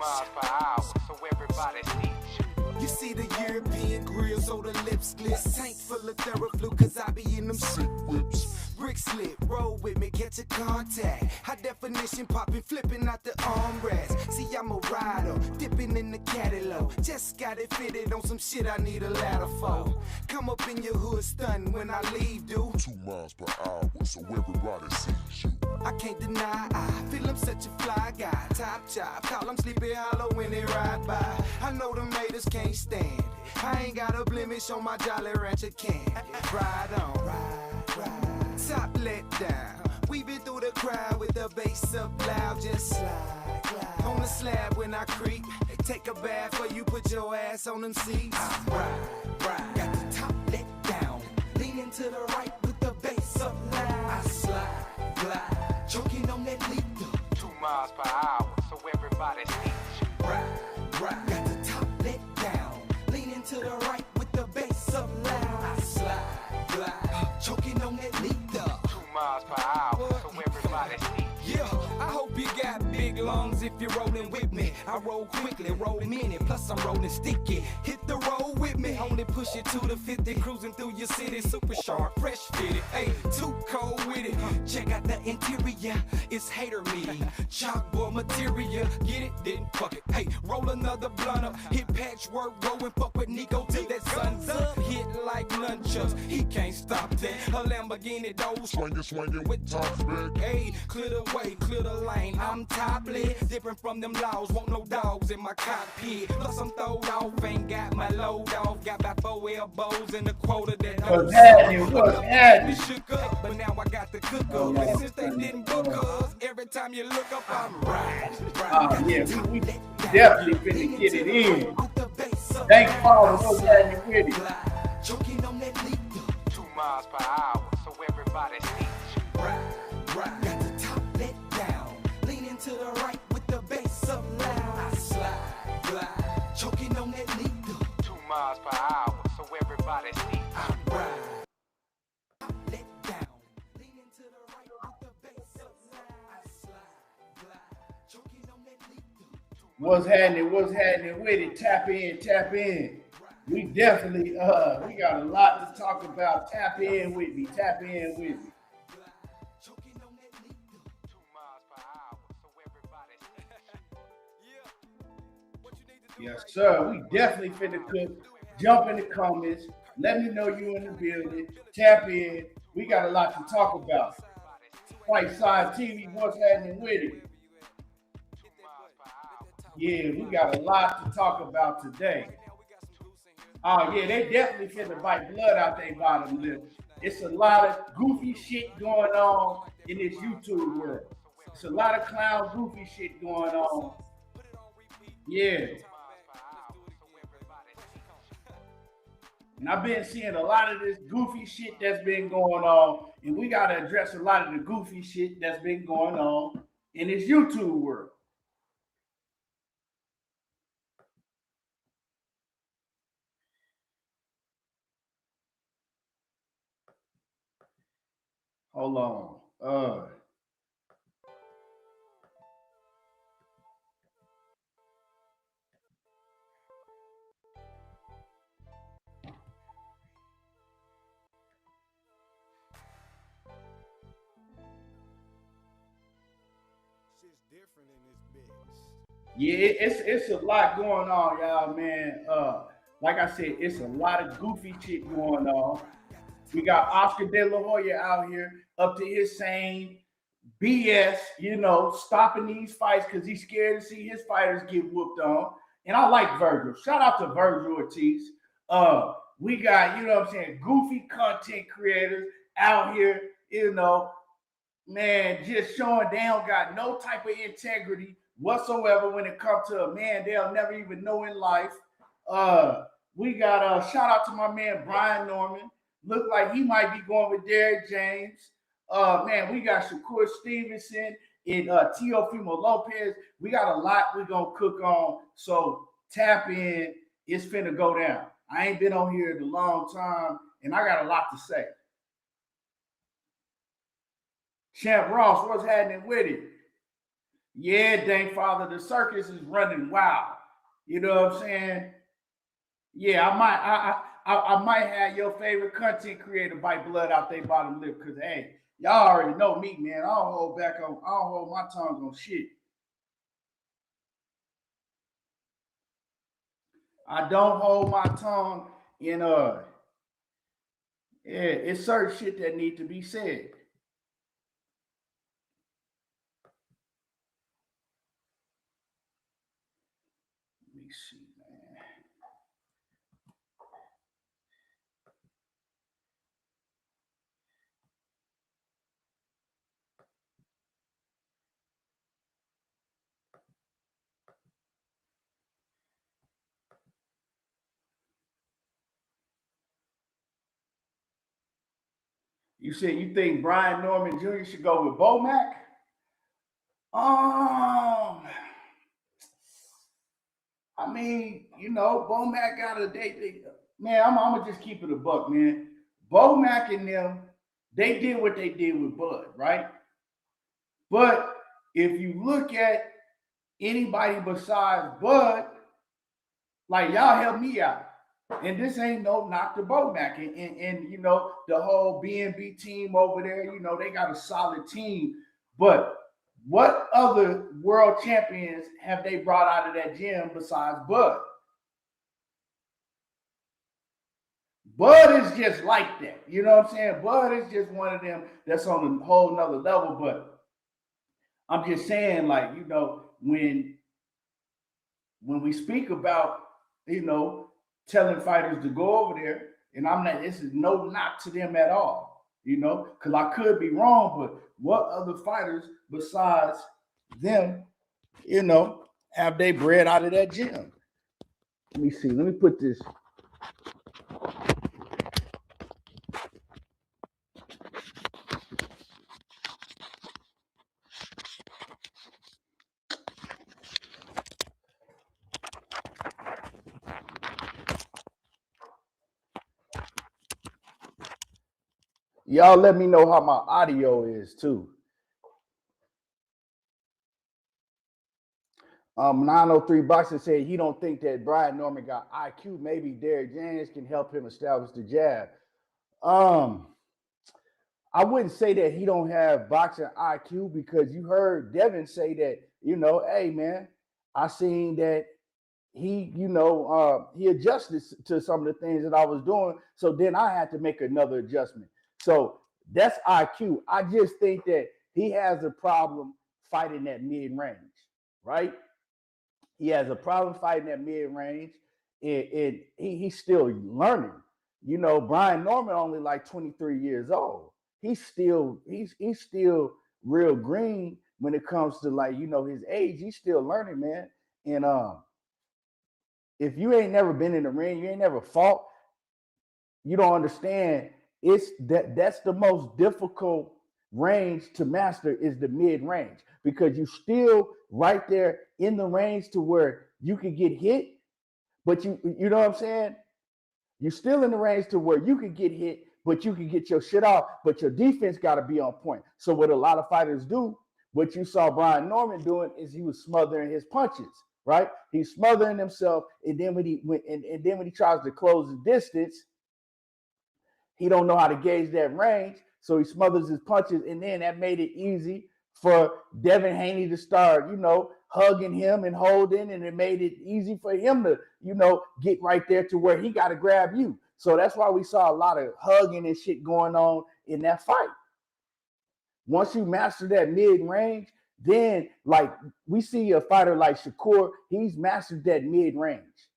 miles per hour, so everybody sees you. You see the European grill, so the lips glitz. Tank full of Theraflu, cause I be in them shit whips. Brick slip, roll with me, get your contact. High definition popping, flipping out the armrest. See, I'm a rider, dipping in the catalog. Just got it fitted on some shit I need a ladder for. Come up in your hood stunting when I leave, dude. 2 miles per hour, so everybody sees you. I can't deny, I feel I'm such a fly guy. Top chop, call them Sleepy Hollow when they ride by. I know them haters can't stand it. I ain't got a blemish on my Jolly Rancher candy. Ride on, ride. Top let down. We been through the crowd with the bass up loud. Just slide. On the slab when I creep. Take a bath or you put your ass on them seats. Ride. Got the top let down. Leaning to the right with the bass up loud. I slide, glide. Choking on that lead. 2 miles per hour, so everybody sees you. Ride. Got the top let down. Leaning to the right with the bass up loud. I slide, glide. Choking on that lead. 2 miles per hour, so everybody sees you. Yeah, I hope you got big lungs if you're rolling with me. I roll quickly, roll many, plus I'm rolling sticky. Hit the road with me, only push it to the 50, cruising through your city, super sharp, fresh fitted. Hey, too cold with it. Check out the interior, it's hater me. Chalkboard material, get it, then fuck it. Hey, roll another blunt up, hit patchwork, roll and fuck with Nico till that sun's up. Hit like nunchucks, he can't stop that. A Lamborghini door, Swinging with top spec. hey, clear the way, clear the lane. I'm topless, different from them laws. Want no dogs in my cockpit. Plus I'm throwed off, ain't got my load off. Got about 4 elbows and a quota that What's happening? We shook up, but now I got the cook up. And since they didn't book us, every time you look up, I'm riding. Yeah, we definitely finna get it in. Thanks, Paul. What's happening with it? Choking on that lead. 2 miles per hour, so everybody sees you. Ride. Got the top let down. Leaning to the right with the bass up loud. I slide, glide. Choking on that lead. 2 miles per hour, so everybody sees you. I ride. Let down. Leaning to the right with the bass up loud. I slide, glide. Choking on that lead. What's happening? What's happening with it? Tap in. We definitely, we got a lot to talk about. Tap in with me. Choking on that lead. 2 miles per hour, so everybody sees you. Yes, sir. We definitely finna cook. Jump in the comments. Let me know you in the building. Tap in. We got a lot to talk about. Fight Side TV, what's happening with it? Yeah, we got a lot to talk about today. Oh, yeah, they definitely finna bite blood out their bottom lip. It's a lot of goofy shit going on in this YouTube world. It's a lot of clown goofy shit going on. Yeah. And I've been seeing a lot of this goofy shit that's been going on, and we got to address a lot of the goofy shit that's been going on in this YouTube world. Hold on. Yeah, it's a lot going on, y'all, man. Like I said, it's a lot of goofy shit going on. We got Oscar De La Hoya out here up to his same BS, stopping these fights because he's scared to see his fighters get whooped on. And I like Vergil. Shout out to Vergil Ortiz. We got, goofy content creators out here, man, just showing they don't got no type of integrity whatsoever when it comes to a man they'll never even know in life. We got shout out to my man Brian Norman. Look like he might be going with Derrick James. Man, we got Shakur Stevenson and Teofimo Lopez. We got a lot we're gonna cook on. So tap in. It's finna go down. I ain't been on here in a long time, and I got a lot to say. Champ Ross, what's happening with it? Yeah, dang father, the circus is running wild. You know what I'm saying? Yeah, I might have your favorite content creator bite blood out their bottom lip because hey, y'all already know me, man. I don't hold my tongue on shit. I don't hold my tongue in yeah, it's certain shit that need to be said. Let me see, man. You said you think Brian Norman Jr. should go with Bomac? Um, I mean, you know, Bomac got a date. Man, I'm gonna just keep it a buck, man. Bomac and them, they did what they did with Bud, right? But if you look at anybody besides Bud, like y'all help me out. And this ain't no knock to Bomac. And you know, the whole BNB team over there, you know, they got a solid team. But what other world champions have they brought out of that gym besides Bud? Bud is just like that. You know what I'm saying? Bud is just one of them that's on a whole nother level. But I'm just saying, like, you know, when we speak about, you know, telling fighters to go over there, and I'm not, this is no knock to them at all, you know, because I could be wrong, but what other fighters besides them, you know, have they bred out of that gym? Let me see. Let me put this. Y'all let me know how my audio is too. 903 Boxing said he don't think that Brian Norman got IQ. Maybe Derrick James can help him establish the jab. I wouldn't say that he don't have boxing IQ because you heard Devin say that, you know, hey man, I seen that he, you know, he adjusted to some of the things that I was doing. So then I had to make another adjustment. So that's IQ. I just think that he has a problem fighting that mid range, right? He has a problem fighting that mid range, and he's still learning. You know, Brian Norman only like 23 years old. He's still real green when it comes to, like, you know, his age. He's still learning, man. And if you ain't never been in the ring, you ain't never fought, you don't understand. That's the most difficult range to master is the mid range, because you still right there in the range to where you can get hit, but you know what I'm saying? You're still in the range to where you can get hit, but you can get your shit off, but your defense got to be on point. So what a lot of fighters do, what you saw Brian Norman doing, is he was smothering his punches, right? He's smothering himself, and then when he tries to close the distance, he don't know how to gauge that range, so he smothers his punches, and then that made it easy for Devin Haney to start, you know, hugging him and holding, and it made it easy for him to, you know, get right there to where he got to grab you. So that's why we saw a lot of hugging and shit going on in that fight. Once you master that mid range, then like we see a fighter like Shakur, he's mastered that mid range.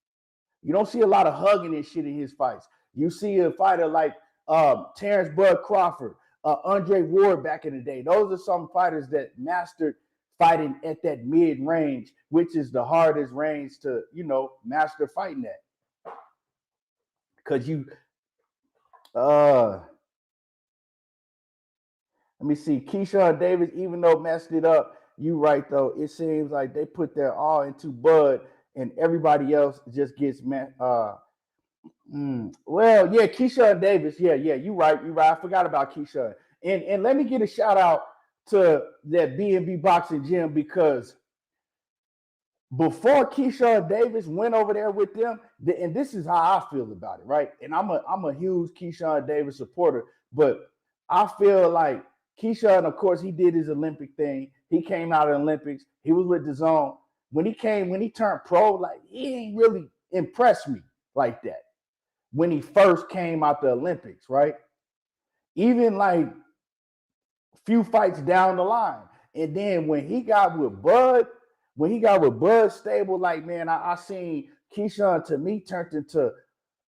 You don't see a lot of hugging and shit in his fights. You see a fighter like Terrence Bud Crawford, Andre Ward back in the day. Those are some fighters that mastered fighting at that mid range, which is the hardest range to, you know, master fighting at. Because you, let me see, Keyshawn Davis, even though messed it up, you right though. It seems like they put their all into Bud, and everybody else just gets well, yeah, Keyshawn Davis, yeah, you right. I forgot about Keyshawn. And let me get a shout out to that B&B boxing gym because before Keyshawn Davis went over there with them, and this is how I feel about it, right? And I'm a huge Keyshawn Davis supporter, but I feel like Keyshawn, of course, he did his Olympic thing. He came out of the Olympics. He was with the Zone. When he turned pro, like he ain't really impressed me like that. When he first came out the Olympics, right? Even like few fights down the line. And then when he got with Bud Stable, like, man, I seen Keyshawn, to me, turned into,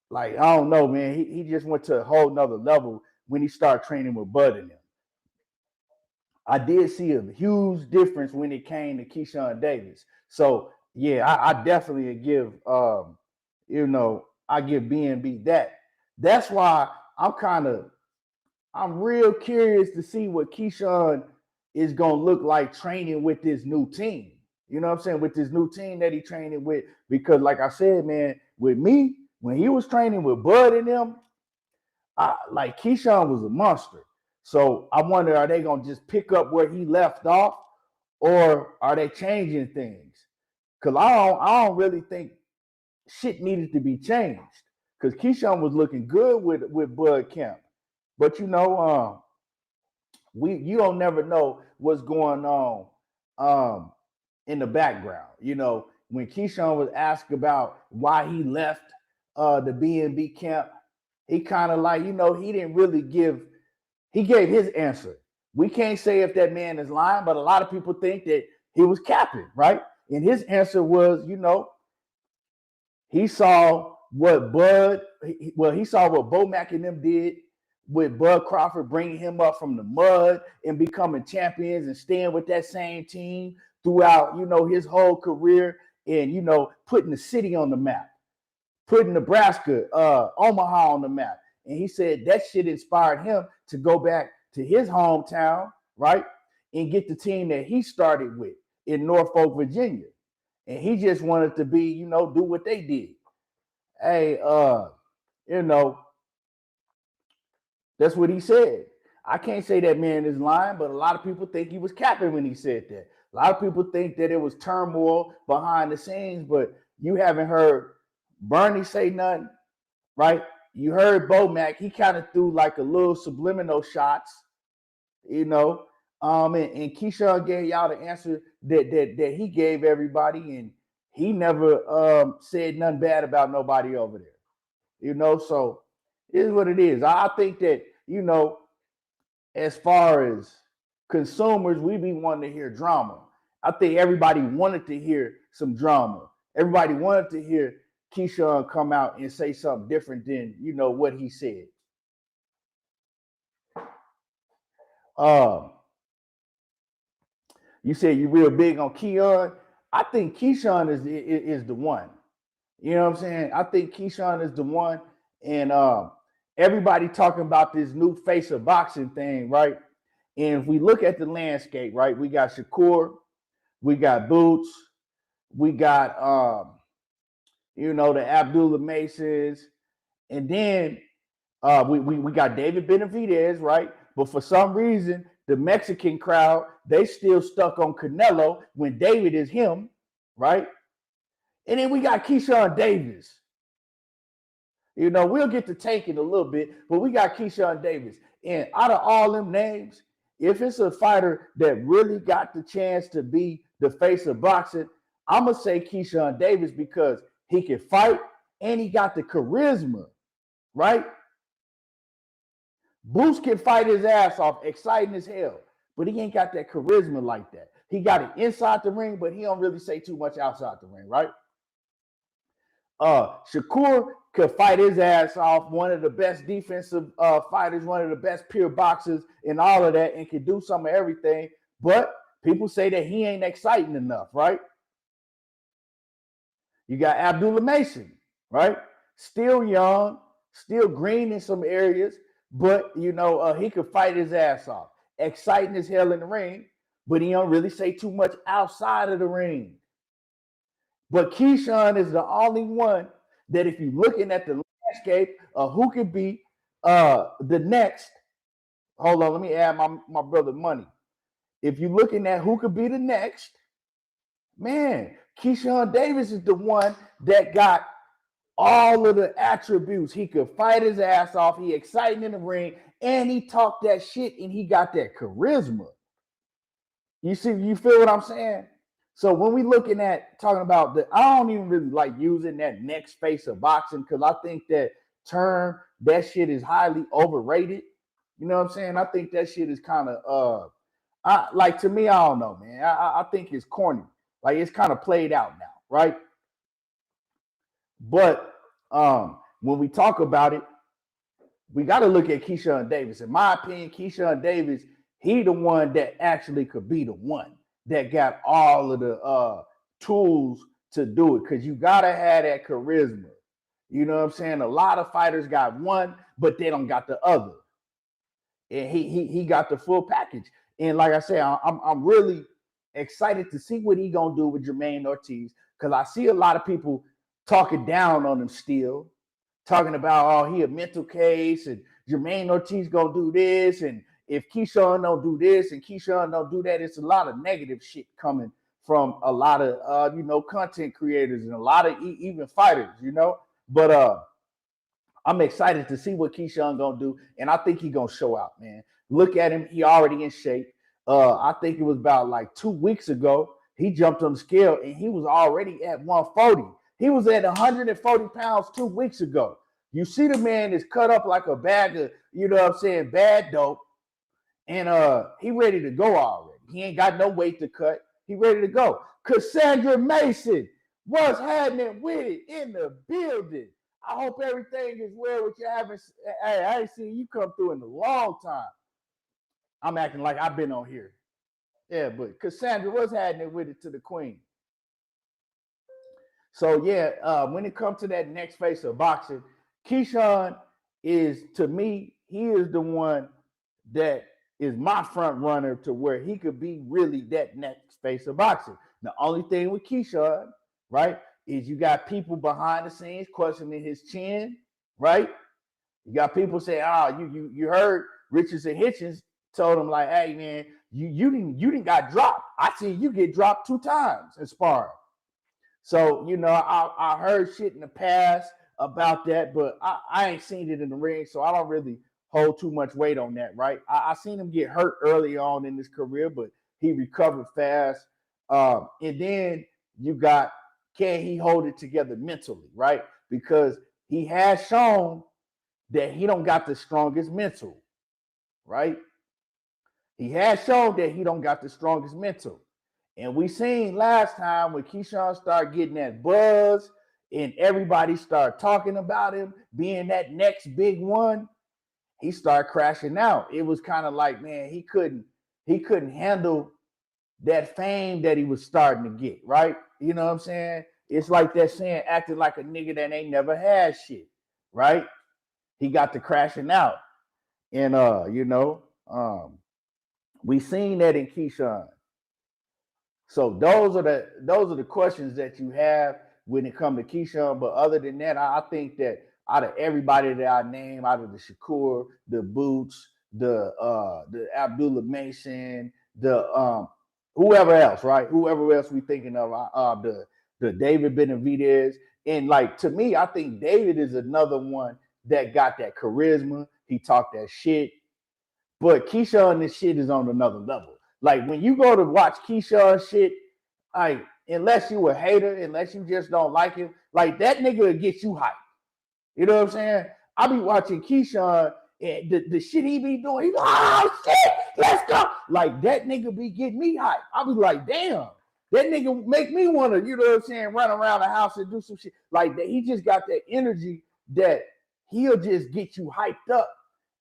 like, I don't know, man. He just went to a whole nother level when he started training with Bud and him. I did see a huge difference when it came to Keyshawn Davis. So, yeah, I definitely give, I give B&B that. That's why I'm real curious to see what Keyshawn is going to look like training with this new team. You know what I'm saying? With this new team that he training with. Because like I said, man, with me, when he was training with Bud and them, like Keyshawn was a monster. So I wonder, are they going to just pick up where he left off, or are they changing things? Because I don't really think shit needed to be changed. Because Keyshawn was looking good with Bud Kemp. But you don't never know what's going on in the background. You know, when Keyshawn was asked about why he left the B&B camp, he kind of like, he didn't really he gave his answer. We can't say if that man is lying, but a lot of people think that he was capping, right? And his answer was, he saw what Bomac and them did with Bud Crawford, bringing him up from the mud and becoming champions and staying with that same team throughout, his whole career, and, putting the city on the map, putting Nebraska, Omaha on the map. And he said that shit inspired him to go back to his hometown, right, and get the team that he started with in Norfolk, Virginia. And he just wanted to be, do what they did. Hey, that's what he said. I can't say that man is lying, but a lot of people think he was capping when he said that. A lot of people think that it was turmoil behind the scenes, but you haven't heard Bernie say nothing, right? You heard Bomac. He kind of threw like a little subliminal shots, and Keyshawn gave y'all the answer that he gave everybody, and he never said nothing bad about nobody over there, so it is what it is. I think that, as far as consumers, we be wanting to hear drama. I think everybody wanted to hear some drama. Everybody wanted to hear Keyshawn come out and say something different than, what he said. You said you're real big on Keon. I think Keyshawn is the one. You know what I'm saying? I think Keyshawn is the one. And everybody talking about this new face of boxing thing, right? And if we look at the landscape, right, we got Shakur, we got Boots, we got the Abdullah Masons, and then we got David Benavidez, right? But for some reason, the Mexican crowd, they still stuck on Canelo when David is him, right? And then we got Keyshawn Davis. We'll get to Tank in a little bit, but we got Keyshawn Davis. And out of all them names, if it's a fighter that really got the chance to be the face of boxing, I'm going to say Keyshawn Davis, because he can fight and he got the charisma, right? Boots can fight his ass off, exciting as hell, but he ain't got that charisma like that. He got it inside the ring, but he don't really say too much outside the ring, right? Shakur could fight his ass off, one of the best defensive fighters, one of the best pure boxers and all of that, and can do some of everything, but people say that he ain't exciting enough, right? You got Abdullah Mason, right? Still young, still green in some areas, but, he could fight his ass off. Exciting as hell in the ring, but he don't really say too much outside of the ring. But Keyshawn is the only one that, if you're looking at the landscape of who could be the next, hold on, let me add my brother Money. if you're looking at who could be the next, man, Keyshawn Davis is the one that got all of the attributes. He could fight his ass off. He exciting in the ring, and he talked that shit, and he got that charisma. You see, you feel what I'm saying? So when we looking at talking about I don't even really like using that next face of boxing because I think that term, that shit is highly overrated. You know what I'm saying? I think that shit is kind of like to me, I don't know, man. I think it's corny. Like it's kind of played out now, right? But when we talk about it, we got to look at Keyshawn Davis. In my opinion, Keyshawn Davis, he the one that actually could be the one that got all of the tools to do it because you got to have that charisma. You know what I'm saying? A lot of fighters got one, but they don't got the other. And he got the full package. And like I said, I'm really excited to see what he gonna do with Gervonta Ortiz because I see a lot of people talking down on him still, talking about, oh, he a mental case and Gervonta Ortiz gonna do this, and if Keyshawn don't do this and Keyshawn don't do that, it's a lot of negative shit coming from a lot of content creators and a lot of even fighters, But I'm excited to see what Keyshawn gonna do, and I think he gonna show out, man. Look at him; he already in shape. I think it was about like 2 weeks ago. He jumped on the scale, and he was already at 140. He was at 140 pounds 2 weeks ago. You see, the man is cut up like a bag of, bad dope, and he ready to go already. He ain't got no weight to cut. He ready to go. Cassandra Mason, what's happening with it in the building? I hope everything is well with you. Hey, I ain't seen you come through in a long time. I'm acting like I've been on here. Yeah, but Cassandra, what's happening with it to the queen? So, when it comes to that next face of boxing, Keyshawn is, to me, he is the one that is my front runner to where he could be really that next face of boxing. The only thing with Keyshawn, right, is you got people behind the scenes questioning his chin, right? You got people saying, you heard Richardson Hitchens told him like, hey man, you didn't got dropped. I seen you get dropped 2 times in sparring. So I heard shit in the past about that, but I ain't seen it in the ring, so I don't really hold too much weight on that, right? I seen him get hurt early on in his career, but he recovered fast. And then you got, can he hold it together mentally, right? Because he has shown that he don't got the strongest mental, right? He has shown that he don't got the strongest mental. And we seen last time when Keyshawn started getting that buzz and everybody started talking about him being that next big one, he started crashing out. It was kind of like, man, he couldn't handle that fame that he was starting to get, right? You know what I'm saying? It's like that saying, acting like a nigga that ain't never had shit, right? He got to crashing out. And we seen that in Keyshawn. So those are the questions that you have when it comes to Keyshawn. But other than that, I think that out of everybody that I name, out of the Shakur, the Boots, the Abdullah Mason, the whoever else, right? Whoever else we thinking of, the David Benavidez. And like, to me, I think David is another one that got that charisma. He talked that shit. But Keyshawn, this shit is on another level. Like, when you go to watch Keyshawn shit, like, unless you a hater, unless you just don't like him, like, that nigga will get you hyped. You know what I'm saying? I be watching Keyshawn, and the shit he be doing, he go, oh, shit, let's go. Like, that nigga be getting me hyped. I be like, damn, that nigga make me want to, you know what I'm saying, run around the house and do some shit. Like, that, he just got that energy that he'll just get you hyped up.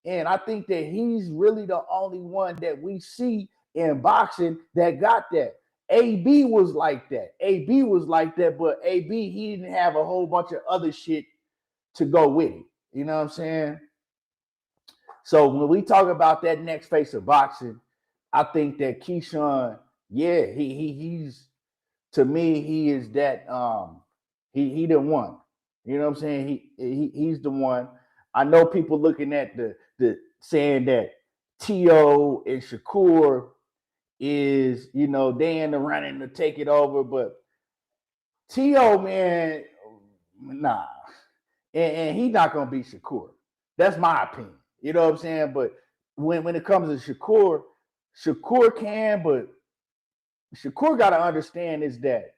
And I think that he's really the only one that we see in boxing that got that. AB was like that. But AB, he didn't have a whole bunch of other shit to go with it. You know what I'm saying? So when we talk about that next face of boxing, I think that Keyshawn, he's, to me, he is that he the one. You know what I'm saying? He's the one. I know people looking at the saying that T.O. and Shakur is, you know, they in the running to take it over, but T.O., man, nah. And he's not gonna beat Shakur. That's my opinion. You know what I'm saying? But when it comes to Shakur can, but Shakur got to understand is that,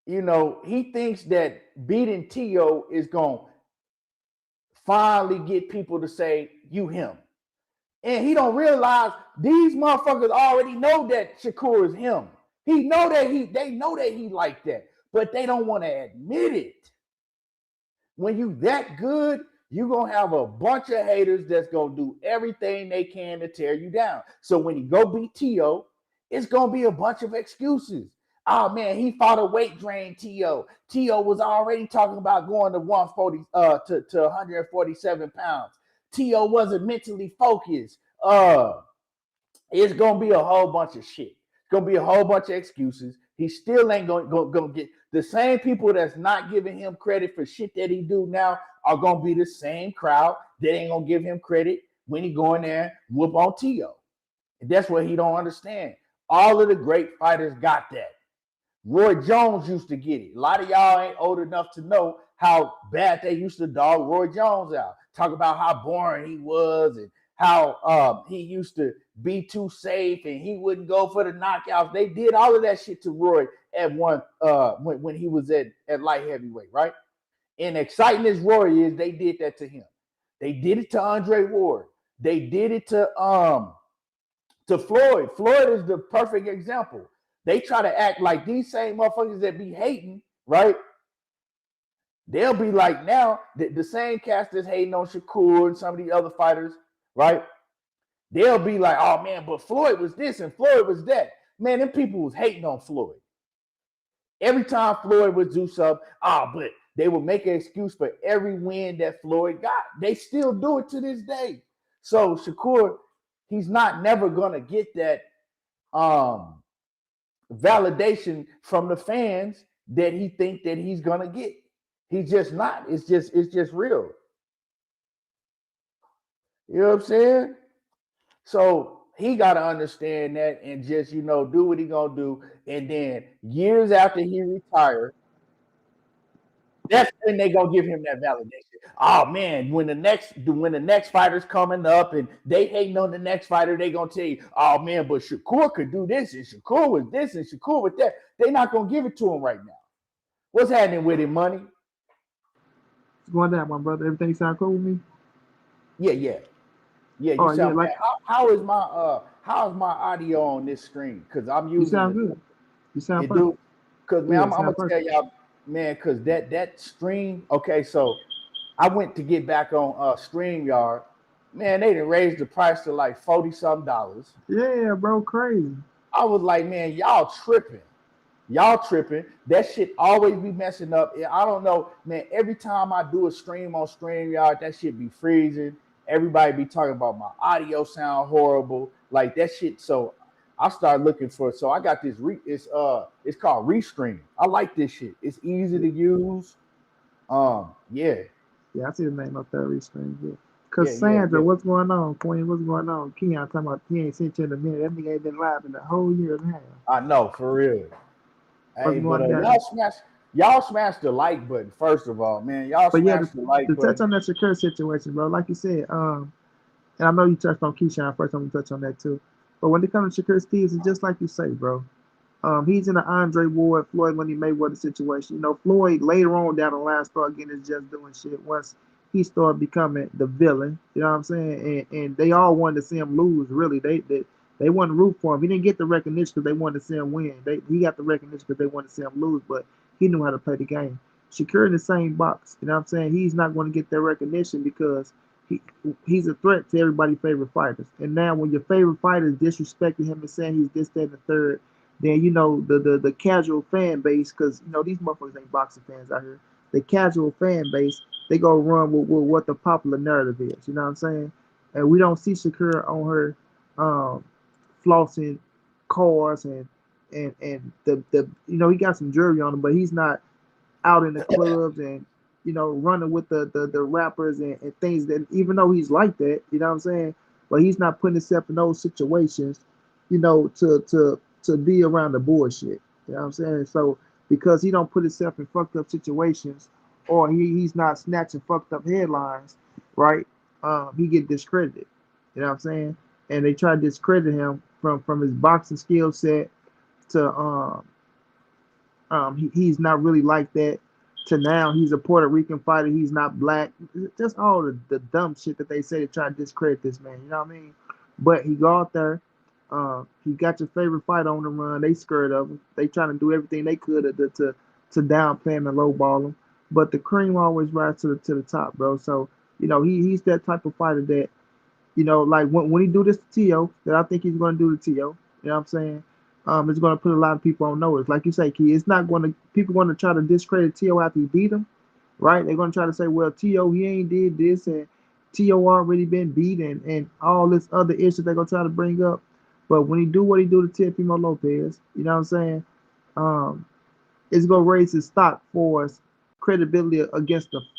you know, he thinks that beating T.O. is going to finally get people to say, you him. And he don't realize these motherfuckers already know that Shakur is him. They know that he like that, but they don't want to admit it. When you that good, you're going to have a bunch of haters that's going to do everything they can to tear you down. So when you go beat T.O., it's going to be a bunch of excuses. Oh, man, he fought a weight drain, T.O. T.O. was already talking about going to 140 to 147 pounds. T.O. wasn't mentally focused. It's going to be a whole bunch of shit. It's going to be a whole bunch of excuses. He still ain't going to get the same people that's not giving him credit for shit that he do now are going to be the same crowd that ain't going to give him credit when he go in there and whoop on T.O. And that's what he don't understand. All of the great fighters got that. Roy Jones used to get it. A lot of y'all ain't old enough to know how bad they used to dog Roy Jones out. Talk about how boring he was and how he used to be too safe and he wouldn't go for the knockouts. They did all of that shit to Roy at when he was at light heavyweight, right? And exciting as Roy is, they did that to him. They did it to Andre Ward. They did it to Floyd. Floyd is the perfect example. They try to act like these same motherfuckers that be hating, right? They'll be like now, the same cast that's hating on Shakur and some of the other fighters, right? They'll be like, oh man, but Floyd was this and Floyd was that. Man, them people was hating on Floyd. Every time Floyd would do something, but they would make an excuse for every win that Floyd got. They still do it to this day. So Shakur, he's not never gonna get that validation from the fans that he think that he's gonna get. He's just not. It's just real. You know what I'm saying? So he got to understand that and just, you know, do what he gonna do. And then years after he retired, that's when they gonna give him that validation. Oh man, when the next fighter's coming up and they hating on the next fighter, they gonna tell you, oh man, but Shakur could do this and Shakur was this and Shakur was that. They not gonna give it to him right now. What's happening with him, Money? What's going down, my brother? Everything sound cool with me? Yeah. You sound yeah, like, how is my audio on this screen? Because I'm using you sound good. You sound perfect. Because man, I'm gonna tell y'all, man, because that stream. Okay, so I went to get back on StreamYard. Man, they done raised the price to like $40-something. Yeah, bro, crazy. I was like, man, y'all tripping. That shit always be messing up. I don't know, man. Every time I do a stream on StreamYard, that shit be freezing. Everybody be talking about my audio sound horrible, like that shit. So I started looking for. So I got this. It's called Restream. I like this shit. It's easy to use. Yeah. Yeah, I see the name up there, Restream. Yeah. Cassandra, what's going on? Queen, what's going on? Keon talking about he ain't sent you in a minute. That nigga ain't been live in a whole year and a half. I know, for real. Hey, but y'all smashed the like button first of all, man. Y'all smashed the like button. To touch on that Shakur situation, bro, like you said, and I know you touched on Keyshawn first. I'm gonna touch on that too. But when it comes to Shakur Stevenson, it's just like you say, bro. He's in the Andre Ward, Floyd Money Mayweather situation. You know, Floyd later on down the line started getting his just doing shit once he started becoming the villain. You know what I'm saying? And they all wanted to see him lose. Really, they wanted to root for him. He didn't get the recognition because they wanted to see him win. He got the recognition because they wanted to see him lose, but he knew how to play the game. Shakur in the same box. You know what I'm saying? He's not going to get that recognition because he's a threat to everybody's favorite fighters. And now when your favorite fighter is disrespecting him and saying he's this, that, and the third, then, you know, the casual fan base, because, you know, these motherfuckers ain't boxing fans out here. The casual fan base, they go run with what the popular narrative is. You know what I'm saying? And we don't see Shakur on her flossing cars and the you know, he got some jewelry on him, but he's not out in the clubs and, you know, running with the rappers and things that, even though he's like that, you know what I'm saying, but he's not putting himself in those situations, to be around the bullshit. You know what I'm saying? So because he don't put himself in fucked up situations, or he's not snatching fucked up headlines, right? He get discredited. You know what I'm saying? And they try to discredit him from his boxing skill set to he's not really like that, to now he's a Puerto Rican fighter, he's not black. Just all the dumb shit that they say to try to discredit this man. You know what I mean? But he go out there. He got your favorite fighter on the run. They scared of him. They trying to do everything they could to downplay him and lowball him. But the cream always rise to the top, bro. So he's that type of fighter that like when he do this to Tio, that I think he's going to do to Tio. You know what I'm saying? It's going to put a lot of people on notice. Like you say, Key, it's not going to, people going to try to discredit Tio after he beat him, right? They're going to try to say, well, Tio, he ain't did this, and Tio already been beat, and all this other issues they're going to try to bring up. But when he do what he do to Teofimo Lopez, you know what I'm saying? It's going to raise his stock for his credibility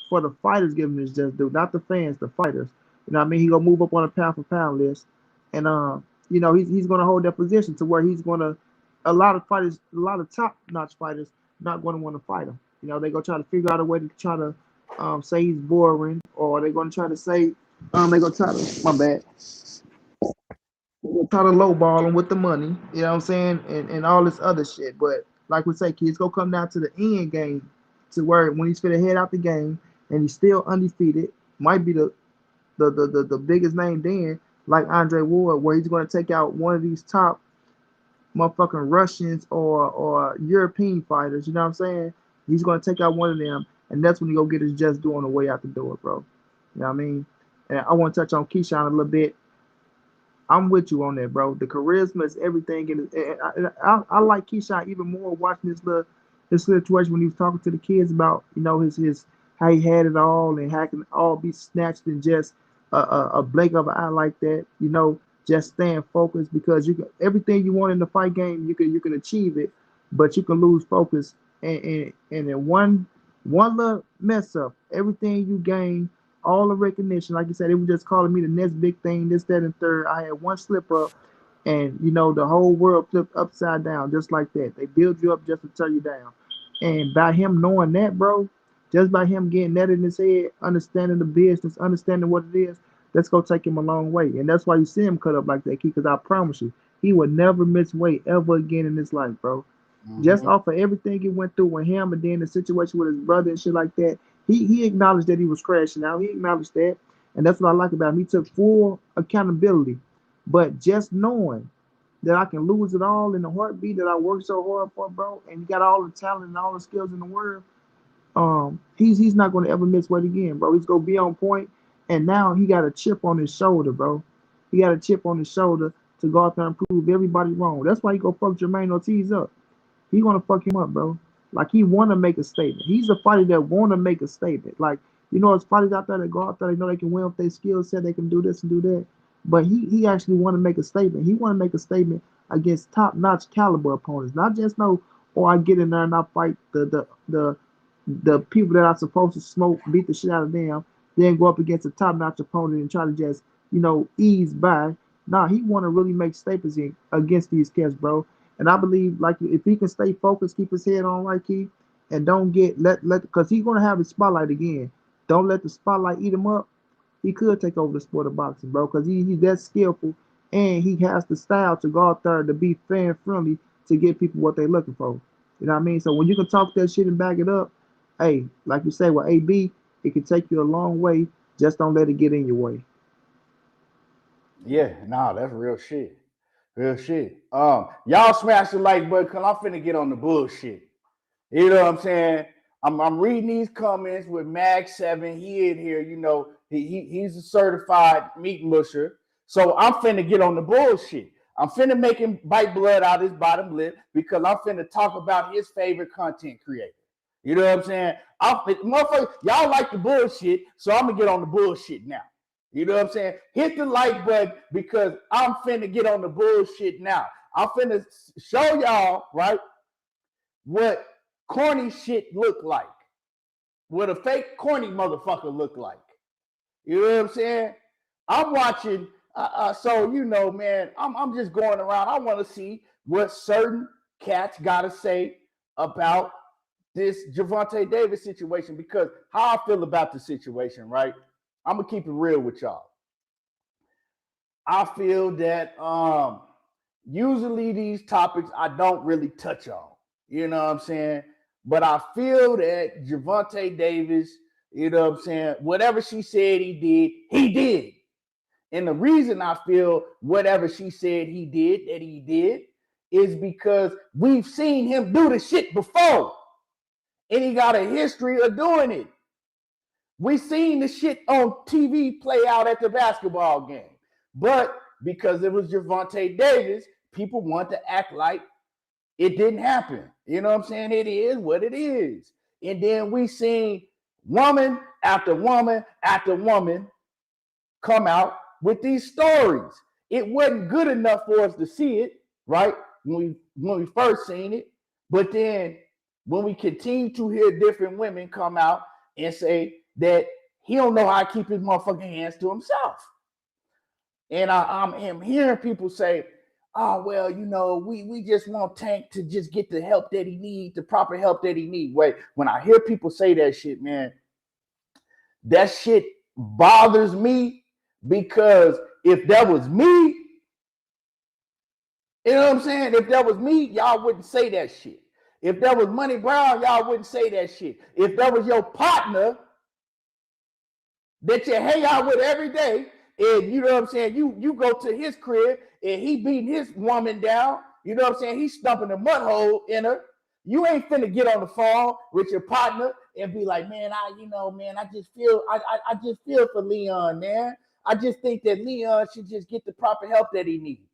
for the fighters giving his just due, not the fans, the fighters. You know what I mean? He gonna move up on a pound for pound list, and he's gonna hold that position to where he's gonna, a lot of top notch fighters not gonna want to fight him. They gonna try to figure out a way to try to say he's boring, or they're gonna try to say they gonna try to, my bad, try to lowball him with the money. You know what I'm saying? And all this other shit. But like we say, kids, gonna come down to the end game, to where when he's finna head out the game and he's still undefeated, might be the biggest name then, like Andre Ward, where he's going to take out one of these top motherfucking Russians or European fighters. You know what I'm saying? He's going to take out one of them, and that's when he go get his just due on the way out the door, bro. You know what I mean? And I want to touch on Keyshawn a little bit. I'm with you on that, bro. The charisma is everything, and I like Keyshawn even more watching this situation when he was talking to the kids about his how he had it all and how it can all be snatched in just a blink of an eye like that. Just staying focused, because you can, everything you want in the fight game, you can achieve it, but you can lose focus, and in one little mess up, everything you gain, all the recognition, like you said, they were just calling me the next big thing, this, that, and third. I had one slip up, and the whole world flipped upside down just like that. They build you up just to tear you down. And by him knowing that, bro, just by him getting that in his head, understanding the business, understanding what it is, that's going to take him a long way. And that's why you see him cut up like that, because I promise you, he would never miss weight ever again in his life, bro. Just off of everything he went through with him, and then the situation with his brother and shit like that, he acknowledged that he was crashing out. He acknowledged that. And that's what I like about him. He took full accountability. But just knowing that I can lose it all in a heartbeat, that I worked so hard for, bro, and he got all the talent and all the skills in the world, he's not going to ever miss weight again, bro. He's going to be on point. And now he got a chip on his shoulder, bro. He got a chip on his shoulder to go out there and prove everybody wrong. That's why he go fuck Jermaine Ortiz up. He want to fuck him up, bro. Like, he want to make a statement. He's a fighter that want to make a statement. Like, there's fighters out there that go out there, they know they can win with their skill set, they can do this and do that. But he actually want to make a statement. He want to make a statement against top-notch caliber opponents. Not just I get in there and I fight the people that are supposed to smoke, beat the shit out of them, then go up against a top-notch opponent and try to just, ease by. Nah, he want to really make statements against these cats, bro. And I believe, like, if he can stay focused, keep his head on right key, and don't get because he's gonna have his spotlight again. Don't let the spotlight eat him up. He could take over the sport of boxing, bro, because he's that skillful, and he has the style to go out there to be fan friendly, to get people what they're looking for. You know what I mean? So when you can talk that shit and back it up, hey, like you say with AB, it can take you a long way. Just don't let it get in your way. Yeah, nah, that's real shit. Real shit. Y'all smash the like button, because I'm finna get on the bullshit. You know what I'm saying? I'm reading these comments with Mag7. He in here, he's a certified meat musher. So I'm finna get on the bullshit. I'm finna make him bite blood out his bottom lip, because I'm finna talk about his favorite content creator. You know what I'm saying? Motherfucker, y'all like the bullshit, so I'm gonna get on the bullshit now. You know what I'm saying? Hit the like button, because I'm finna get on the bullshit now. I'm finna show y'all, right, what corny shit look like. What a fake corny motherfucker look like. You know what I'm saying? I'm watching So you know, man, I'm just going around. I want to see what certain cats got to say about this Gervonta Davis situation, because how I feel about the situation, right? I'm gonna keep it real with y'all. I feel that usually these topics I don't really touch on. You know what I'm saying? But I feel that Gervonta Davis, you know what I'm saying, whatever she said he did. And the reason I feel whatever she said he did is because we've seen him do the shit before. And he got a history of doing it. We seen the shit on TV play out at the basketball game. But because it was Gervonta Davis, people want to act like it didn't happen. You know what I'm saying? It is what it is. And then we seen woman after woman after woman come out with these stories. It wasn't good enough for us to see it, right? When we first seen it. But then when we continue to hear different women come out and say that he don't know how to keep his motherfucking hands to himself. And I'm hearing people say, oh, well, you know, we just want Tank to just get the help that he needs, the proper help that he needs. Wait, when I hear people say that shit, man, that shit bothers me, because if that was me, you know what I'm saying? If that was me, y'all wouldn't say that shit. If that was Money Brown, y'all wouldn't say that shit. If that was your partner that you hang out with every day, and you know what I'm saying, you go to his crib and he beating his woman down, you know what I'm saying, he's stumping a mud hole in her, you ain't finna get on the phone with your partner and be like, man, I just feel for Leon, man. I just think that Leon should just get the proper help that he needs.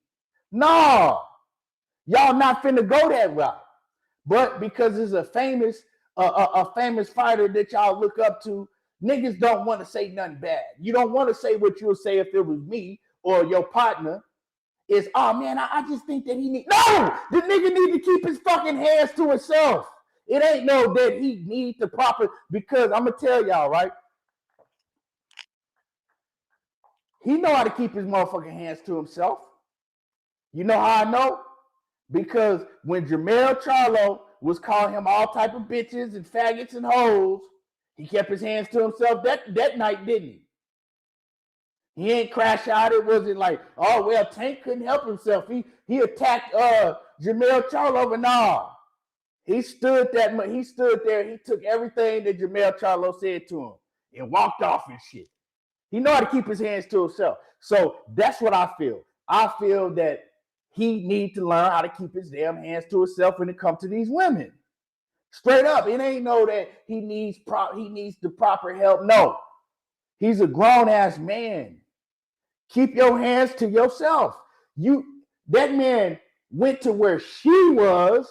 No, y'all not finna go that route. But because it's a famous fighter that y'all look up to, niggas don't want to say nothing bad. You don't want to say what you'll say if it was me or your partner. Is, oh man, I just think that he need. No, the nigga need to keep his fucking hands to himself. It ain't no that he need the proper, because I'm gonna tell y'all, right? He know how to keep his motherfucking hands to himself. You know how I know? Because when Jermell Charlo was calling him all type of bitches and faggots and hoes, he kept his hands to himself that night, didn't he? He ain't crash out. It wasn't like, oh, well, Tank couldn't help himself. He attacked Jermell Charlo, but nah. He stood there. He took everything that Jermell Charlo said to him and walked off and shit. He know how to keep his hands to himself. So that's what I feel. I feel that he needs to learn how to keep his damn hands to himself when it comes to these women. Straight up. It ain't no that he needs the proper help. No. He's a grown-ass man. Keep your hands to yourself. That man went to where she was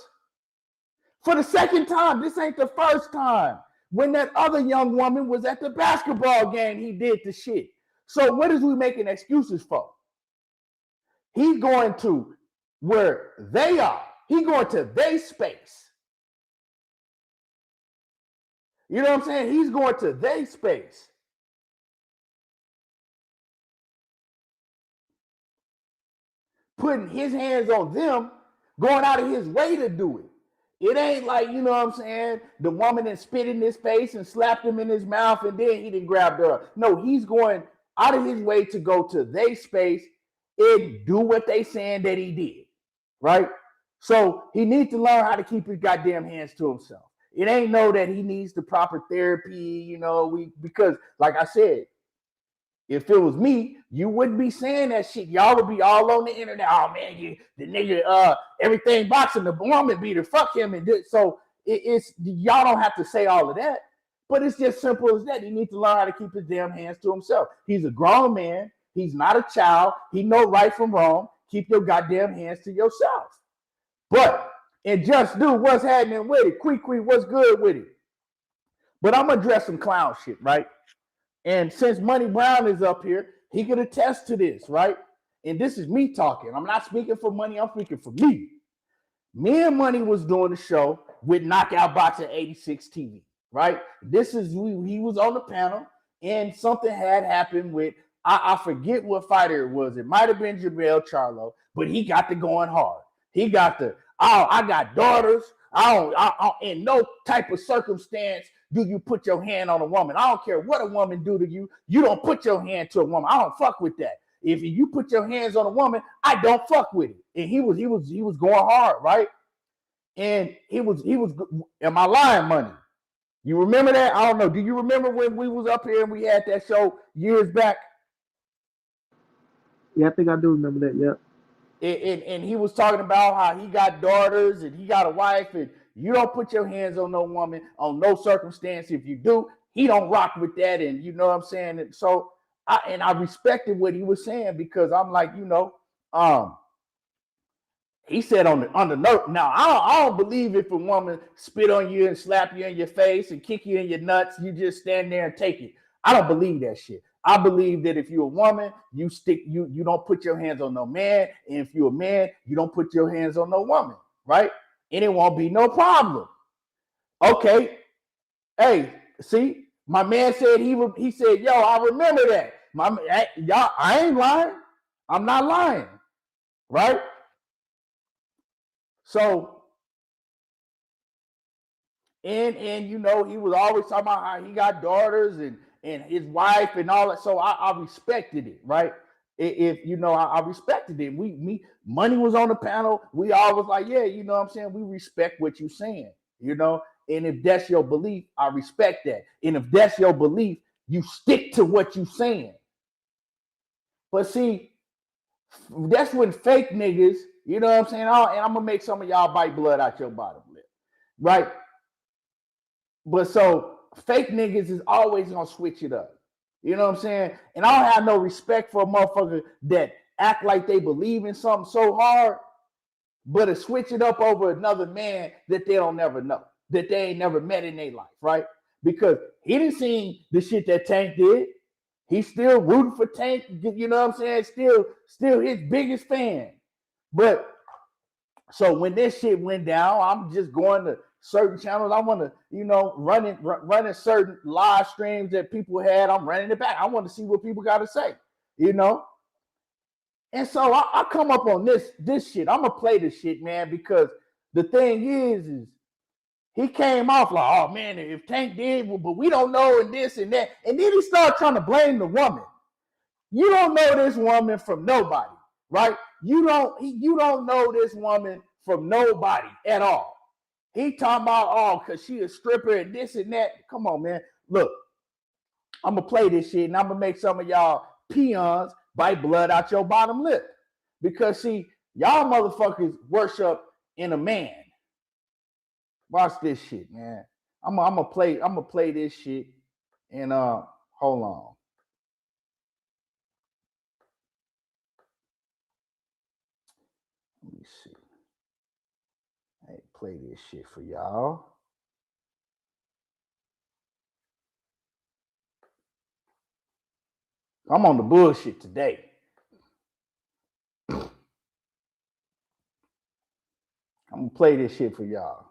for the second time. This ain't the first time. When that other young woman was at the basketball game, he did the shit. So what is we making excuses for? He's going to where they are. He's going to their space. You know what I'm saying? He's going to their space. Putting his hands on them, going out of his way to do it. It ain't like, you know what I'm saying, the woman that spit in his face and slapped him in his mouth and then he didn't grab her. No, he's going out of his way to go to their space and do what they saying that he did, right? So he needs to learn how to keep his goddamn hands to himself. It ain't no that he needs the proper therapy, you know, because like I said, if it was me, you wouldn't be saying that shit. Y'all would be all on the internet. Oh man, the nigga, everything boxing, the woman beater, fuck him and this. So it's y'all don't have to say all of that, but it's just simple as that. He needs to learn how to keep his damn hands to himself. He's a grown man. He's not a child. He know right from wrong. Keep your goddamn hands to yourself. But and just do what's happening with it. Quick, what's good with it? But I'm gonna address some clown shit, right? And since Money Brown is up here, he could attest to this, right? And this is me talking. I'm not speaking for Money. I'm speaking for me. Me and Money was doing the show with Knockout Boxing 86 TV, right? This is he was on the panel, and something had happened with I forget what fighter it was. It might have been Jamel Charlo, but he got to going hard. He got the, oh, I got daughters. In no type of circumstance do you put your hand on a woman. I don't care what a woman do to you. You don't put your hand to a woman. I don't fuck with that. If you put your hands on a woman, I don't fuck with it. And he was going hard, right? And he was. Am I lying, Money? You remember that? I don't know. Do you remember when we was up here and we had that show years back? Yeah, I think I do remember that. Yeah. And he was talking about how he got daughters and he got a wife, and you don't put your hands on no woman on no circumstance. If you do, he don't rock with that. And you know what I'm saying? And so I respected what he was saying, because I'm like, he said on the note. Now I don't believe if a woman spit on you and slap you in your face and kick you in your nuts, you just stand there and take it. I don't believe that shit. I believe that if you're a woman, you don't put your hands on no man, and if you're a man, you don't put your hands on no woman, right? And it won't be no problem. Okay, hey, see, my man said he said, yo, I remember that. Y'all, I ain't lying. I'm not lying, right? So, and he was always talking about how he got daughters and his wife and all that. So I respected it, right? I respected it. Money was on the panel. We all was like, yeah, you know what I'm saying? We respect what you're saying, and if that's your belief, I respect that. And if that's your belief, you stick to what you're saying. But see, that's when fake niggas, you know what I'm saying? And I'm gonna make some of y'all bite blood out your bottom lip, right? But so fake niggas is always gonna switch it up. You know what I'm saying? And I don't have no respect for a motherfucker that act like they believe in something so hard, but to switch it up over another man that they don't never know, that they ain't never met in their life, right? Because he didn't see the shit that Tank did. He's still rooting for Tank, you know what I'm saying? Still his biggest fan. But so when this shit went down, I'm just going to certain channels. I want to, running certain live streams that people had. I'm running it back. I want to see what people got to say, And so I come up on this shit. I'm gonna play this shit, man, because the thing is he came off like, oh man, if Tank did, but we don't know, and this and that, and then he started trying to blame the woman. You don't know this woman from nobody, right? You don't know this woman from nobody at all. He talking about, because she a stripper and this and that. Come on, man. Look, I'm going to play this shit, and I'm going to make some of y'all peons bite blood out your bottom lip. Because, see, y'all motherfuckers worship in a man. Watch this shit, man. I'm gonna play this shit, and hold on. Let me see. Hey, play this shit for y'all. I'm on the bullshit today. I'm gonna play this shit for y'all.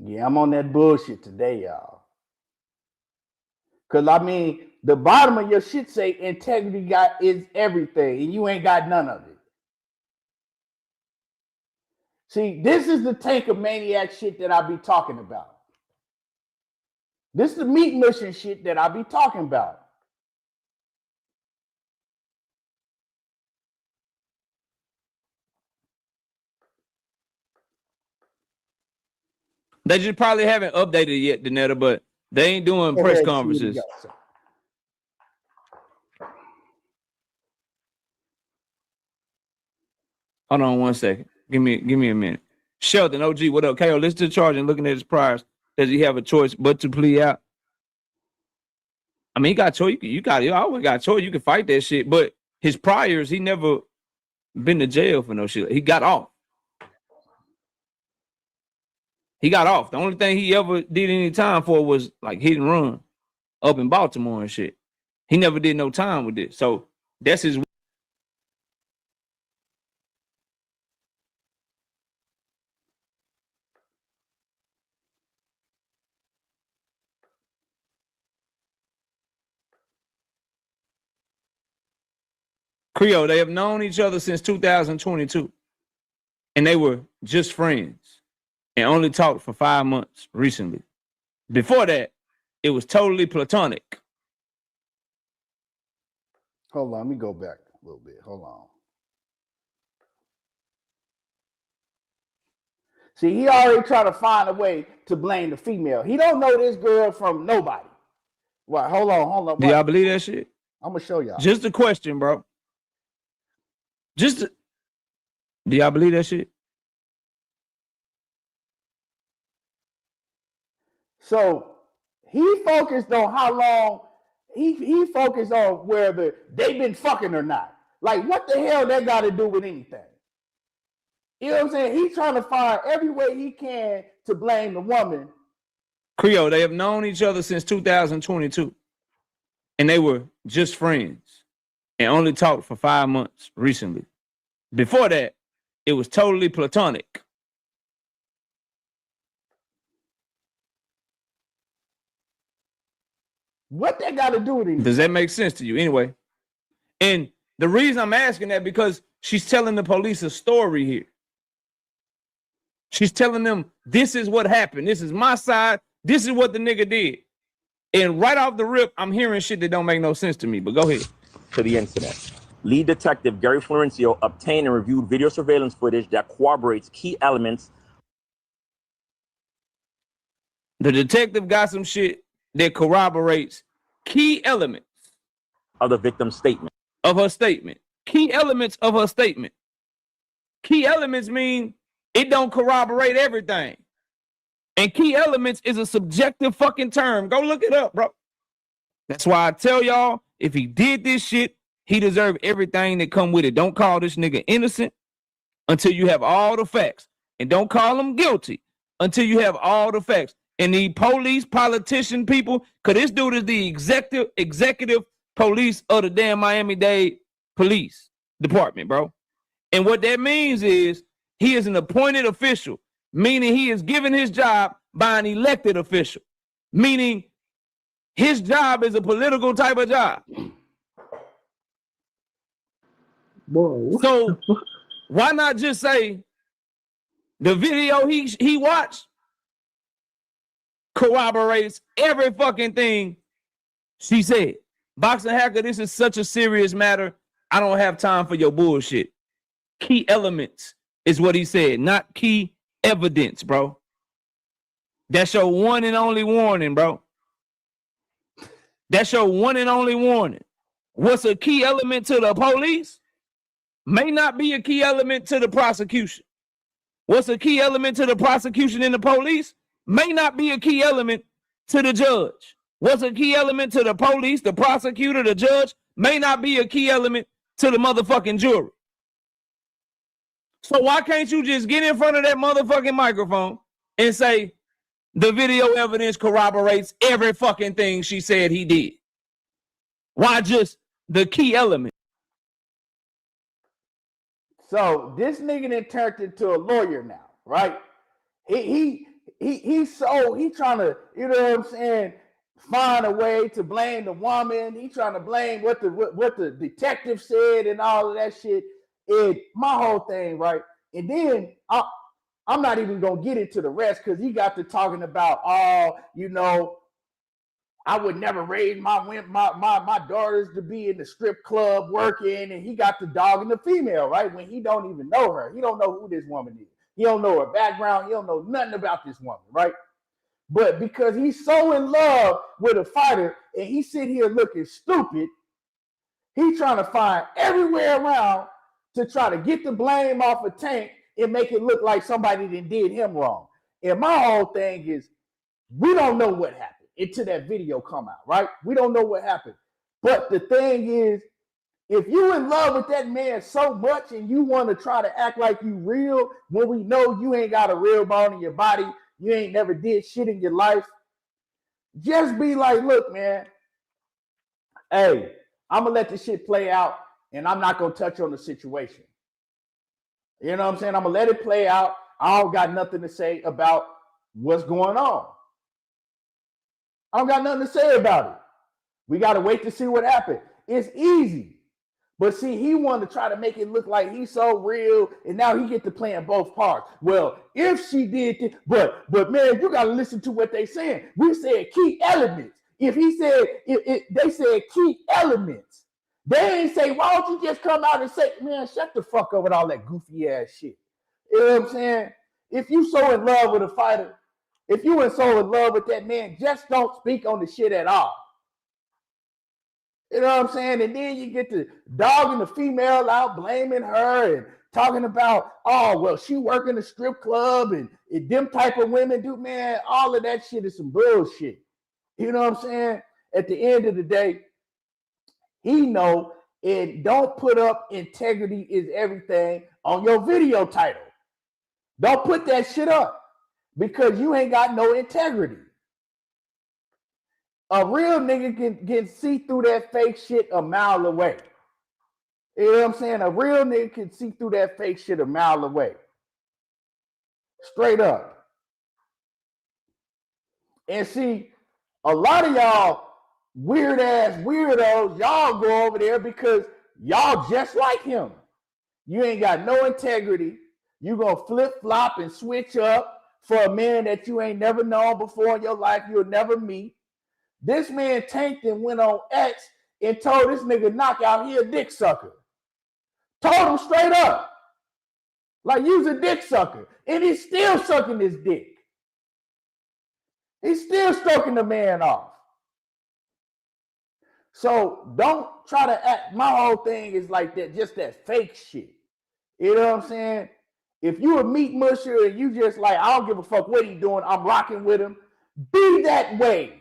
Yeah, I'm on that bullshit today, y'all. Because, the bottom of your shit say integrity is everything, and you ain't got none of it. See, this is the tankomaniac shit that I be talking about. This is the meat mushing shit that I be talking about. They just probably haven't updated yet, Danetta, but they ain't doing press conferences. Hold on one second. Give me a minute. Sheldon, OG, what up? KO, listen to the charge and looking at his priors. Does he have a choice but to plea out? I mean, he got a choice. You always got a choice. You can fight that shit. But his priors, he never been to jail for no shit. He got off. He got off. The only thing he ever did any time for was like hit and run up in Baltimore and shit. He never did no time with this. So that's his. Creole, they have known each other since 2022. And they were just friends and only talked for 5 months recently. Before that, it was totally platonic. Hold on, let me go back a little bit. Hold on. See, he already trying to find a way to blame the female. He don't know this girl from nobody. What? Hold on. Do y'all believe that shit? I'm gonna show y'all. Just a question, bro. Do y'all believe that shit? So he focused on how long he focused on whether they been fucking or not. Like, what the hell that got to do with anything? You know what I'm saying? He's trying to find every way he can to blame the woman. Creole, they have known each other since 2022. And they were just friends and only talked for 5 months recently. Before that, it was totally platonic. What that got to do with anything? Does that make sense to you? Anyway, and the reason I'm asking that because she's telling the police a story here. She's telling them, this is what happened. This is my side. This is what the nigga did. And right off the rip, I'm hearing shit that don't make no sense to me, but go ahead. To the incident. Lead detective Gary Florencio obtained and reviewed video surveillance footage that corroborates key elements. The detective got some shit that corroborates key elements of the victim's statement. Of her statement. Key elements of her statement. Key elements mean it don't corroborate everything. And key elements is a subjective fucking term. Go look it up, bro. That's why I tell y'all, if he did this shit, he deserved everything that come with it. Don't call this nigga innocent until you have all the facts. And don't call him guilty until you have all the facts. And the police, politician people, because this dude is the executive police of the damn Miami-Dade Police Department, bro. And what that means is he is an appointed official, meaning he is given his job by an elected official, meaning his job is a political type of job. Whoa. So why not just say the video he watched corroborates every fucking thing she said? Boxing Hacker, this is such a serious matter. I don't have time for your bullshit. Key elements is what he said, not key evidence, bro. That's your one and only warning, bro. That's your one and only warning. What's a key element to the police may not be a key element to the prosecution. What's a key element to the prosecution and the police may not be a key element to the judge. What's a key element to the police, the prosecutor, the judge may not be a key element to the motherfucking jury. So why can't you just get in front of that motherfucking microphone and say the video evidence corroborates every fucking thing she said he did? Why just the key element? So this nigga then turned into a lawyer now, right? He's trying to, you know what I'm saying, find a way to blame the woman. He's trying to blame what the detective said and all of that shit. And my whole thing, right? And then I'm not even gonna get into the rest because he got to talking about, I would never raise my daughters to be in the strip club working, and he got the dog and the female, right? When he don't even know her. He don't know who this woman is. He don't know her background. He don't know nothing about this woman, right? But because he's so in love with a fighter and he sit here looking stupid, he's trying to find everywhere around to try to get the blame off of Tank and make it look like somebody did him wrong. And my whole thing is, we don't know what happened until that video come out, right? We don't know what happened. But the thing is, if you in love with that man so much and you want to try to act like you real when we know you ain't got a real bone in your body, you ain't never did shit in your life, just be like, look, man, hey, I'm going to let this shit play out and I'm not going to touch on the situation. You know what I'm saying? I'm going to let it play out. I don't got nothing to say about what's going on. I don't got nothing to say about it. We got to wait to see what happened. It's easy. But see, he wanted to try to make it look like he's so real, and now he get to play in both parts. Well, if she did this, but man, you got to listen to what they saying. We said key elements. If he said, they said key elements. They ain't say, why don't you just come out and say, man, shut the fuck up with all that goofy ass shit. You know what I'm saying? If you so in love with a fighter, if you were so in love with that man, just don't speak on the shit at all. You know what I'm saying? And then you get to dogging the female out, blaming her and talking about, oh, well, she work in a strip club and them type of women do, man, all of that shit is some bullshit. You know what I'm saying? At the end of the day, he know it. Don't put up integrity is everything on your video title. Don't put that shit up because you ain't got no integrity. A real nigga can see through that fake shit a mile away. You know what I'm saying? A real nigga can see through that fake shit a mile away. Straight up. And see, a lot of y'all weird ass weirdos, y'all go over there because y'all just like him. You ain't got no integrity. You gonna flip flop and switch up for a man that you ain't never known before in your life, you'll never meet. This man tanked and went on X and told this nigga knockout he a dick sucker. Told him straight up. Like, you's a dick sucker. And he's still sucking his dick. He's still stroking the man off. So don't try to act. My whole thing is like that, just that fake shit. You know what I'm saying? If you a meat musher and you just like, I don't give a fuck what he doing, I'm rocking with him, be that way.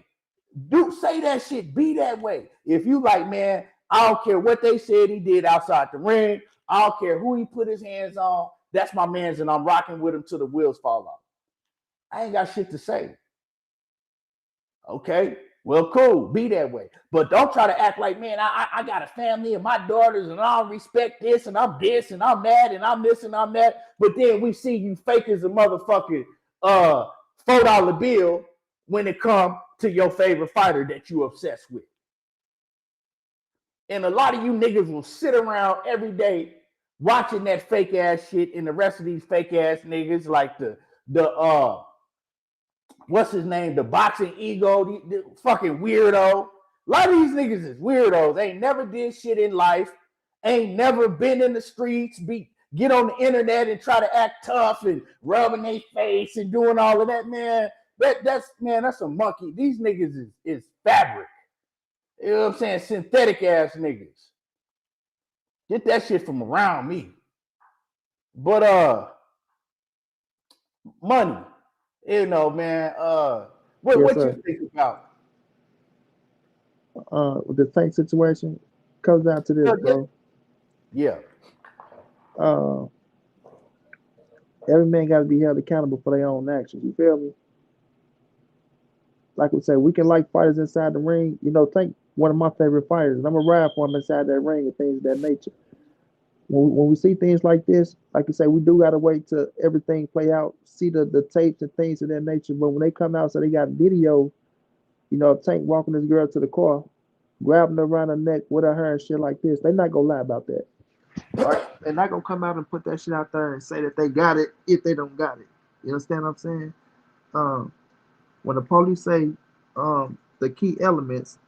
Say that shit, be that way. If you like, man, I don't care what they said he did outside the ring. I don't care who he put his hands on. That's my man's and I'm rocking with him till the wheels fall off. I ain't got shit to say. Okay, well, cool, be that way. But don't try to act like, man, I got a family and my daughters and I don't respect this and I'm this and I'm that and I'm this and I'm that. But then we see you fake as a motherfucking $4 bill when it comes to your favorite fighter that you obsessed with. And a lot of you niggas will sit around every day watching that fake ass shit, and the rest of these fake ass niggas like the what's his name, the boxing ego, the fucking weirdo. A lot of these niggas is weirdos. They ain't never did shit in life, ain't never been in the streets, get on the internet and try to act tough and rubbing their face and doing all of that, man. That's a monkey. These niggas is fabric. You know what I'm saying? Synthetic ass niggas. Get that shit from around me. But money. You know, man. What you think about? The tank situation comes down to this, bro. Yeah. Every man got to be held accountable for their own actions. You feel me? Like we say, we can like fighters inside the ring. You know, Tank, one of my favorite fighters. And I'm going to ride for him inside that ring and things of that nature. When we see things like this, like you say, we do got to wait till everything play out, see the tapes and things of that nature. But when they come out, so they got video, you know, Tank walking this girl to the car, grabbing her around her neck with her hair and shit like this, they're not going to lie about that. Right? They're not going to come out and put that shit out there and say that they got it if they don't got it. You understand what I'm saying? When the police say the key elements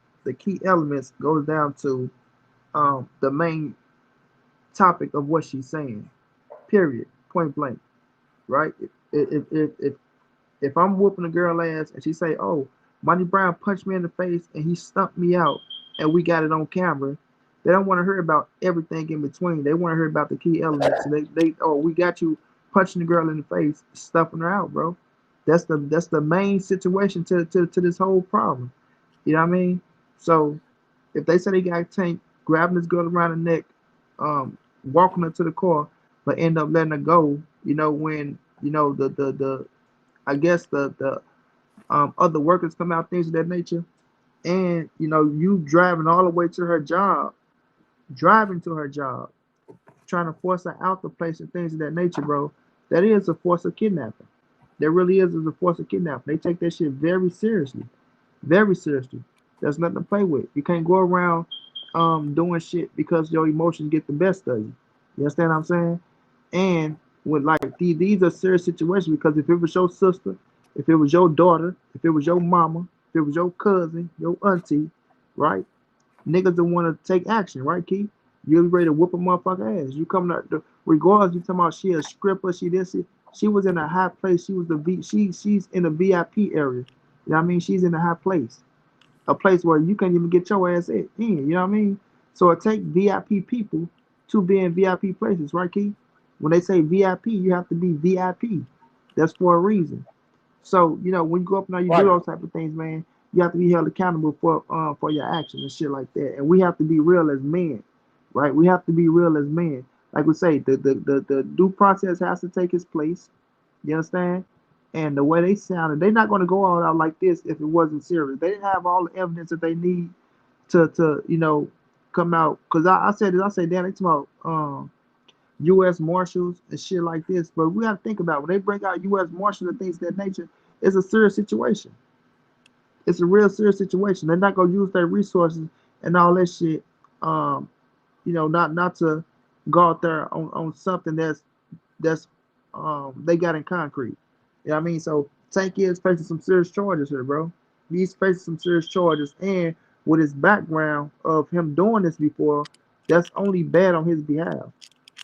goes down to the main topic of what she's saying, period, point blank, right? If I'm whooping a girl ass and she say, oh, Monty Brown punched me in the face and he stumped me out and we got it on camera, they don't want to hear about everything in between. They want to hear about the key elements. And we got you punching the girl in the face, stuffing her out, bro. That's the main situation to this whole problem. You know what I mean? So if they say they got Tank grabbing this girl around the neck, walking her to the car, but end up letting her go, when the I guess the other workers come out, things of that nature, and you driving all the way to her job, driving to her job, trying to force her out the place and things of that nature, bro. That is a force of kidnapping. There really is a force of kidnapping. They take that shit very seriously. Very seriously. There's nothing to play with. You can't go around doing shit because your emotions get the best of you. You understand what I'm saying? And with like these are serious situations because if it was your sister, if it was your daughter, if it was your mama, if it was your cousin, your auntie, right? Niggas don't want to take action, right, Key? You ready to whoop a motherfucker ass. You coming up regardless, you talking about she a stripper, she was in a high place. She was she's in a VIP area. You know what I mean? She's in a high place. A place where you can't even get your ass in, you know what I mean? So it take VIP people to be in VIP places, right, Key? When they say VIP, you have to be VIP. That's for a reason. So, when you go up now, you do Right. those type of things, man. You have to be held accountable for your actions and shit like that. And we have to be real as men, right? We have to be real as men. Like we say, the due process has to take its place. You understand? And the way they sounded, they're not going to go all out like this if it wasn't serious. They didn't have all the evidence that they need to come out. Because I said this, I say, damn, they talking about U.S. Marshals and shit like this. But we got to think about it. When they bring out U.S. Marshals and things of that nature, it's a serious situation. It's a real serious situation. They're not going to use their resources and all that shit, not to go out there on something that's they got in concrete. You know what I mean? So Tank is facing some serious charges here, bro. He's facing some serious charges, and with his background of him doing this before, that's only bad on his behalf.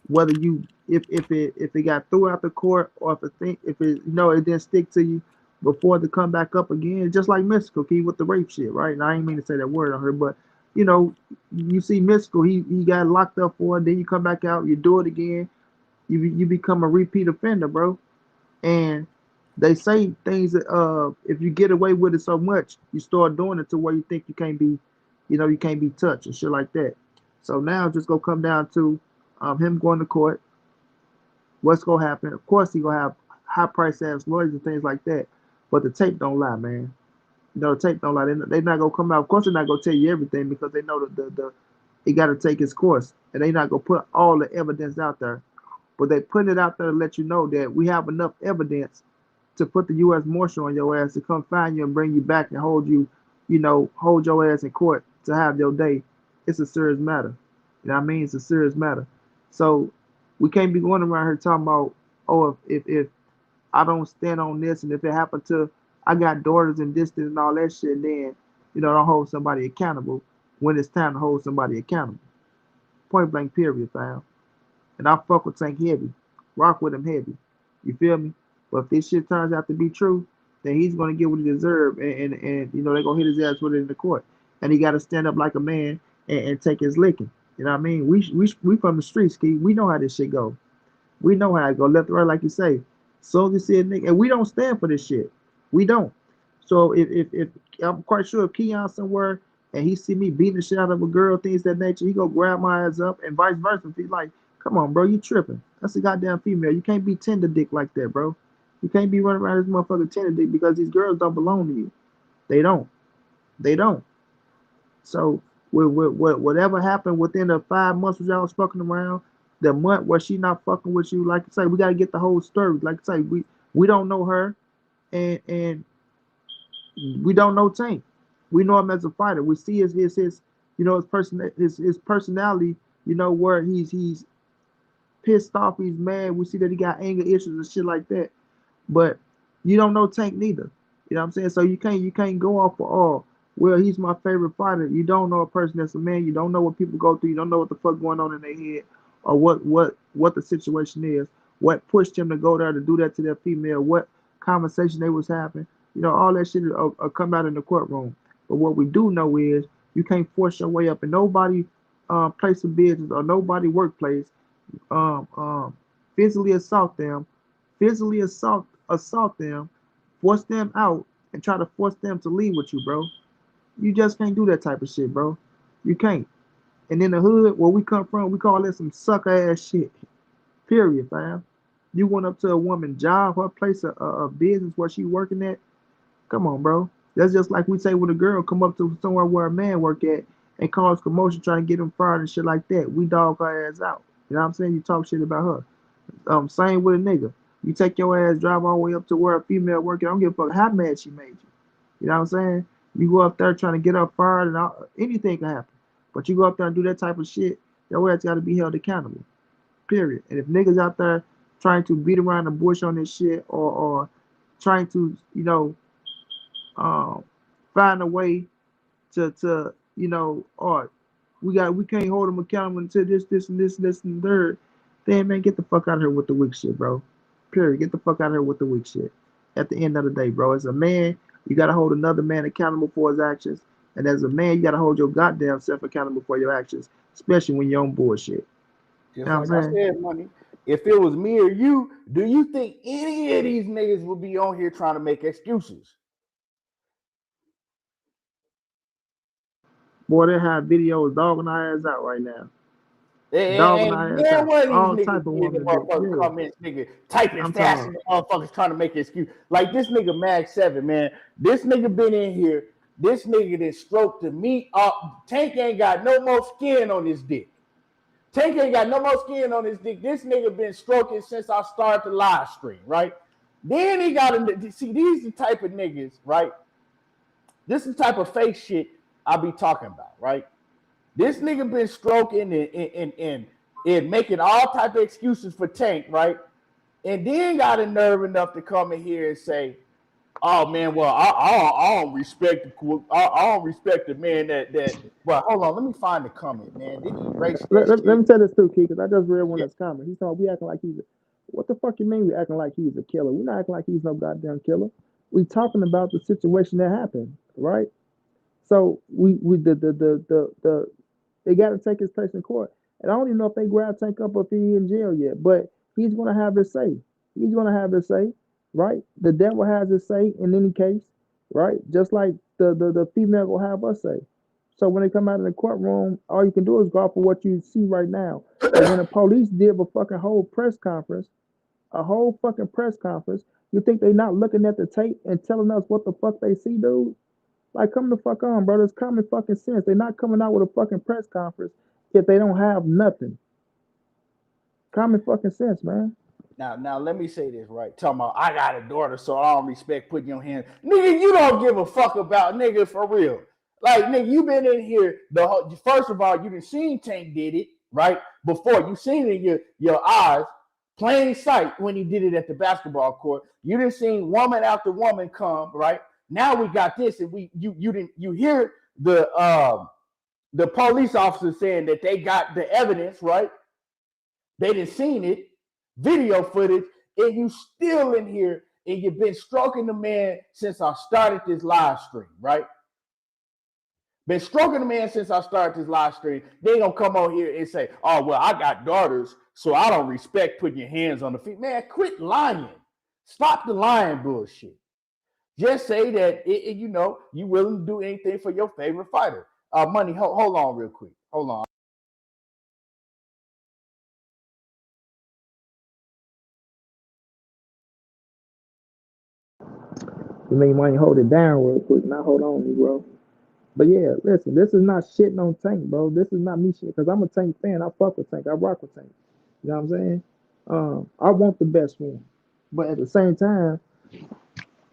Whether you if it got through out the court or if it it didn't stick to you before to come back up again, just like Mystical Key with the rape shit, right? And I ain't mean to say that word on her, but you see Mystical, he got locked up for it, then you come back out, you do it again, you become a repeat offender, bro. And they say things that if you get away with it so much, you start doing it to where you think you can't be touched and shit like that. So now just gonna come down to him going to court. What's gonna happen? Of course, he gonna have high price ass lawyers and things like that. But the tape don't lie, man. The tape don't lie. They not gonna come out. Of course, they're not gonna tell you everything because they know the it got to take its course, and they not gonna put all the evidence out there. But they put it out there to let you know that we have enough evidence to put the U.S. Marshal on your ass to come find you and bring you back and hold hold your ass in court to have your day. It's a serious matter. You know what I mean? It's a serious matter. So we can't be going around here talking about, oh, if I don't stand on this and if it happened to, I got daughters and this and all that shit, then, don't hold somebody accountable when it's time to hold somebody accountable. Point blank period, fam. And I fuck with Tank heavy. Rock with him heavy. You feel me? But if this shit turns out to be true, then he's gonna get what he deserves, and they're gonna hit his ass with it in the court. And he gotta stand up like a man and take his licking. You know what I mean? We from the streets, Key. We know how this shit go. We know how it go left to right, like you say. So as you see a nigga, and we don't stand for this shit. We don't. So if I'm quite sure if Keon somewhere and he see me beating the shit out of a girl, things that nature, he go grab my ass up and vice versa. If he's like, come on, bro, you tripping. That's a goddamn female. You can't be tender dick like that, bro. You can't be running around this motherfucker tender dick because these girls don't belong to you. They don't. They don't. So whatever happened within the 5 months where y'all was fucking around, the month where she not fucking with you, like I say, we gotta get the whole story. Like I say, we don't know her, and we don't know Tank. We know him as a fighter. We see his personality. Where he's pissed off, he's mad. We see that he got anger issues and shit like that. But you don't know Tank neither. You know what I'm saying? So you can't go off for all. Well, he's my favorite fighter. You don't know a person that's a man. You don't know what people go through. You don't know what the fuck going on in their head, or what the situation is. What pushed him to go there to do that to their female? What conversation they was having? All that shit will come out in the courtroom. But what we do know is you can't force your way up in nobody place of business or nobody workplace, physically assault them physically assault them, force them out, and try to force them to leave with you, bro. You just can't do that type of shit, bro. You can't. And in the hood where we come from, we call that some sucker ass shit. Period, fam. You went up to a woman's job, her place of business where she working at. Come on, bro. That's just like we say when a girl come up to somewhere where a man work at and cause commotion trying to get him fired and shit like that. We dog her ass out. You know what I'm saying? You talk shit about her. Same with a nigga. You take your ass, drive all the way up to where a female working. I don't give a fuck how mad she made you. You know what I'm saying? You go up there trying to get her fired and anything can happen. But you go up there and do that type of shit, your ass got to be held accountable. Period. And if niggas out there trying to beat around the bush on this shit or trying to, find a way to or we can't hold them accountable until this and the third, then man, get the fuck out of here with the weak shit, bro. Period. Get the fuck out of here with the weak shit. At the end of the day, bro, as a man, you gotta hold another man accountable for his actions. And as a man, you gotta hold your goddamn self accountable for your actions, especially when you're on bullshit. Just like I said, money. If it was me or you, do you think any of these niggas would be on here trying to make excuses? Boy, they have videos dogging our ass out right now. Dogging our ass out. All type of women. Comments, nigga, typing fast and motherfuckers trying to make an excuse. Like this nigga Mag 7, man. This nigga been in here. This nigga that stroked the meat up. Tank ain't got no more skin on his dick. Tank ain't got no more skin on his dick. This nigga been stroking since I started the live stream, right? Then he got to see these the type of niggas, right? This is the type of fake shit I be talking about, right? This nigga been stroking and making all type of excuses for Tank, right? And then got a nerve enough to come in here and say, "Oh man, well I don't respect the man that." Well, hold on, let me find the comment, man. Did he erase let me tell this too, Key, because I just read one that's comment. He's talking, we acting like he's what the fuck you mean we acting like he's a killer? We're not acting like he's no goddamn killer. We talking about the situation that happened, right? So they got to take his place in court, and I don't even know if they grab Tank up or if he's in jail yet. But he's gonna have his say. He's gonna have his say, right? The devil has his say in any case, right? Just like the female will have us say. So when they come out of the courtroom, all you can do is go off of what you see right now. But when the police did a fucking whole press conference, you think they not looking at the tape and telling us what the fuck they see, dude? Like, come the fuck on, bro. It's common fucking sense. They're not coming out with a fucking press conference if they don't have nothing. Common fucking sense, man. Now let me say this, right? Talking about I got a daughter, so I don't respect putting your hands. Nigga, you don't give a fuck about nigga for real. Like, nigga, you been in here. First of all, you done seen Tank did it, right? Before you seen it in your eyes, plain sight when he did it at the basketball court. You done seen woman after woman come, right? Now we got this, and you hear the police officer saying that they got the evidence, right? They done seen it, video footage, and you still in here, and you've been stroking the man since I started this live stream, right? Been stroking the man since I started this live stream. They gonna come on here and say, "Oh well, I got daughters, so I don't respect putting your hands on the feet." Man, quit lying. Stop the lying bullshit. Just say that you willing to do anything for your favorite fighter. Money, hold on real quick. Hold on. You mean money, hold it down real quick. Now hold on, bro. But yeah, listen, this is not shitting on Tank, bro. This is not me shit, because I'm a Tank fan. I fuck with Tank. I rock with Tank. You know what I'm saying? I want the best for him. But at the same time,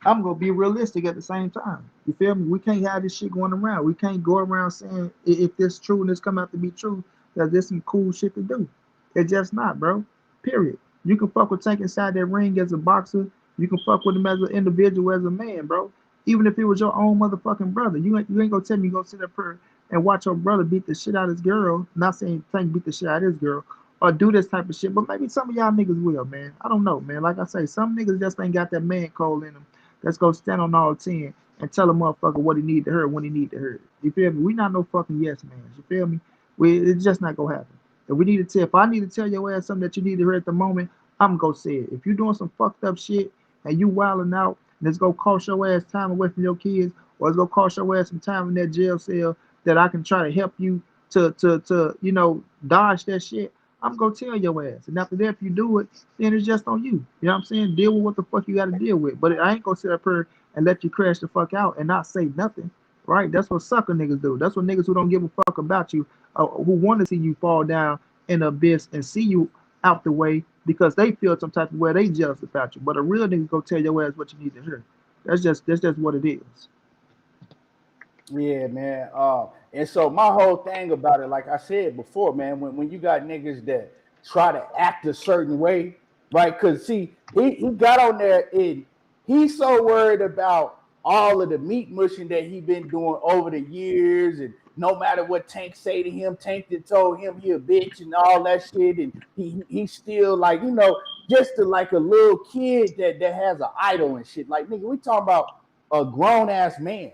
I'm gonna be realistic at the same time. You feel me? We can't have this shit going around. We can't go around saying if this true and this come out to be true, that there's some cool shit to do. It's just not, bro. Period. You can fuck with Tank inside that ring as a boxer. You can fuck with him as an individual, as a man, bro. Even if it was your own motherfucking brother, you ain't gonna tell me you gonna sit up here and watch your brother beat the shit out of his girl. Not saying Tank beat the shit out of his girl or do this type of shit, but maybe some of y'all niggas will, man. I don't know, man. Like I say, some niggas just ain't got that man cold in them. Let's go stand on all 10 and tell a motherfucker what he need to hear when he need to hear it. You feel me? We not no fucking yes man. You feel me? It's just not gonna happen. If I need to tell your ass something that you need to hear at the moment, I'm gonna say it. If you doing some fucked up shit and you wilding out, and it's gonna cost your ass time away from your kids, or it's gonna cost your ass some time in that jail cell that I can try to help you to dodge that shit, I'm gonna tell your ass. And after that, if you do it, then it's just on you. You know what I'm saying? Deal with what the fuck you gotta deal with. But I ain't gonna sit up here and let you crash the fuck out and not say nothing. Right? That's what sucker niggas do. That's what niggas who don't give a fuck about you, who want to see you fall down in the abyss and see you out the way because they feel some type of way, they jealous about you. But a real nigga go tell your ass what you need to hear. That's just what it is. Yeah, man. And so my whole thing about it, like I said before, man, when you got niggas that try to act a certain way, right? Because see, he got on there and he's so worried about all of the meat mushing that he been doing over the years, and no matter what Tank say to him, Tank that told him he a bitch and all that shit, and he's still like, just like a little kid that has an idol and shit. Like, nigga, we talking about a grown ass man.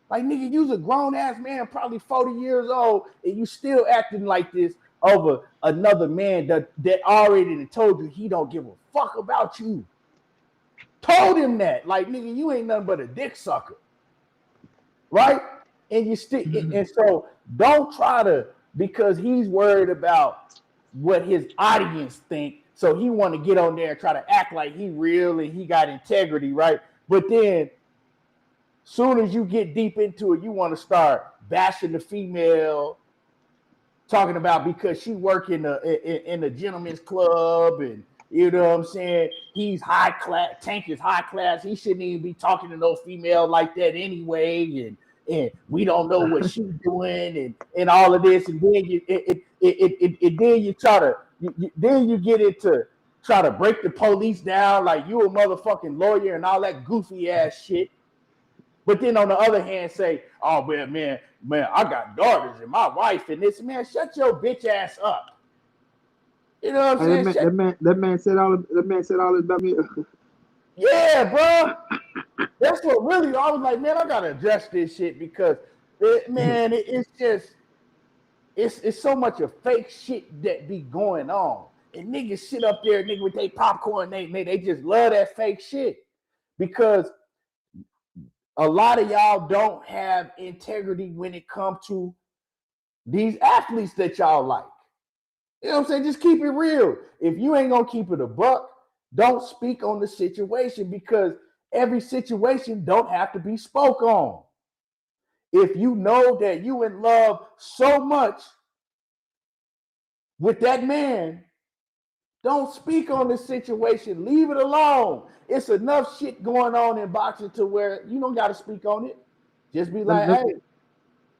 Like, nigga, you's a grown ass man, probably 40 years old, and you still acting like this over another man that already told you he don't give a fuck about you. Told him that, like, nigga, you ain't nothing but a dick sucker, right? And you still, and so don't try to, because he's worried about what his audience think, so he want to get on there and try to act like he real and he got integrity, right? But then, soon as you get deep into it, you want to start bashing the female, talking about because she work in the gentleman's club, and you know what I'm saying? He's high class. Tank is high class. He shouldn't even be talking to no female like that anyway. And we don't know what she's doing, and all of this. And then then you get into try to break the police down like you a motherfucking lawyer and all that goofy ass shit. But then on the other hand, say, oh man, I got daughters and my wife and this. Man, shut your bitch ass up. You know what I'm saying? That man said all this about me. Yeah, bro. That's what really, I was like, man, I gotta address this shit because it's just it's so much of fake shit that be going on. And niggas sit up there, nigga, with their popcorn, they just love that fake shit. Because a lot of y'all don't have integrity when it comes to these athletes that y'all like. You know what I'm saying? Just keep it real. If you ain't gonna keep it a buck, don't speak on the situation, because every situation don't have to be spoke on. If you know that you in love so much with that man, don't speak on the situation. Leave it alone. It's enough shit going on in boxing to where you don't got to speak on it. Just be like, hey.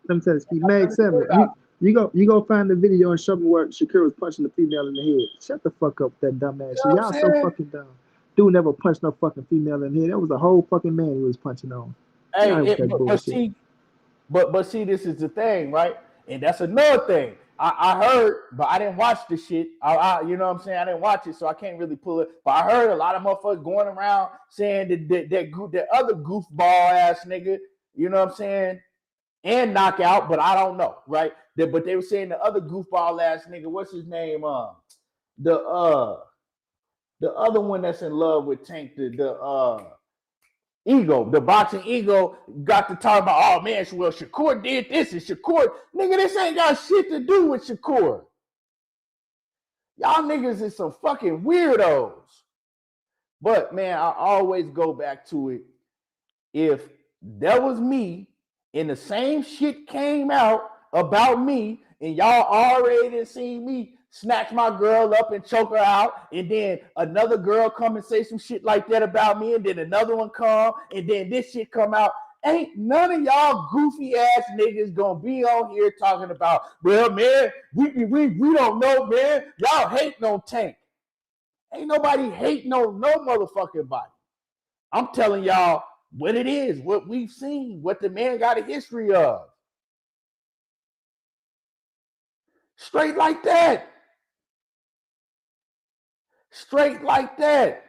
Let me tell you, Mag 7. You go find the video and show me where Shakur was punching the female in the head. Shut the fuck up, that dumb ass. You know Y'all so fucking dumb. Dude never punched no fucking female in the head. That was a whole fucking man he was punching on. Hey, but see, this is the thing, right? And that's another thing. I heard, but I didn't watch the shit. You know what I'm saying? I didn't watch it, so I can't really pull it. But I heard a lot of motherfuckers going around saying that other goofball ass nigga, you know what I'm saying? And knockout, but I don't know, right? But they were saying the other goofball ass nigga, what's his name? The other one that's in love with Tank, the Ego, the boxing Ego, got to talk about, oh man, well, Shakur did this, and Shakur, nigga, this ain't got shit to do with Shakur. Y'all niggas is some fucking weirdos. But man, I always go back to it. If that was me and the same shit came out about me, and y'all already seen me snatch my girl up and choke her out, and then another girl come and say some shit like that about me, and then another one come, and then this shit come out, ain't none of y'all goofy ass niggas gonna be on here talking about, well, man, we don't know, man. Y'all hating on Tank. Ain't nobody hating on no motherfucking body. I'm telling y'all what it is, what we've seen, what the man got a history of. Straight like that. Straight like that.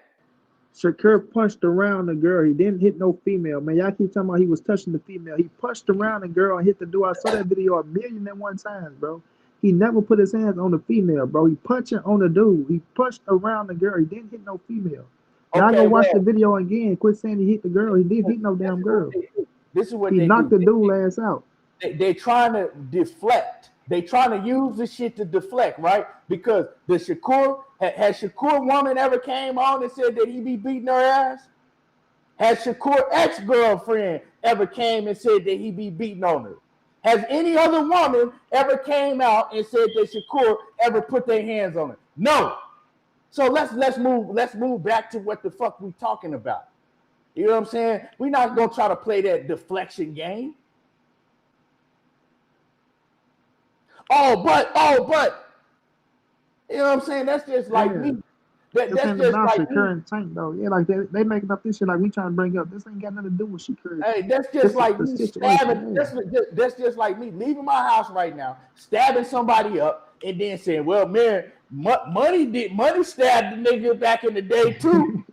Shakur punched around the girl. He didn't hit no female, man. Y'all keep talking about he was touching the female. He punched around the girl and hit the door. I saw that video 1,001,001 times, bro. He never put his hands on the female, bro. He punching on the dude. He punched around the girl. He didn't hit no female. Y'all Okay, go watch well, the video again. Quit saying he hit the girl. He didn't hit no damn girl. This is what He they knocked do. the dude ass out. They're trying to deflect. They trying to use this shit to deflect, right? Because the Shakur, has Shakur woman ever came on and said that he be beating her ass? Has Shakur ex-girlfriend ever came and said that he be beating on her? Has any other woman ever came out and said that Shakur ever put their hands on her? No. So let's move back to what the fuck we talking about. You know what I'm saying? We're not gonna try to play that deflection game. Oh, but you know what I'm saying? That's just like me. That's This ain't just about like Shakur me. and Tank though. Yeah, like they making up this shit like we trying to bring up. This ain't got nothing to do with Shakur. Hey, that's This just is like the me situation, stabbing. yeah. That's just like me leaving my house right now, stabbing somebody up, and then saying, "Well, man, money stabbed the nigga back in the day too."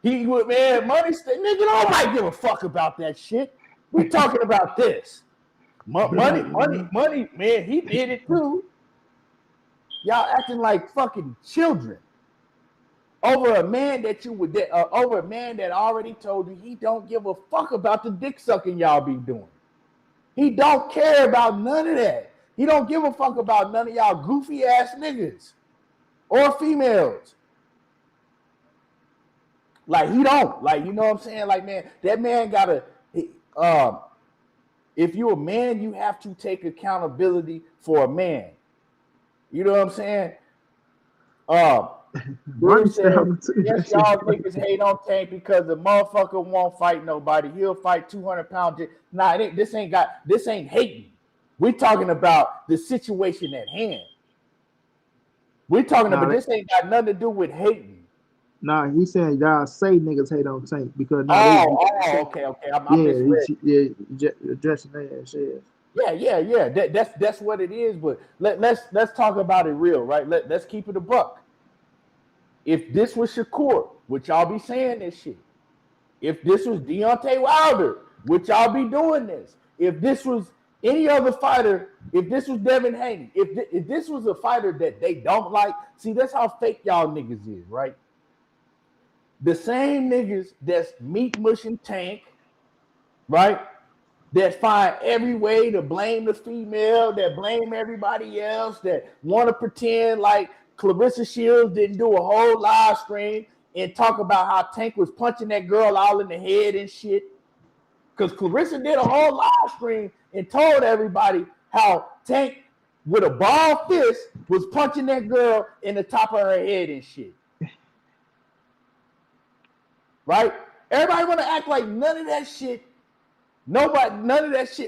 He would, man, money nigga. Nobody give a fuck about that shit. We talking about this. Money, man. He did it too. Y'all acting like fucking children over a man that over a man that already told you he don't give a fuck about the dick sucking y'all be doing. He don't care about none of that. He don't give a fuck about none of y'all goofy ass niggas or females. Like he don't. Like, you know what I'm saying? Like, man, that man gotta if you're a man, you have to take accountability for a man. You know what I'm saying? Dude said, yes, y'all niggas hate on Tank because the motherfucker won't fight nobody. He'll fight 200 pounds. Nah, this ain't hating. We're talking about the situation at hand. We're talking about this ain't got nothing to do with hating. Nah, he saying y'all say niggas hate on Tank because okay. I misread. Addressing that shit. Yeah. That's what it is. But let's talk about it real, right? Let's keep it a buck. If this was Shakur, would y'all be saying this shit? If this was Deontay Wilder, would y'all be doing this? If this was any other fighter, if this was Devin Haney, if this was a fighter that they don't like, see, that's how fake y'all niggas is, right? The same niggas that's meat mushing Tank, right? That find every way to blame the female, that blame everybody else, that want to pretend like Clarissa Shields didn't do a whole live stream and talk about how Tank was punching that girl all in the head and shit. Because Clarissa did a whole live stream and told everybody how Tank, with a ball fist, was punching that girl in the top of her head and shit. Right? Everybody want to act like none of that shit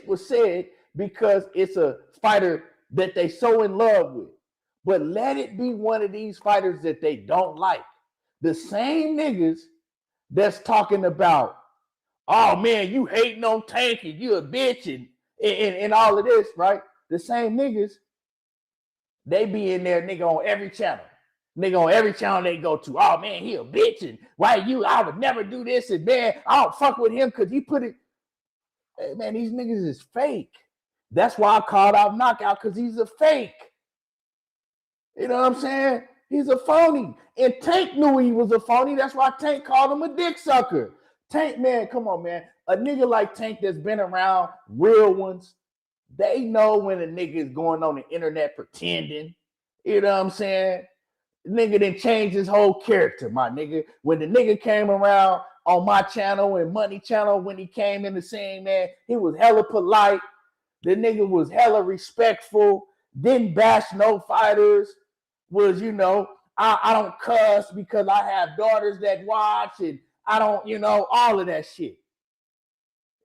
was said because it's a fighter that they so in love with. But let it be one of these fighters that they don't like. The same niggas that's talking about, oh man, you hating on Tank and you a bitch and all of this, right? The same niggas, they be in there, nigga, on every channel. Nigga, on every channel they go to, oh man, he a bitch and I would never do this and man, I don't fuck with him because he put it. Hey, man, these niggas is fake. That's why I called out Knockout, because he's a fake. You know what I'm saying? He's a phony. And Tank knew he was a phony. That's why Tank called him a dick sucker. Tank, man, come on, man. A nigga like Tank that's been around, real ones, they know when a nigga is going on the internet pretending. You know what I'm saying? The nigga didn't change his whole character, my nigga. When the nigga came around on my channel and Money Channel, when he came in the scene, man, he was hella polite. The nigga was hella respectful, didn't bash no fighters, was, you know, I don't cuss because I have daughters that watch and I don't, you know, all of that shit.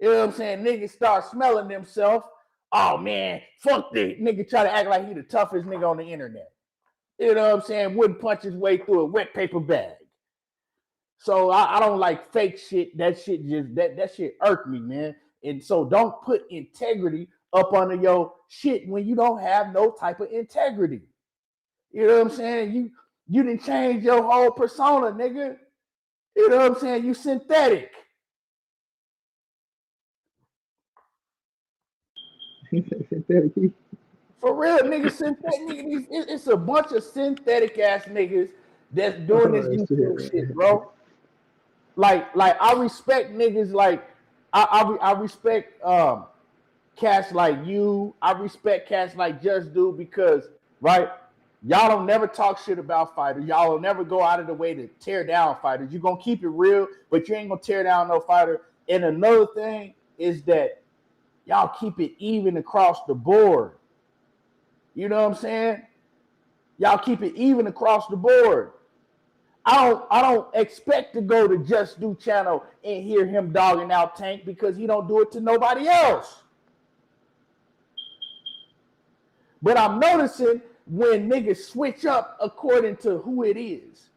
You know what I'm saying? Niggas start smelling themselves. Oh, man, fuck that. Nigga try to act like he the toughest nigga on the internet. You know what I'm saying? Wouldn't punch his way through a wet paper bag. So I don't like fake shit. That shit just, that shit irked me, man. And so don't put integrity up under your shit when you don't have no type of integrity. You know what I'm saying? You didn't change your whole persona, nigga. You know what I'm saying? You synthetic. For real, niggas, synthetic niggas. It's a bunch of synthetic ass niggas that's doing this YouTube shit, bro. Like I respect niggas like I respect cats like you. I respect cats like Just Do because right, y'all don't never talk shit about fighters. Y'all will never go out of the way to tear down fighters. You're gonna keep it real, but you ain't gonna tear down no fighter. And another thing is that y'all keep it even across the board. You know what I'm saying? Y'all keep it even across the board. I don't expect to go to Just Do channel and hear him dogging out Tank because he don't do it to nobody else. But I'm noticing when niggas switch up according to who it is.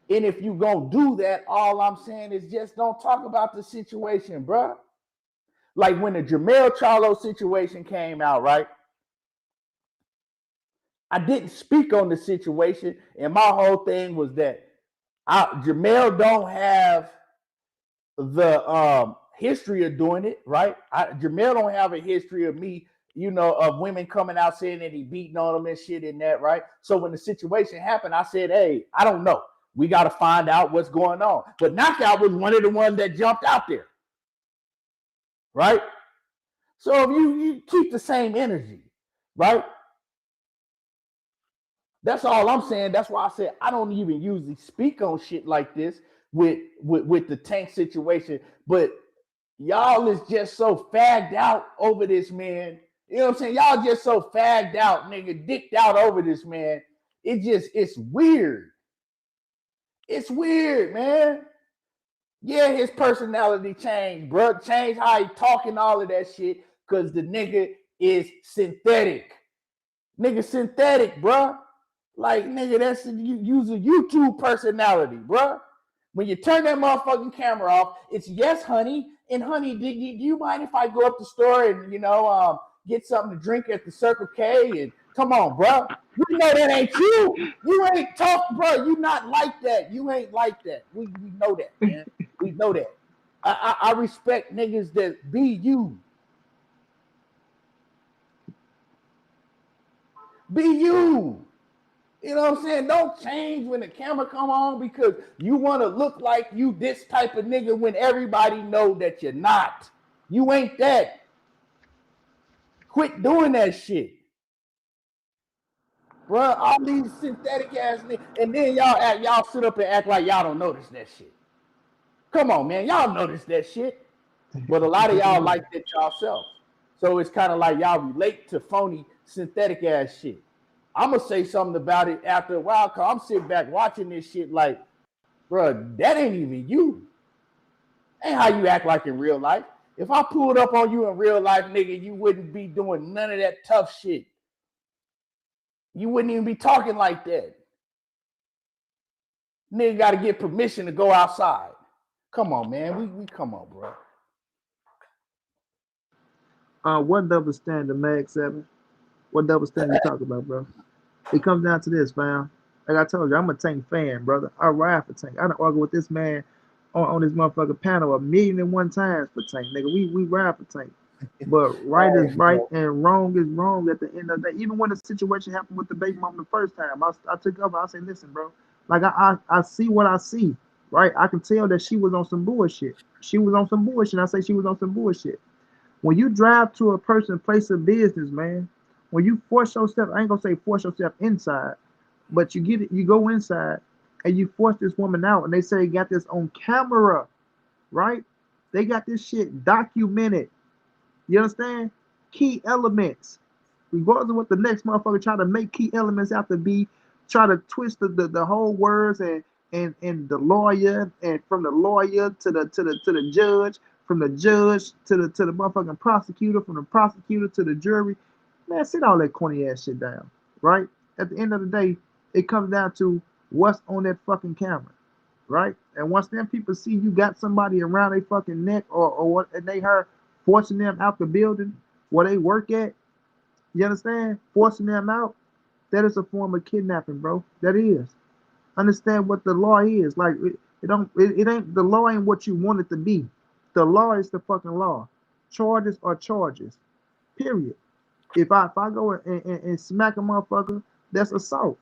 And if you gonna do that, all I'm saying is just don't talk about the situation, bruh. Like when the Jermell Charlo situation came out, right? I didn't speak on the situation, and my whole thing was that Jermell don't have the history of doing it, right? Jermell don't have a history of me, you know, of women coming out saying that he beating on them and shit and that, right? So when the situation happened, I said, hey, I don't know. We got to find out what's going on. But Knockout was one of the ones that jumped out there, right? So if you keep the same energy, right? That's all I'm saying. That's why I said I don't even usually speak on shit like this with the Tank situation. But y'all is just so fagged out over this, man. You know what I'm saying? Y'all just so fagged out, nigga, dicked out over this, man. It's weird. It's weird, man. Yeah, his personality changed, bro. Changed how he talking, all of that shit, because the nigga is synthetic. Nigga synthetic, bro. Like, nigga, that's use a YouTube personality, bro. When you turn that motherfucking camera off, it's yes, honey. And honey, do you mind if I go up the store and, you know, get something to drink at the Circle K? And come on, bro. You know that ain't you. You ain't tough, bro. You not like that. You ain't like that. We know that, man. We know that. I respect niggas that be you. Be you. You know what I'm saying? Don't change when the camera come on because you want to look like you this type of nigga when everybody know that you're not. You ain't that. Quit doing that shit. Bro, all these synthetic ass niggas, and then y'all sit up and act like y'all don't notice that shit. Come on, man. Y'all notice that shit. But a lot of y'all like that y'all. So it's kind of like y'all relate to phony synthetic ass shit. I'm going to say something about it after a while because I'm sitting back watching this shit like, bro, that ain't even you. Ain't how you act like in real life. If I pulled up on you in real life, nigga, you wouldn't be doing none of that tough shit. You wouldn't even be talking like that. Nigga got to get permission to go outside. Come on, man. We come on, bro. What double standard, Mag 7? What double standard you talking about, bro? It comes down to this, fam. Like I told you, I'm a Tank fan, brother. I ride for Tank. I done argue with this man on this motherfucking panel 1,000,001 times for Tank, nigga. We ride for Tank. But right is right and wrong is wrong at the end of the day. Even when the situation happened with the baby mom the first time, I took up. I said, listen, bro. Like I see what I see, right? I can tell that she was on some bullshit. She was on some bullshit. I say she was on some bullshit. When you drive to a person's place of business, man, when you force yourself, I ain't gonna say force yourself inside, but you go inside and you force this woman out, and they say you got this on camera, right? They got this shit documented. You understand? Key elements. Regardless of what the next motherfucker try to make key elements out to be, try to twist the whole words and the lawyer, and from the lawyer to the judge, from the judge to the motherfucking prosecutor, from the prosecutor to the jury. Man, sit all that corny ass shit down, right? At the end of the day, it comes down to what's on that fucking camera, right? And once them people see you got somebody around their fucking neck or what, and they heard forcing them out the building where they work at, you understand? Forcing them out, that is a form of kidnapping, bro. That is. Understand what the law is. Like it ain't the law ain't what you want it to be. The law is the fucking law. Charges are charges. Period. If I go and smack a motherfucker, that's assault.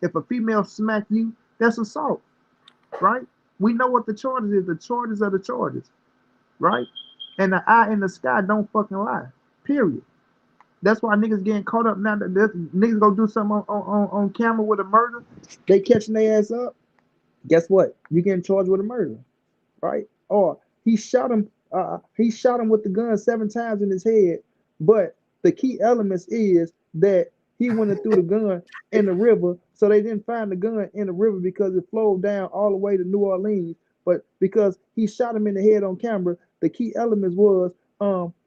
If a female smack you, that's assault, right? We know what the charges is. The charges are the charges, right? And the eye in the sky don't fucking lie. Period. That's why niggas getting caught up now. That niggas go do something on camera with a murder. They catching their ass up. Guess what? You getting charged with a murder, right? Or he shot him. He shot him with the gun 7 times in his head. But the key elements is that he went and threw the gun in the river, so they didn't find the gun in the river because it flowed down all the way to New Orleans. But because he shot him in the head on camera, the key elements was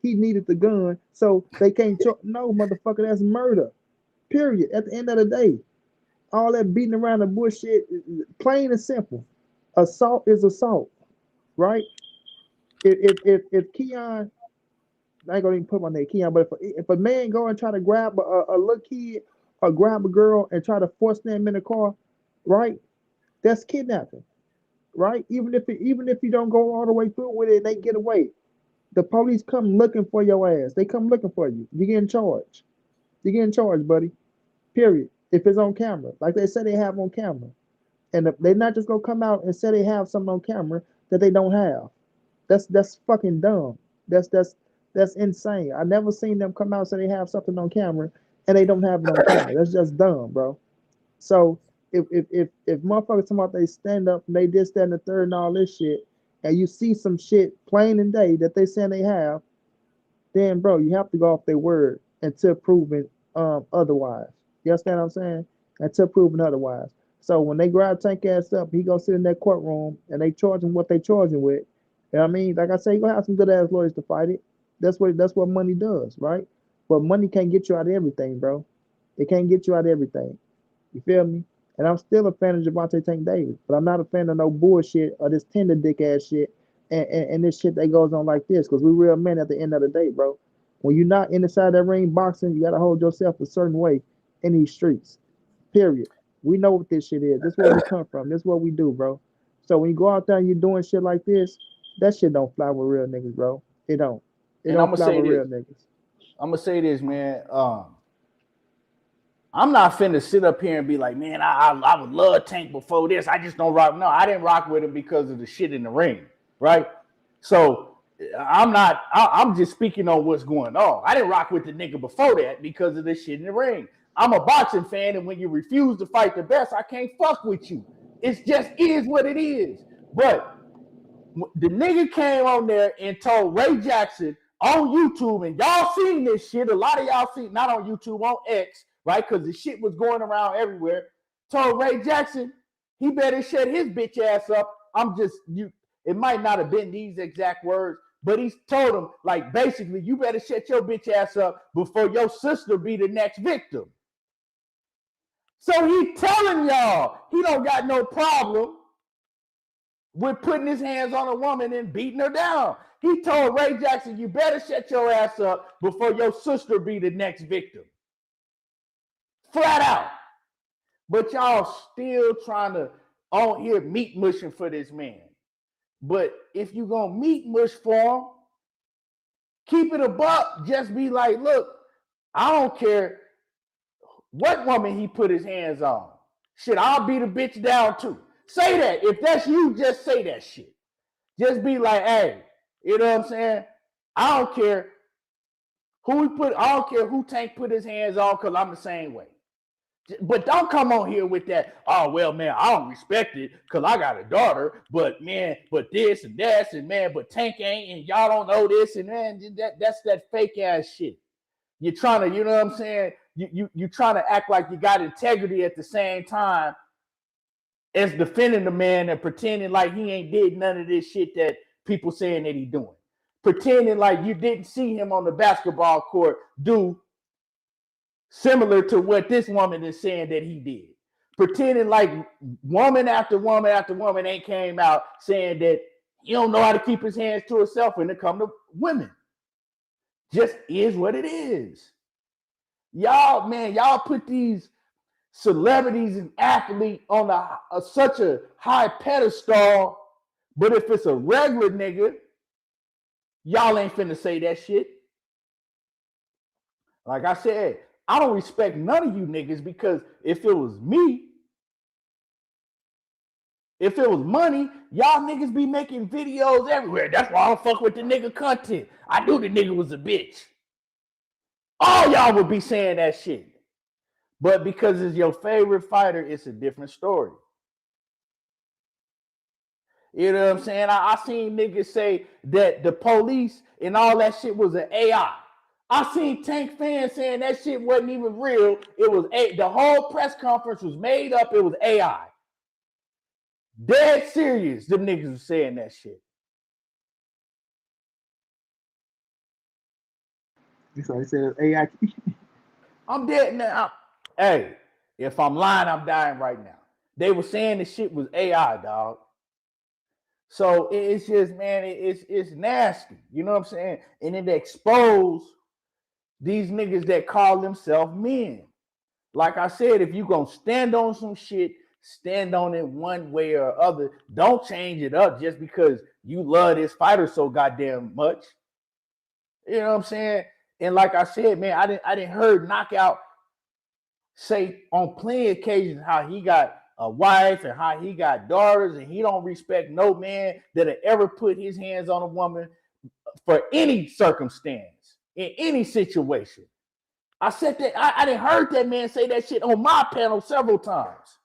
he needed the gun, so they can't. No, motherfucker, that's murder. Period. At the end of the day, all that beating around the bush shit, plain and simple. Assault is assault, right? If Keon, I ain't gonna even put my name Keon, but if a man go and try to grab a little kid or grab a girl and try to force them in the car, right? That's kidnapping, right? Even if you don't go all the way through with it, they get away. The police come looking for your ass. They come looking for you. You get in charge. You get in charge, buddy. Period. If it's on camera, like they say they have on camera, and they're not just gonna come out and say they have something on camera that they don't have. That's fucking dumb. That's insane. I never seen them come out and say they have something on camera and they don't have it on camera. That's just dumb, bro. So if motherfuckers talking about they stand up and they this, that, and the third and all this shit, and you see some shit plain and day that they saying they have, then bro, you have to go off their word until proven otherwise. You understand what I'm saying? Until proven otherwise. So when they grab Tank ass up, he gonna sit in that courtroom and they charge him what they charge him with. You know what I mean? Like I say, you gonna have some good ass lawyers to fight it. That's what money does, right? But money can't get you out of everything, bro. It can't get you out of everything. You feel me? And I'm still a fan of Gervonta Tank Davis, but I'm not a fan of no bullshit or this tender dick ass shit and this shit that goes on like this, because we real men at the end of the day, bro. When you're not inside that ring boxing, you gotta hold yourself a certain way in these streets. Period. We know what this shit is. This is where we come from. This is what we do, bro. So when you go out there and you're doing shit like this, that shit don't fly with real niggas, bro. It don't. It don't fly with real niggas. I'm gonna say this, man. I'm not finna sit up here and be like, man, I would love Tank before this. I just don't rock. No, I didn't rock with him because of the shit in the ring, right? So I'm just speaking on what's going on. I didn't rock with the nigga before that because of the shit in the ring. I'm a boxing fan, and when you refuse to fight the best, I can't fuck with you. It just is what it is. But the nigga came on there and told Ray Jackson on YouTube, and y'all seen this shit. A lot of y'all seen, not on YouTube, on X, right? Because the shit was going around everywhere. Told Ray Jackson he better shut his bitch ass up. It might not have been these exact words, but he told him, like, basically, you better shut your bitch ass up before your sister be the next victim. So he telling y'all he don't got no problem with putting his hands on a woman and beating her down. He told Ray Jackson, you better shut your ass up before your sister be the next victim. Flat out. But y'all still trying to on here meat mushing for this man. But if you gonna meat mush for him, keep it a buck. Just be like, look, I don't care what woman he put his hands on. Shit, I'll beat a bitch down too. Say that. If that's you, just say that shit. Just be like, hey, you know what I'm saying? I don't care I don't care who Tank put his hands on, because I'm the same way. But don't come on here with that, oh, well, man, I don't respect it because I got a daughter, but man, but this and that, and man, but Tank ain't, and y'all don't know this, and man, that's that fake ass shit. You're trying to, you know what I'm saying? You're trying to act like you got integrity at the same time as defending the man and pretending like he ain't did none of this shit that people saying that he doing. Pretending like you didn't see him on the basketball court do similar to what this woman is saying that he did. Pretending like woman after woman after woman ain't came out saying that he don't know how to keep his hands to himself when it comes to women. Just is what it is. Y'all put these celebrities and athletes on such a high pedestal, but if it's a regular nigga, y'all ain't finna say that shit. Like I said, I don't respect none of you niggas because if it was me, if it was money, y'all niggas be making videos everywhere. That's why I don't fuck with the nigga content. I knew the nigga was a bitch. All y'all would be saying that shit. But because it's your favorite fighter, it's a different story. You know what I'm saying? I seen niggas say that the police and all that shit was an AI. I seen Tank fans saying that shit wasn't even real. It was the whole press conference was made up. It was AI. Dead serious. Them niggas was saying that shit. So he said AI. I'm dead now. Hey, if I'm lying, I'm dying right now. They were saying the shit was AI, dog. So it's just, man, it's nasty. You know what I'm saying? And it exposed these niggas that call themselves men. Like I said, if you gonna stand on some shit, stand on it one way or other. Don't change it up just because you love this fighter so goddamn much. You know what I'm saying? And like I said, man, I didn't heard Knockout say on plenty of occasions how he got a wife and how he got daughters and he don't respect no man that'll ever put his hands on a woman for any circumstance, in any situation. I said that I didn't heard that man say that shit on my panel several times.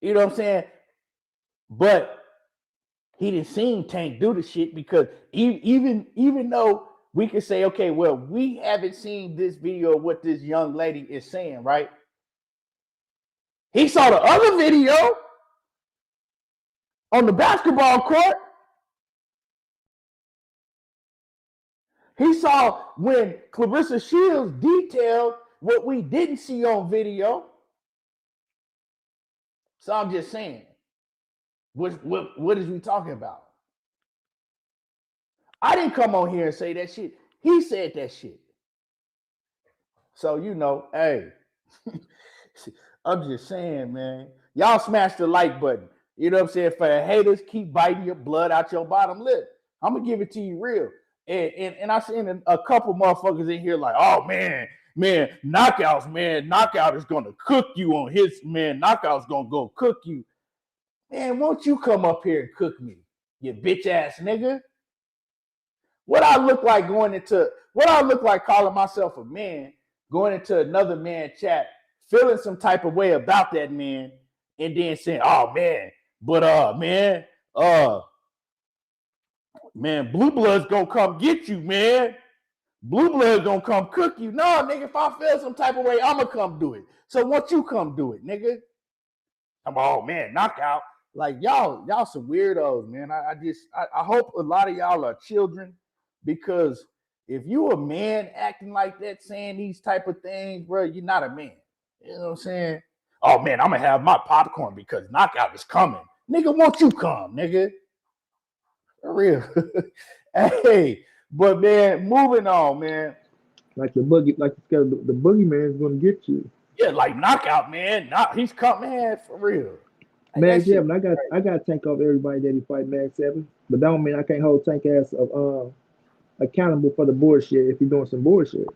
You know what I'm saying? But he didn't see Tank do the shit because even though we could say, okay, well, we haven't seen this video of what this young lady is saying, right? He saw the other video on the basketball court. He saw when Clarissa Shields detailed what we didn't see on video. So I'm just saying, what is we talking about? I didn't come on here and say that shit. He said that shit. So, you know, hey, I'm just saying, man, y'all smash the like button. You know what I'm saying? For the haters, keep biting your blood out your bottom lip. I'm going to give it to you real. And I seen a couple motherfuckers in here like, oh, man, knockouts, man. Knockout is going to cook you on his, man. Knockout's going to go cook you. Man, won't you come up here and cook me, you bitch ass nigga? What I look like calling myself a man, going into another man chat, feeling some type of way about that man, and then saying, oh man, but man, Blue Blood's gonna come get you, man. Blue Blood's gonna come cook you. No, nigga, if I feel some type of way, I'ma come do it. So won't you come do it, nigga? I'm oh man, knockout. Like y'all some weirdos, man. I hope a lot of y'all are children, because if you a man acting like that, saying these type of things, bro, you're not a man. You know what I'm saying? Oh man, I'm gonna have my popcorn because knockout is coming. Nigga, won't you come, nigga? For real. Hey, but man, moving on, man. Like the boogeyman is gonna get you. Yeah, like knockout, man. He's coming, man, for real. Mag 7, I got Tank off everybody that he fight Mag 7, but that don't mean I can't hold Tank ass accountable for the bullshit if he's doing some bullshit.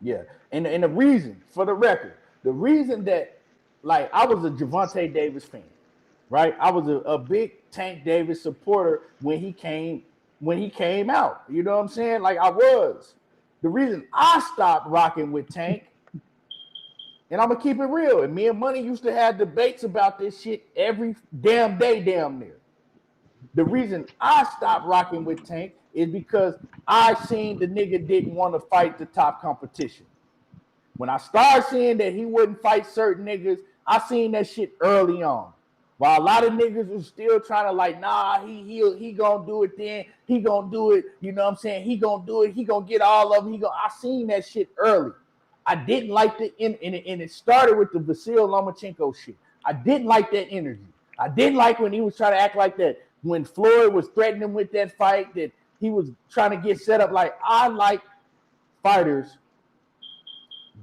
Yeah, and the reason, for the record, the reason that, like, I was a Gervonta Davis fan, right? I was a big Tank Davis supporter when he came out. You know what I'm saying? Like, I was. The reason I stopped rocking with Tank, and I'm gonna keep it real, and me and Money used to have debates about this shit every damn day, damn near. The reason I stopped rocking with Tank is because I seen the nigga didn't want to fight the top competition. When I started seeing that he wouldn't fight certain niggas, I seen that shit early on. While a lot of niggas was still trying to like, nah, he gonna do it then, he gonna do it, you know what I'm saying? He gonna do it, he gonna get all of them. I seen that shit early. I didn't like and it started with the Vasil Lomachenko shit. I didn't like that energy. I didn't like when he was trying to act like that. When Floyd was threatening him with that fight, that he was trying to get set up. Like, I like fighters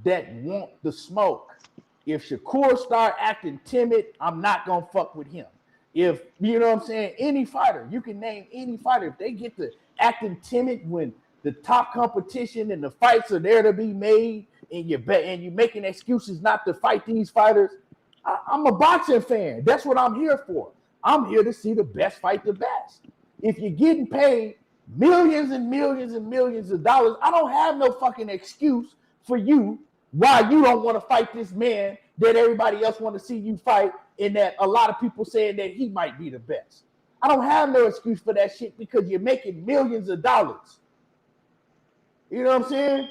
that want the smoke. If Shakur start acting timid, I'm not gonna fuck with him. If, you know what I'm saying, any fighter, you can name any fighter, if they get to acting timid when the top competition and the fights are there to be made, and you're making excuses not to fight these fighters. I'm a boxing fan. That's what I'm here for. I'm here to see the best fight the best. If you're getting paid millions and millions and millions of dollars, I don't have no fucking excuse for you why you don't want to fight this man that everybody else want to see you fight, and that a lot of people saying that he might be the best. I don't have no excuse for that shit because you're making millions of dollars. You know what I'm saying?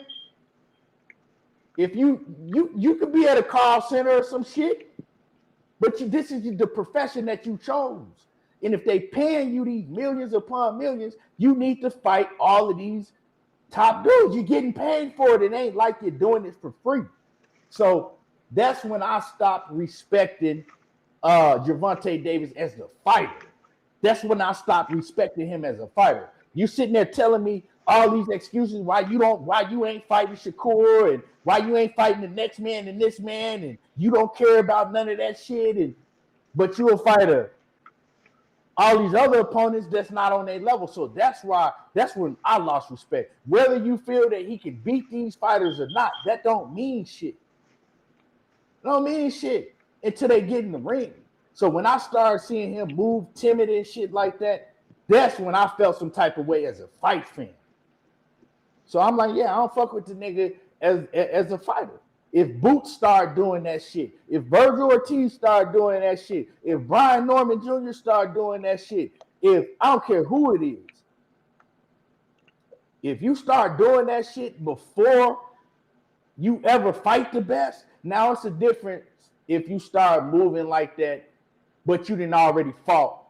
If you could be at a call center or some shit, but this is the profession that you chose. And if they paying you these millions upon millions, you need to fight all of these top dudes. You're getting paid for it. It ain't like you're doing it for free. So that's when I stopped respecting Gervonta Davis as the fighter. That's when I stopped respecting him as a fighter. You sitting there telling me all these excuses why you ain't fighting Shakur and why you ain't fighting the next man and this man, and you don't care about none of that shit, but you'll fight all these other opponents that's not on their level. So that's when I lost respect. Whether you feel that he can beat these fighters or not, that don't mean shit. It don't mean shit until they get in the ring. So when I started seeing him move timid and shit like that, that's when I felt some type of way as a fight fan. So I'm like, yeah, I don't fuck with the nigga as a fighter. If Boots start doing that shit, if Vergil Ortiz start doing that shit, if Brian Norman Jr. start doing that shit, if I don't care who it is, if you start doing that shit before you ever fight the best, now it's a difference if you start moving like that, but you didn't already fought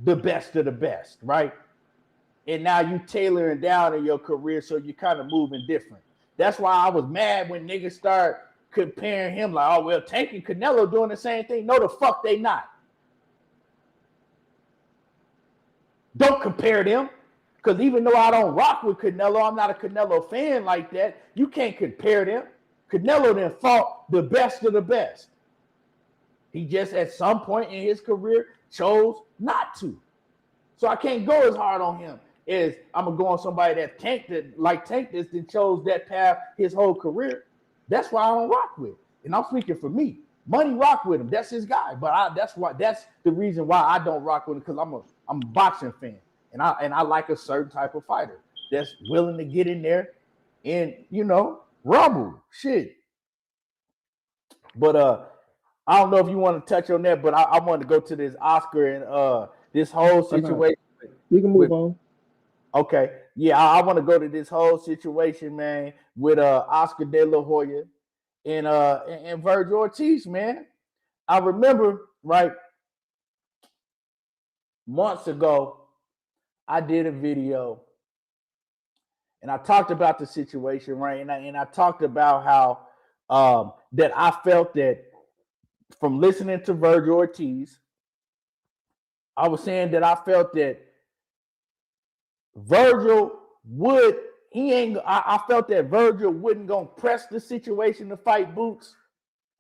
the best of the best, right? And now you tailoring down in your career, so you're kind of moving different. That's why I was mad when niggas start comparing him like, oh, well, Tank and Canelo doing the same thing. No, the fuck they not. Don't compare them. Because even though I don't rock with Canelo, I'm not a Canelo fan like that. You can't compare them. Canelo then fought the best of the best. He just at some point in his career chose not to. So I can't go as hard on him as I'm gonna go on somebody that Tank this that chose that path his whole career. That's why I don't rock with. And I'm speaking for me. Money rock with him. That's his guy. But that's the reason why I don't rock with him, because I'm a boxing fan. And I like a certain type of fighter that's willing to get in there and, rumble shit. But I don't know if you want to touch on that, but I want to go to this Oscar and this whole situation. You can move on. Okay. Yeah, I want to go to this whole situation, man, with Oscar De La Hoya and Vergil Ortiz, man. I remember, right, months ago, I did a video and I talked about the situation, right? And I talked about how that I felt that from listening to Vergil Ortiz, I was saying that I felt that Vergil I felt that Vergil wouldn't gonna press the situation to fight Boots,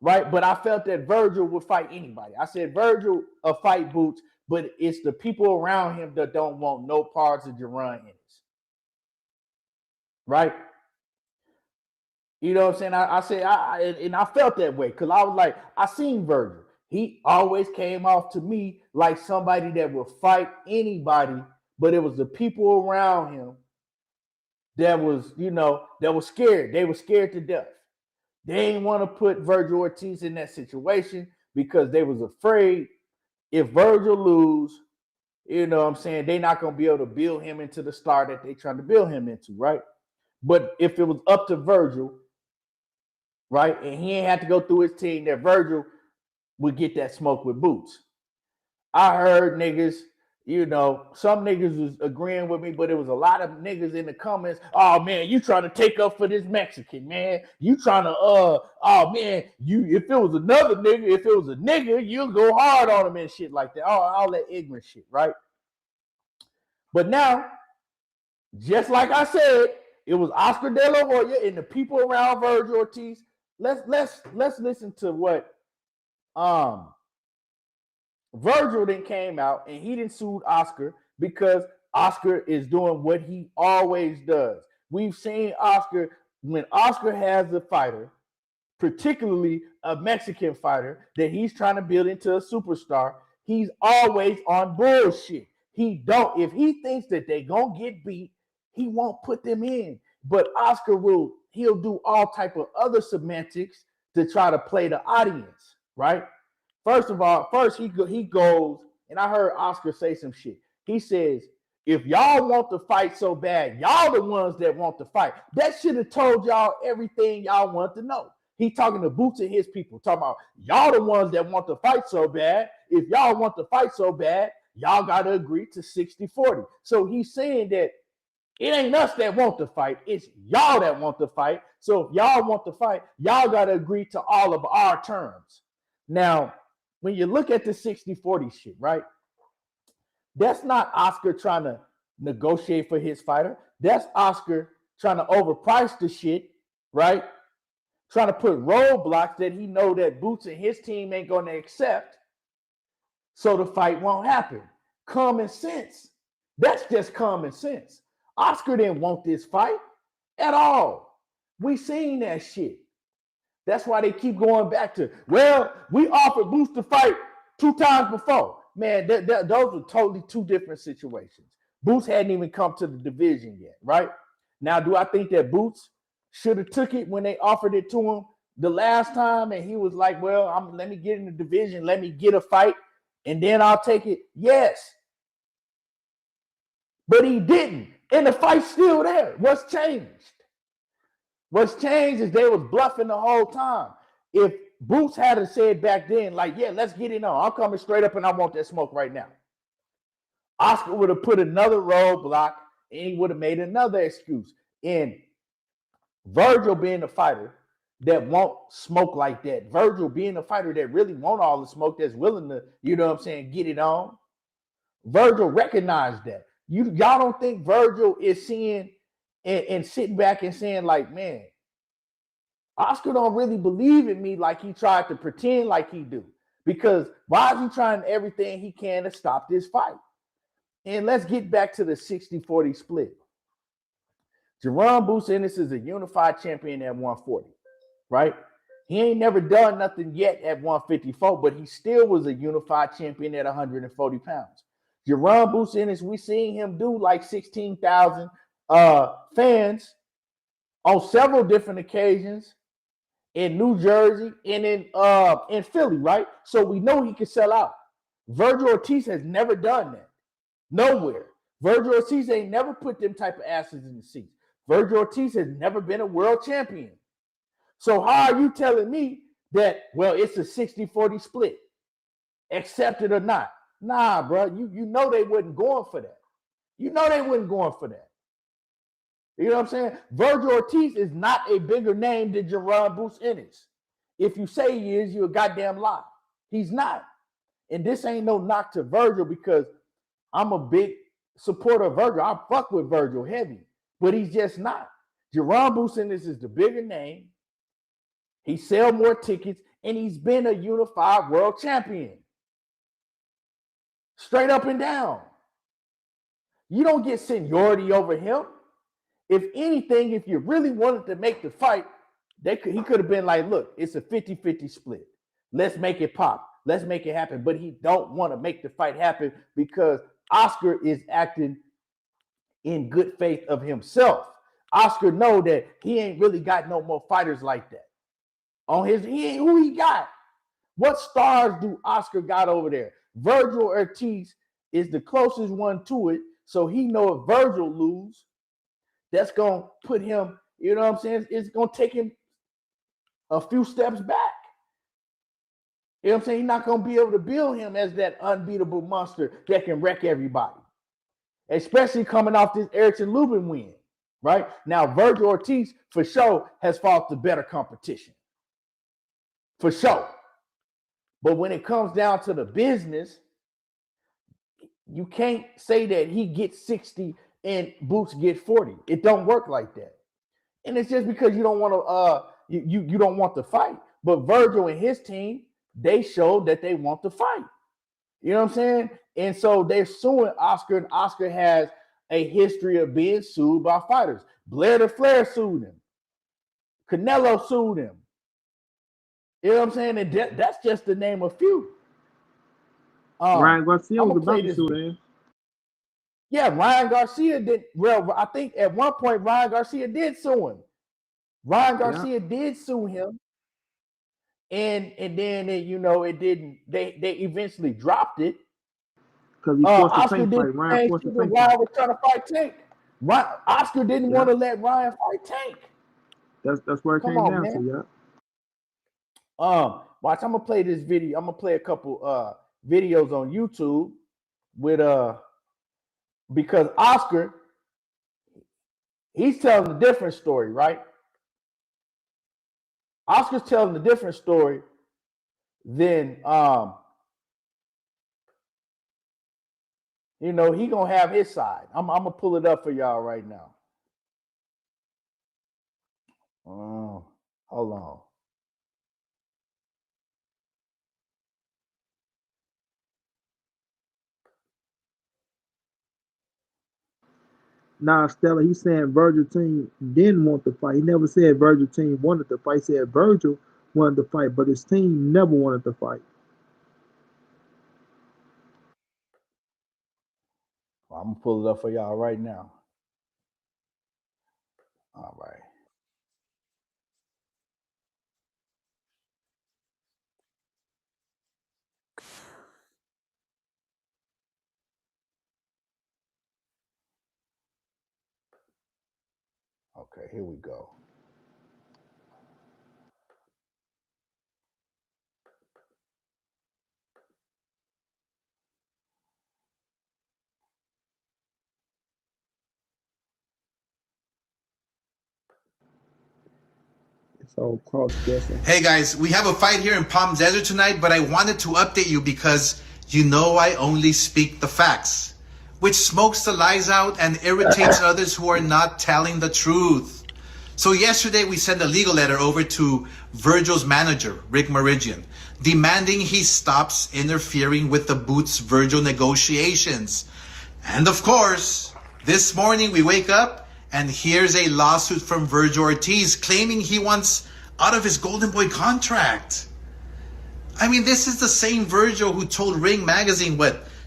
right? But I felt that Vergil would fight anybody. I said Vergil will fight Boots, but it's the people around him that don't want no parts of Jaron Ennis. Right? You know what I'm saying? I said, I felt that way because I was like, I seen Vergil. He always came off to me like somebody that would fight anybody, but it was the people around him that was, that was scared. They were scared to death. They didn't want to put Vergil Ortiz in that situation because they was afraid if Vergil lose, they're not going to be able to build him into the star that they're trying to build him into, right? But if it was up to Vergil, right, and he ain't had to go through his team, that Vergil would get that smoke with Boots. I heard niggas, some niggas was agreeing with me, but it was a lot of niggas in the comments. Oh man, you trying to take up for this Mexican, man. You trying to, oh man, if it was another nigga, if it was a nigga, you'll go hard on him and shit like that. All that ignorant shit, right? But now, just like I said, it was Oscar De La Hoya and the people around Vergil Ortiz. Let's listen to what Vergil then came out and he didn't sue Oscar because Oscar is doing what he always does. We've seen Oscar, when Oscar has a fighter, particularly a Mexican fighter that he's trying to build into a superstar, he's always on bullshit. If he thinks that they're gonna get beat, he won't put them in. But Oscar he'll do all type of other semantics to try to play the audience, right? First he goes, and I heard Oscar say some shit. He says, if y'all want to fight so bad, y'all the ones that want to fight. That should have told y'all everything y'all want to know. He talking to Boots and his people, talking about y'all the ones that want to fight so bad. If y'all want to fight so bad, y'all got to agree to 60-40. So he's saying that it ain't us that want to fight. It's y'all that want to fight. So if y'all want to fight, y'all got to agree to all of our terms. Now, when you look at the 60-40 shit, right? That's not Oscar trying to negotiate for his fighter. That's Oscar trying to overprice the shit, right? Trying to put roadblocks that he know that Boots and his team ain't going to accept, so the fight won't happen. Common sense. That's just common sense. Oscar didn't want this fight at all. We seen that shit. That's why they keep going back to, well, we offered Boots to fight 2 times before. Man, those were totally 2 different situations. Boots hadn't even come to the division yet, right? Now, do I think that Boots should have took it when they offered it to him the last time and he was like, well, let me get in the division, let me get a fight, and then I'll take it? Yes. But he didn't. And the fight's still there. What's changed? What's changed is they was bluffing the whole time. If Boots had said back then, like, yeah, let's get it on. I'm coming straight up and I want that smoke right now. Oscar would have put another roadblock and he would have made another excuse. And Vergil being a fighter that won't smoke like that, Vergil being a fighter that really want all the smoke, that's willing to, you know what I'm saying, get it on. Vergil recognized that. Y'all don't think Vergil is seeing and sitting back and saying like, man, Oscar don't really believe in me like he tried to pretend like he do. Because why is he trying everything he can to stop this fight? And let's get back to the 60-40 split. Jerome Boots Ennis is a unified champion at 140, right? He ain't never done nothing yet at 154, but he still was a unified champion at 140 pounds. Jerome Boots Ennis, we seen him do like 16,000 fans on several different occasions in New Jersey and in Philly, right? So we know he can sell out. Vergil Ortiz has never done that. Nowhere. Vergil Ortiz ain't never put them type of asses in the seats. Vergil Ortiz has never been a world champion. So how are you telling me that, well, it's a 60-40 split? Accept it or not? Nah, bro. You know they wasn't going for that. You know they wasn't going for that. You know what I'm saying? Vergil Ortiz is not a bigger name than Jerome Boots Ennis. If you say he is, you're a goddamn lie. He's not. And this ain't no knock to Vergil because I'm a big supporter of Vergil. I fuck with Vergil heavy, but he's just not. Jerome Boots Ennis is the bigger name. He sell more tickets, and he's been a unified world champion. Straight up and down. You don't get seniority over him. If anything, if you really wanted to make the fight, he could have been like, look, it's a 50-50 split. Let's make it pop. Let's make it happen. But he don't want to make the fight happen because Oscar is acting in good faith of himself. Oscar know that he ain't really got no more fighters like that. Who he got? What stars do Oscar got over there? Vergil Ortiz is the closest one to it. So he know if Vergil lose, that's going to put him, you know what I'm saying? It's going to take him a few steps back. You know what I'm saying? He's not going to be able to build him as that unbeatable monster that can wreck everybody. Especially coming off this Erickson Lubin win, right? Now, Vergil Ortiz, for sure, has fought the better competition. For sure. But when it comes down to the business, you can't say that he gets 60 and Boots get 40. It don't work like that. And it's just because you don't want to you don't want to fight. But Vergil and his team, they showed that they want to fight. You know what I'm saying? And so they're suing Oscar, and Oscar has a history of being sued by fighters. Blair the Flair sued him. Canelo sued him. You know what I'm saying? And that's just to name a few. Ryan Garcia I'ma was play about to this sue video. them. Yeah, Ryan Garcia did. Well, I think at one point Ryan Garcia did sue him. Ryan Garcia did sue him, and then it didn't. They eventually dropped it. Because he forced the Oscar Tank didn't fight. Ryan forced the Tank Ryan fight. was trying to fight Tank. Oscar didn't want to let Ryan fight Tank. That's where it Come came on, down man. to, Watch, I'm gonna play this video. I'm gonna play a couple videos on YouTube with because Oscar, he's telling a different story, right? Oscar's telling a different story than he gonna have his side. I'm gonna pull it up for y'all right now. Hold on. Nah, Stella, he's saying Vergil team didn't want to fight. He never said Vergil team wanted to fight. He said Vergil wanted to fight, but his team never wanted to fight. I'm gonna pull it up for y'all right now. All right. Okay, here we go. It's all cross dressing. Hey guys, we have a fight here in Palm Desert tonight, but I wanted to update you because you know I only speak the facts, which smokes the lies out and irritates others who are not telling the truth. So yesterday we sent a legal letter over to Vergil's manager, Rick Meridian, demanding he stops interfering with the Boots Vergil negotiations. And of course, this morning we wake up and here's a lawsuit from Vergil Ortiz claiming he wants out of his Golden Boy contract. I mean, this is the same Vergil who told Ring Magazine,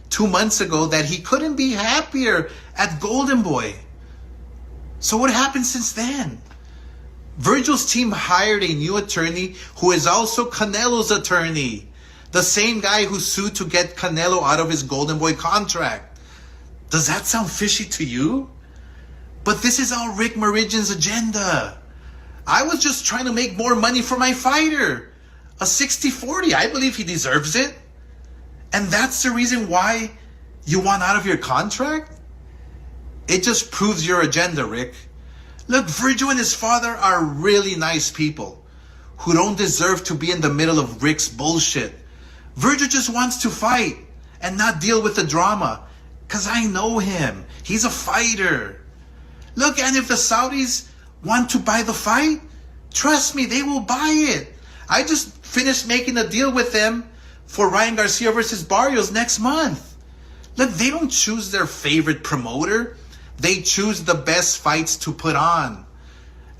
2 months ago, that he couldn't be happier at Golden Boy. So what happened since then? Vergil's team hired a new attorney who is also Canelo's attorney. The same guy who sued to get Canelo out of his Golden Boy contract. Does that sound fishy to you? But this is all Rick Meridian's agenda. I was just trying to make more money for my fighter. A 60-40, I believe he deserves it. And that's the reason why you want out of your contract? It just proves your agenda, Rick. Look, Vergil and his father are really nice people who don't deserve to be in the middle of Rick's bullshit. Vergil just wants to fight and not deal with the drama. Because I know him. He's a fighter. Look, and if the Saudis want to buy the fight, trust me, they will buy it. I just finished making a deal with them for Ryan Garcia versus Barrios next month. Look, they don't choose their favorite promoter. They choose the best fights to put on.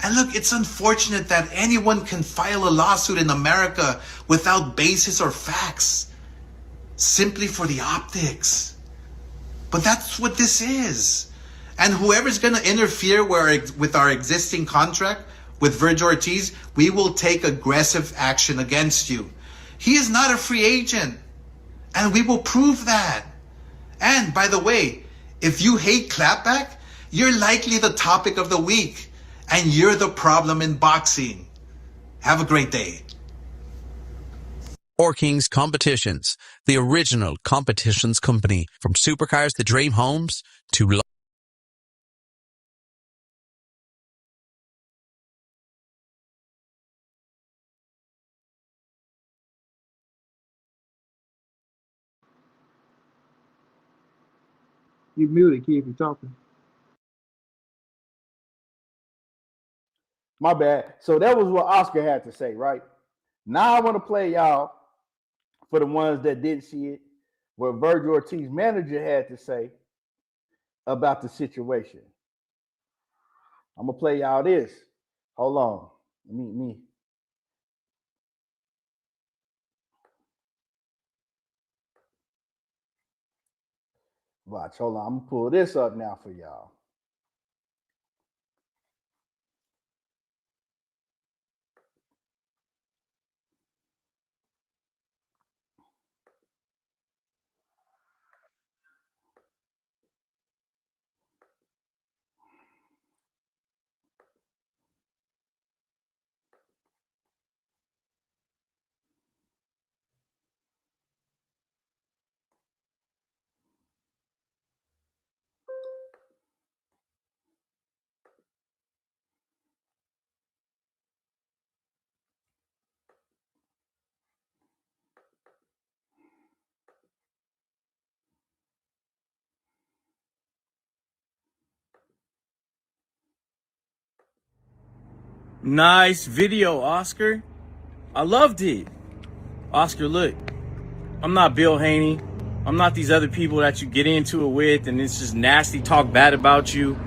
And look, it's unfortunate that anyone can file a lawsuit in America without basis or facts, simply for the optics. But that's what this is. And whoever's going to interfere with our existing contract with Vergil Ortiz, we will take aggressive action against you. He is not a free agent, and we will prove that. And by the way, if you hate clapback, you're likely the topic of the week, and you're the problem in boxing. Have a great day. Kings Competitions, the original competitions company, from supercars to dream homes to You muted, kid, if you're talking. My bad. So that was what Oscar had to say, right? Now I want to play y'all, for the ones that didn't see it, what Vergil Ortiz manager had to say about the situation. I'm gonna play y'all this. Hold on. Me. Watch. Hold on. I'm gonna pull this up now for y'all. Nice video, Oscar. I loved it. Oscar, look, I'm not Bill Haney. I'm not these other people that you get into it with and it's just nasty talk bad about you.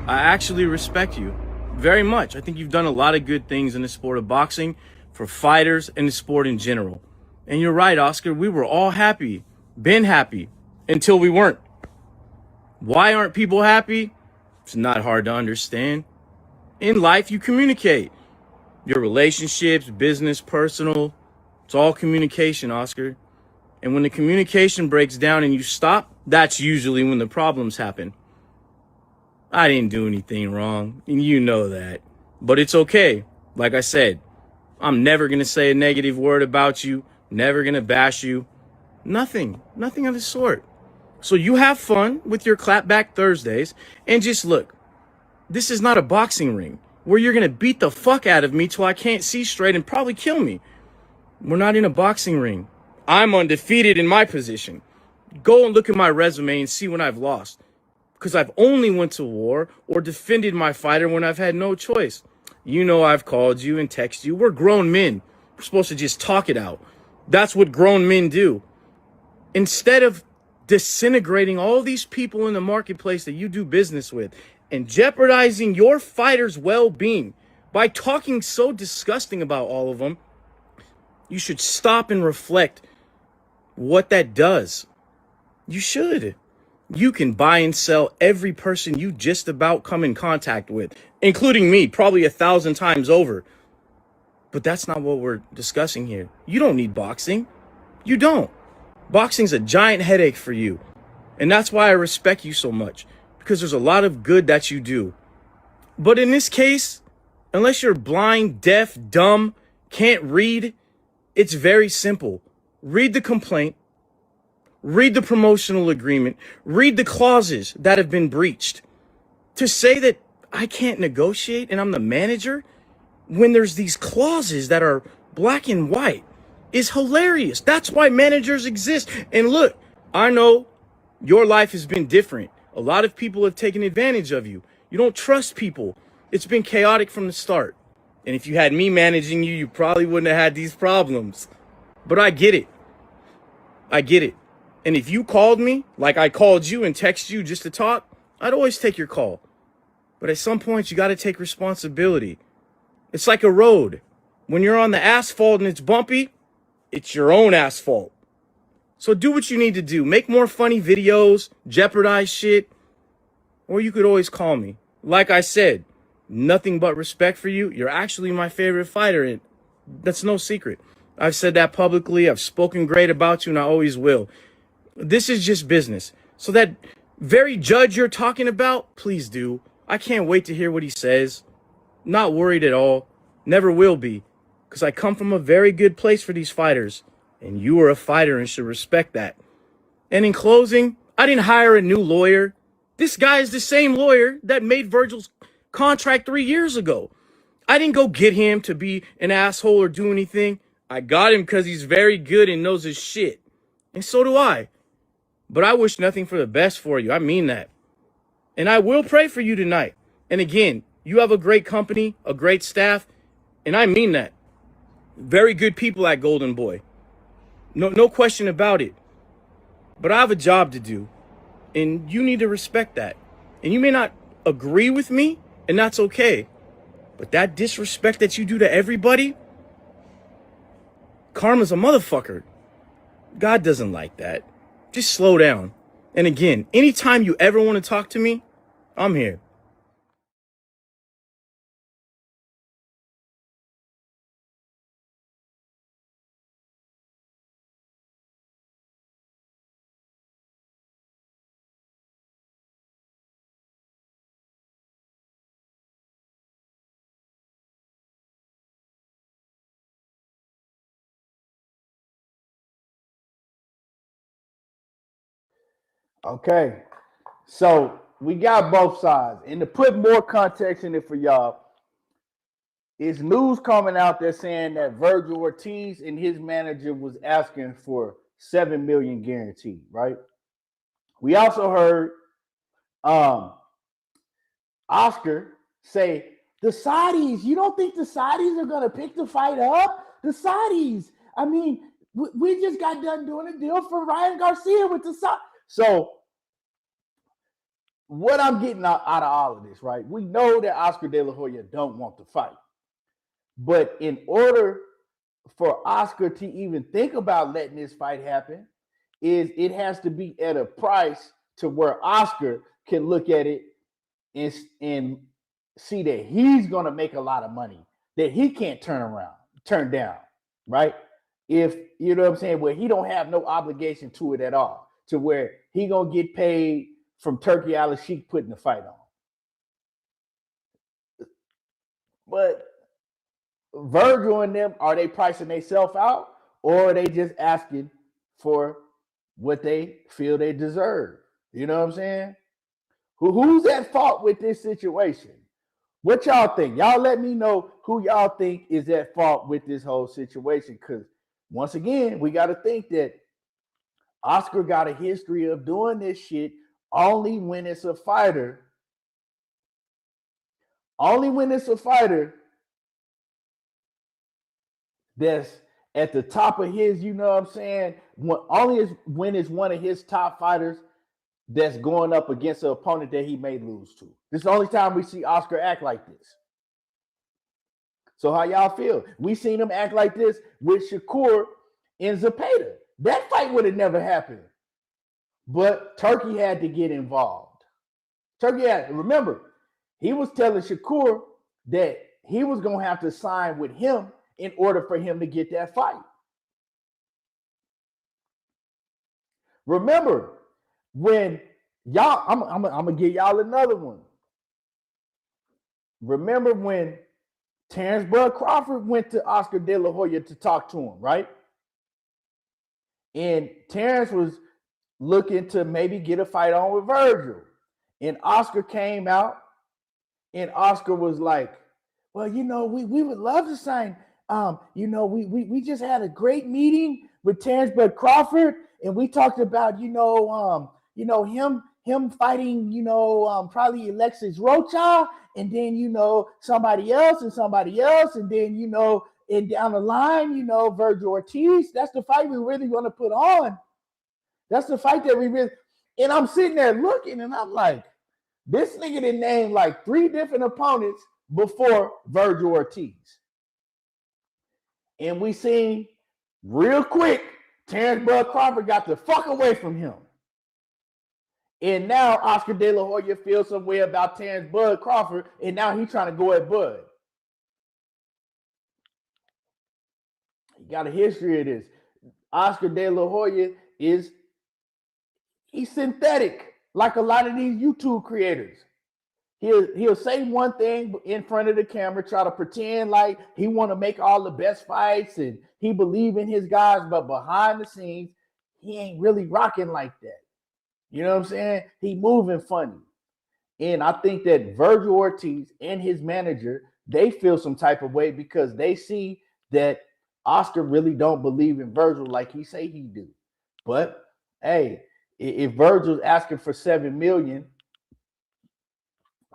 I actually respect you very much. I think you've done a lot of good things in the sport of boxing for fighters and the sport in general. And you're right, Oscar, we were all happy, been happy, until we weren't. Why aren't people happy? It's not hard to understand. In life, you communicate. Your relationships, business, personal, it's all communication, Oscar. And when the communication breaks down and you stop, that's usually when the problems happen. I didn't do anything wrong, and you know that. But it's okay. Like I said, I'm never going to say a negative word about you, never going to bash you. Nothing of the sort. So you have fun with your clapback Thursdays, and just look. This is not a boxing ring where you're going to beat the fuck out of me till I can't see straight and probably kill me. We're not in a boxing ring. I'm undefeated in my position. Go and look at my resume and see when I've lost. Because I've only went to war or defended my fighter when I've had no choice. You know I've called you and texted you. We're grown men. We're supposed to just talk it out. That's what grown men do. Instead of disintegrating all these people in the marketplace that you do business with and jeopardizing your fighter's well-being by talking so disgusting about all of them, you should stop and reflect what that does. You should. You can buy and sell every person you just about come in contact with, including me, probably 1,000 times over. But that's not what we're discussing here. You don't need boxing. You don't. Boxing's a giant headache for you. And that's why I respect you so much, because there's a lot of good that you do. But in this case, unless you're blind, deaf, dumb, can't read, it's very simple. Read the complaint, read the promotional agreement, read the clauses that have been breached. To say that I can't negotiate and I'm the manager when there's these clauses that are black and white is hilarious. That's why managers exist. And look, I know your life has been different. A lot of people have taken advantage of you. You don't trust people. It's been chaotic from the start. And if you had me managing you, you probably wouldn't have had these problems. But I get it. I get it. And if you called me like I called you and texted you just to talk, I'd always take your call. But at some point, you got to take responsibility. It's like a road. When you're on the asphalt and it's bumpy, it's your own asphalt. So do what you need to do. Make more funny videos, jeopardize shit, or you could always call me. Like I said, nothing but respect for you. You're actually my favorite fighter, and that's no secret. I've said that publicly. I've spoken great about you, and I always will. This is just business. So that very judge you're talking about, please do. I can't wait to hear what he says. Not worried at all. Never will be. Because I come from a very good place for these fighters. And you are a fighter and should respect that. And in closing, I didn't hire a new lawyer. This guy is the same lawyer that made Vergil's contract 3 years ago. I didn't go get him to be an asshole or do anything. I got him because he's very good and knows his shit. And so do I. But I wish nothing for the best for you. I mean that. And I will pray for you tonight. And again, you have a great company, a great staff, and I mean that. Very good people at Golden Boy. No question about it. But I have a job to do, and you need to respect that. And you may not agree with me, and that's okay. But that disrespect that you do to everybody, karma's a motherfucker. God doesn't like that. Just slow down. And again, anytime you ever want to talk to me, I'm here. Okay. So we got both sides. And to put more context in it for y'all, is news coming out there saying that Vergil Ortiz and his manager was asking for $7 million guaranteed, right? We also heard Oscar say, the Saudis, you don't think the Saudis are going to pick the fight up? The Saudis, I mean, we just got done doing a deal for Ryan Garcia with the Saudis. So what I'm getting out of all of this, right? We know that Oscar De La Hoya don't want to fight. But in order for Oscar to even think about letting this fight happen, it has to be at a price to where Oscar can look at it and see that he's going to make a lot of money that he can't turn down, right? If you know what I'm saying, where he don't have no obligation to it at all, to where he going to get paid from Turkey Al-Sheikh putting the fight on. But Vergil and them, are they pricing themselves out, or are they just asking for what they feel they deserve? You know what I'm saying? Who's at fault with this situation? What y'all think? Y'all let me know who y'all think is at fault with this whole situation. Because once again, we got to think that Oscar got a history of doing this shit only when it's a fighter. Only when it's a fighter that's at the top of his, you know what I'm saying? When it's one of his top fighters that's going up against an opponent that he may lose to. This is the only time we see Oscar act like this. So how y'all feel? We seen him act like this with Shakur and Zepeda. That fight would have never happened. But Turkey had to get involved. Remember, he was telling Shakur that he was going to have to sign with him in order for him to get that fight. Remember, when y'all, I'm gonna give y'all another one. Remember when Terrence Bud Crawford went to Oscar De La Hoya to talk to him, right? And Terrence was looking to maybe get a fight on with Vergil. And Oscar came out, and Oscar was like, well, you know, we would love to sign. You know, we just had a great meeting with Terrence Bud Crawford, and we talked about, him fighting, probably Alexis Rocha, and then, somebody else, and then, and down the line, Vergil Ortiz. That's the fight we really want to put on. That's the fight that we really, and I'm sitting there looking, and I'm like, this nigga done named like 3 different opponents before Vergil Ortiz. And we seen real quick, Terrence Bud Crawford got the fuck away from him. And now Oscar De La Hoya feels some way about Terrence Bud Crawford, and now he's trying to go at Bud. He got a history of this. Oscar De La Hoya he's synthetic, like a lot of these YouTube creators. He'll say one thing in front of the camera, try to pretend like he want to make all the best fights and he believe in his guys, but behind the scenes, he ain't really rocking like that. You know what I'm saying? He moving funny. And I think that Vergil Ortiz and his manager, they feel some type of way because they see that Oscar really don't believe in Vergil like he say he do. But hey, if Vergil's asking for $7 million,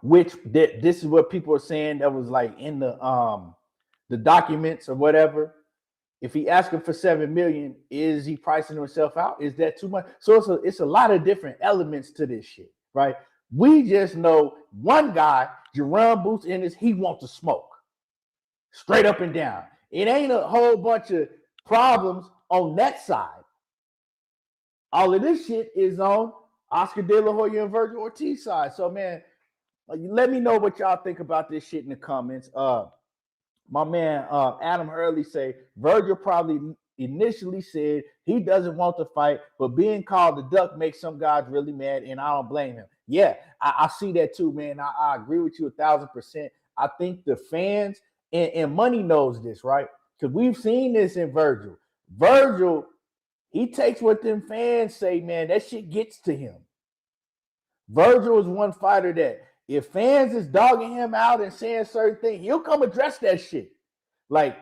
which this is what people are saying that was like in the documents or whatever. If he asking for $7 million, is he pricing himself out? Is that too much? So it's a lot of different elements to this shit, right? We just know one guy, Jerome Boots Ennis, he wants to smoke. Straight up and down. It ain't a whole bunch of problems on that side. All of this shit is on Oscar De La Hoya and Vergil Ortiz side. So, man, let me know what y'all think about this shit in the comments. My man Adam Hurley say Vergil probably initially said he doesn't want to fight, but being called the duck makes some guys really mad, and I don't blame him. Yeah, I see that too, man. I agree with you 1,000%. I think the fans and money knows this, right? Because we've seen this in Vergil. Vergil, he takes what them fans say, man. That shit gets to him. Vergil is one fighter that if fans is dogging him out and saying certain things, he'll come address that shit. Like,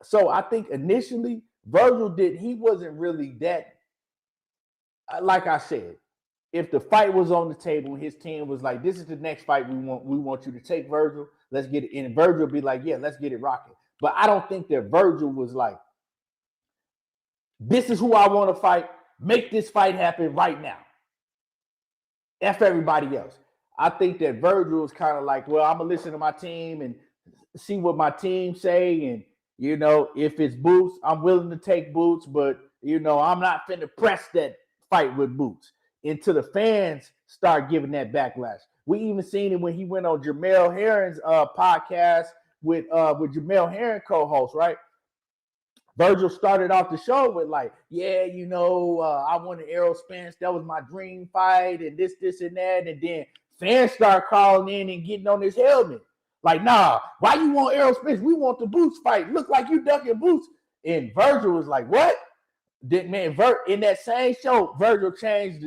so I think initially Vergil he wasn't really that. Like I said, if the fight was on the table and his team was like, this is the next fight we want you to take, Vergil, let's get it. And Vergil would be like, yeah, let's get it rocking. But I don't think that Vergil was like, this is who I want to fight. Make this fight happen right now. F everybody else. I think that Vergil was kind of like, well, I'm going to listen to my team and see what my team say. And, you know, if it's Boots, I'm willing to take Boots. But, you know, I'm not finna press that fight with Boots until the fans start giving that backlash. We even seen it when he went on Jamel Herring's podcast with Jamel Herring co-host, right? Vergil started off the show with like, yeah, you know, I wanted Errol Spence. That was my dream fight and this, and that. And then fans start calling in and getting on his helmet. Like, nah, why you want Errol Spence? We want the Boots fight. Look like you ducking Boots. And Vergil was like, what? In that same show, Vergil changed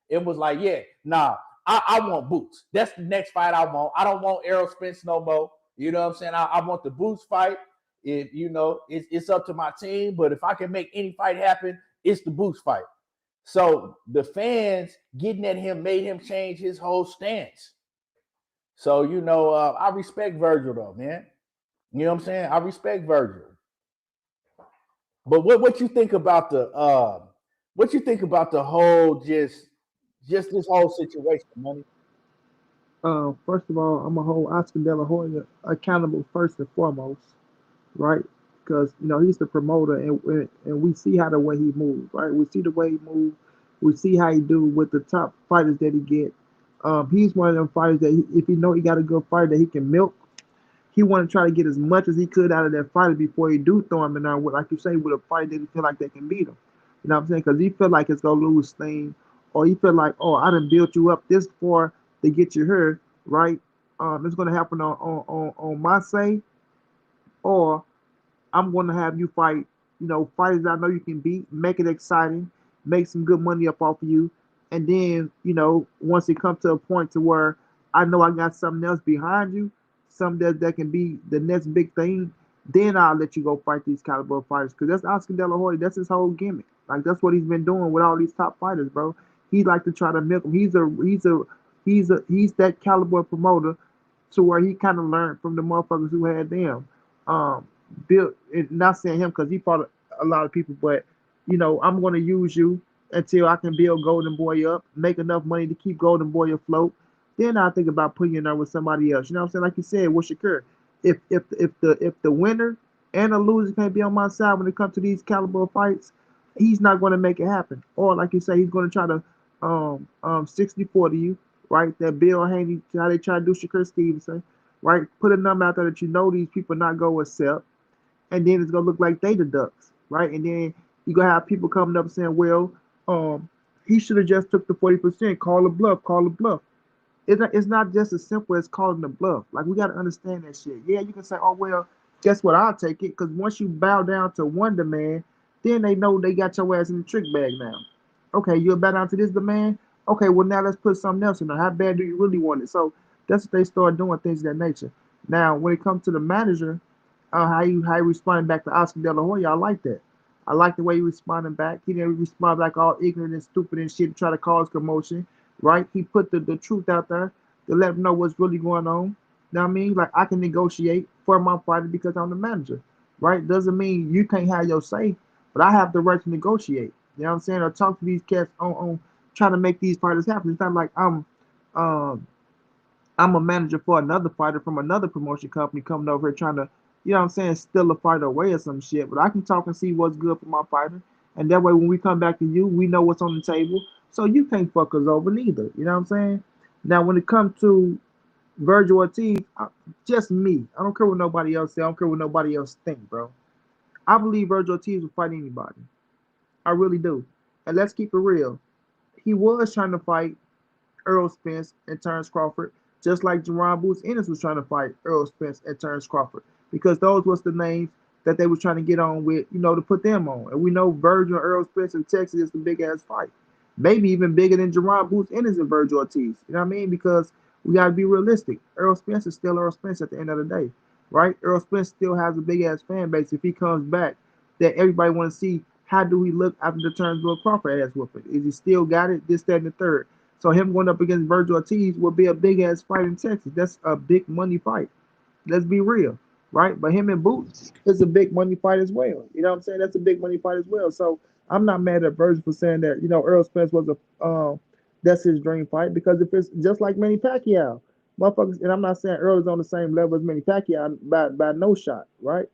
it was like, yeah, nah, I want Boots. That's the next fight I want. I don't want Errol Spence no more. You know what I'm saying? I want the Boots fight. If you know, it's up to my team, but if I can make any fight happen, it's the Boots fight. So the fans getting at him made him change his whole stance. So you know, I respect Vergil though, man. You know what I'm saying? I respect Vergil. But what you think about the whole just this whole situation, money? First of all, I'm gonna hold Oscar De La Hoya accountable first and foremost, right? Because you know he's the promoter, and we see how the way he moves, right? We see the way he moves. We see how he do with the top fighters that he get. He's one of them fighters that if he know he got a good fighter that he can milk, he want to try to get as much as he could out of that fighter before he do throw him in there with, like you say, with a fight that he feel like they can beat him. You know what I'm saying? Because he feel like it's gonna lose steam, or he feel like, oh, I done built you up this far to get you here, right? It's gonna happen on my say, or I'm gonna have you fight, you know, fighters that I know you can beat, make it exciting, make some good money up off of you, and then, you know, once it comes to a point to where I know I got something else behind you, something that can be the next big thing, then I'll let you go fight these caliber fighters. Because that's Oscar De La Hoya. That's his whole gimmick. Like that's what he's been doing with all these top fighters, bro. He like to try to milk them. He's that caliber promoter to where he kind of learned from the motherfuckers who had them. Built, not saying him because he fought a lot of people, but you know, I'm gonna use you until I can build Golden Boy up, make enough money to keep Golden Boy afloat. Then I think about putting you in there with somebody else. You know what I'm saying? Like you said, with Shakur, if the winner and the loser can't be on my side when it comes to these caliber fights, he's not going to make it happen. Or like you say, he's going to try to 60-40 you, right? That Bill Haney, how they try to do Shakur Stevenson, right? Put a number out there that you know these people not going to accept, and then it's going to look like they the ducks, right? And then you're going to have people coming up saying, well, he should have just took the 40%, call a bluff. It's not just as simple as calling the bluff. Like, we got to understand that shit. Yeah, you can say, oh, well, guess what? I'll take it. Because once you bow down to one demand, then they know they got your ass in the trick bag now. Okay, you'll bow down to this demand? Okay, well, now let's put something else in there. How bad do you really want it? So that's what they start doing, things of that nature. Now, when it comes to the manager, how you responding back to Oscar De La Hoya, I like that. I like the way he responding back. He didn't respond like all ignorant and stupid and shit to try to cause commotion. Right? He put the truth out there to let them know what's really going on. You know what I mean? Like, I can negotiate for my fighter because I'm the manager. Right? Doesn't mean you can't have your say, but I have the right to negotiate. You know what I'm saying? Or talk to these cats on trying to make these fighters happen. It's not like I'm Um, I'm a manager for another fighter from another promotion company coming over here trying to, you know what I'm saying, steal a fighter away or some shit. But I can talk and see what's good for my fighter. And that way, when we come back to you, we know what's on the table. So you can't fuck us over neither. You know what I'm saying? Now, when it comes to Vergil Ortiz, just me. I don't care what nobody else say. I don't care what nobody else think, bro. I believe Vergil Ortiz will fight anybody. I really do. And let's keep it real. He was trying to fight Earl Spence and Terrence Crawford, just like Jerron Boots Ennis was trying to fight Earl Spence and Terrence Crawford, because those was the names that they were trying to get on with, you know, to put them on. And we know Vergil and Earl Spence in Texas is the big ass fight. Maybe even bigger than Jerron Boots Ennis and Vergil Ortiz. You know what I mean? Because we gotta be realistic. Earl Spence is still Earl Spence at the end of the day. Right? Earl Spence still has a big ass fan base if he comes back that everybody wanna see how do he look after the Turnsville Crawford ass whooping. Is he still got it? This, that, and the third. So him going up against Vergil Ortiz will be a big ass fight in Texas. That's a big money fight. Let's be real, right? But him and Boots is a big money fight as well. You know what I'm saying? That's a big money fight as well. So I'm not mad at Vergil for saying that. You know, Earl Spence was that's his dream fight, because if it's just like Manny Pacquiao, motherfuckers, and I'm not saying Earl is on the same level as Manny Pacquiao by no shot, right?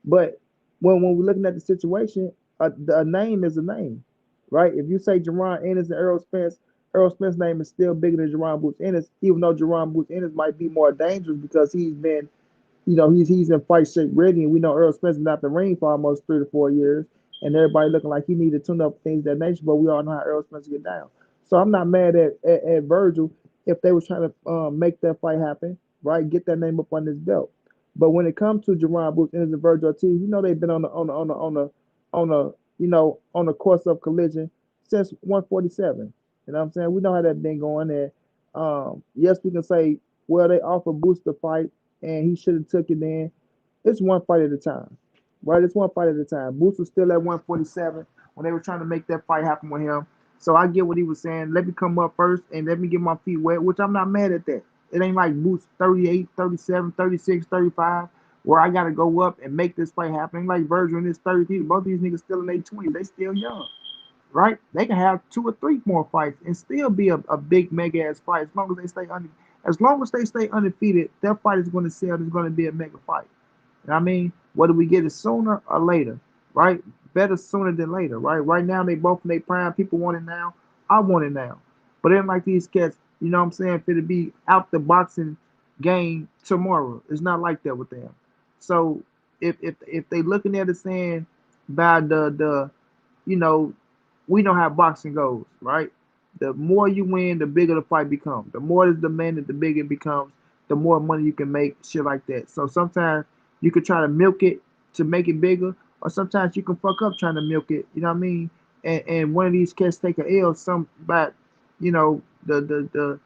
But when we're looking at the situation, a name is a name, right? If you say Jerron Ennis and Earl Spence's name is still bigger than Jerron Boots Ennis, even though Jerron Boots Ennis might be more dangerous because he's been, you know, he's in fight shape ready, and we know Earl Spence is not the ring for almost 3 to 4 years, and everybody looking like he needed to tune up things of that nature. But we all know how Earl Spence get down. So I'm not mad at Vergil if they were trying to make that fight happen, right? Get that name up on his belt. But when it comes to Jerron Boots Ennis and Vergil Ortiz, you know they've been on the course of collision since 147. You know what I'm saying? We know how that been going there. Yes, we can say, well, they offered Boots the fight and he should have took it then. It's one fight at a time, right? It's one fight at a time. Boots was still at 147 when they were trying to make that fight happen with him. So I get what he was saying. Let me come up first and let me get my feet wet, which I'm not mad at that. It ain't like Boots 38, 37, 36, 35, where I got to go up and make this fight happen. Ain't like Vergil in his 30s. Both these niggas still in their 20s. They still young, right? They can have 2 or 3 more fights and still be a big mega ass fight as long as they stay undefeated. Their fight is going to sell. It's going to be a mega fight. You know what I mean? Whether we get it sooner or later, right? Better sooner than later, right? Right now they both in their prime. People want it now. I want it now. But it ain't like these cats, you know what I'm saying, for to be out the boxing game tomorrow. It's not like that with them. So if they looking at it saying by the you know, we know how boxing goes, right? The more you win, the bigger the fight becomes. The more it's demanded, the bigger it becomes. The more money you can make, shit like that. So sometimes you could try to milk it to make it bigger, or sometimes you can fuck up trying to milk it. You know what I mean? And one of these cats take a L, some by, you know, the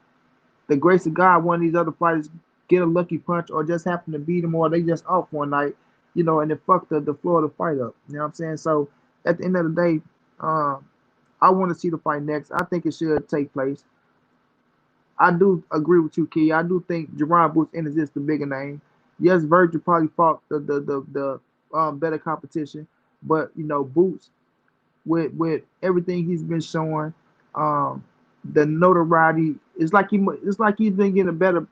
grace of God, one of these other fighters get a lucky punch or just happen to beat them, or they just off one night, you know, and it fucked the floor of the fight up. You know what I'm saying? So at the end of the day, I want to see the fight next. I think it should take place. I do agree with you, Key. I do think Jerron Boots Ennis is the bigger name. Yes, Vergil probably fought the better competition, but you know Boots with everything he's been showing, um, the notoriety it's like he's been getting a better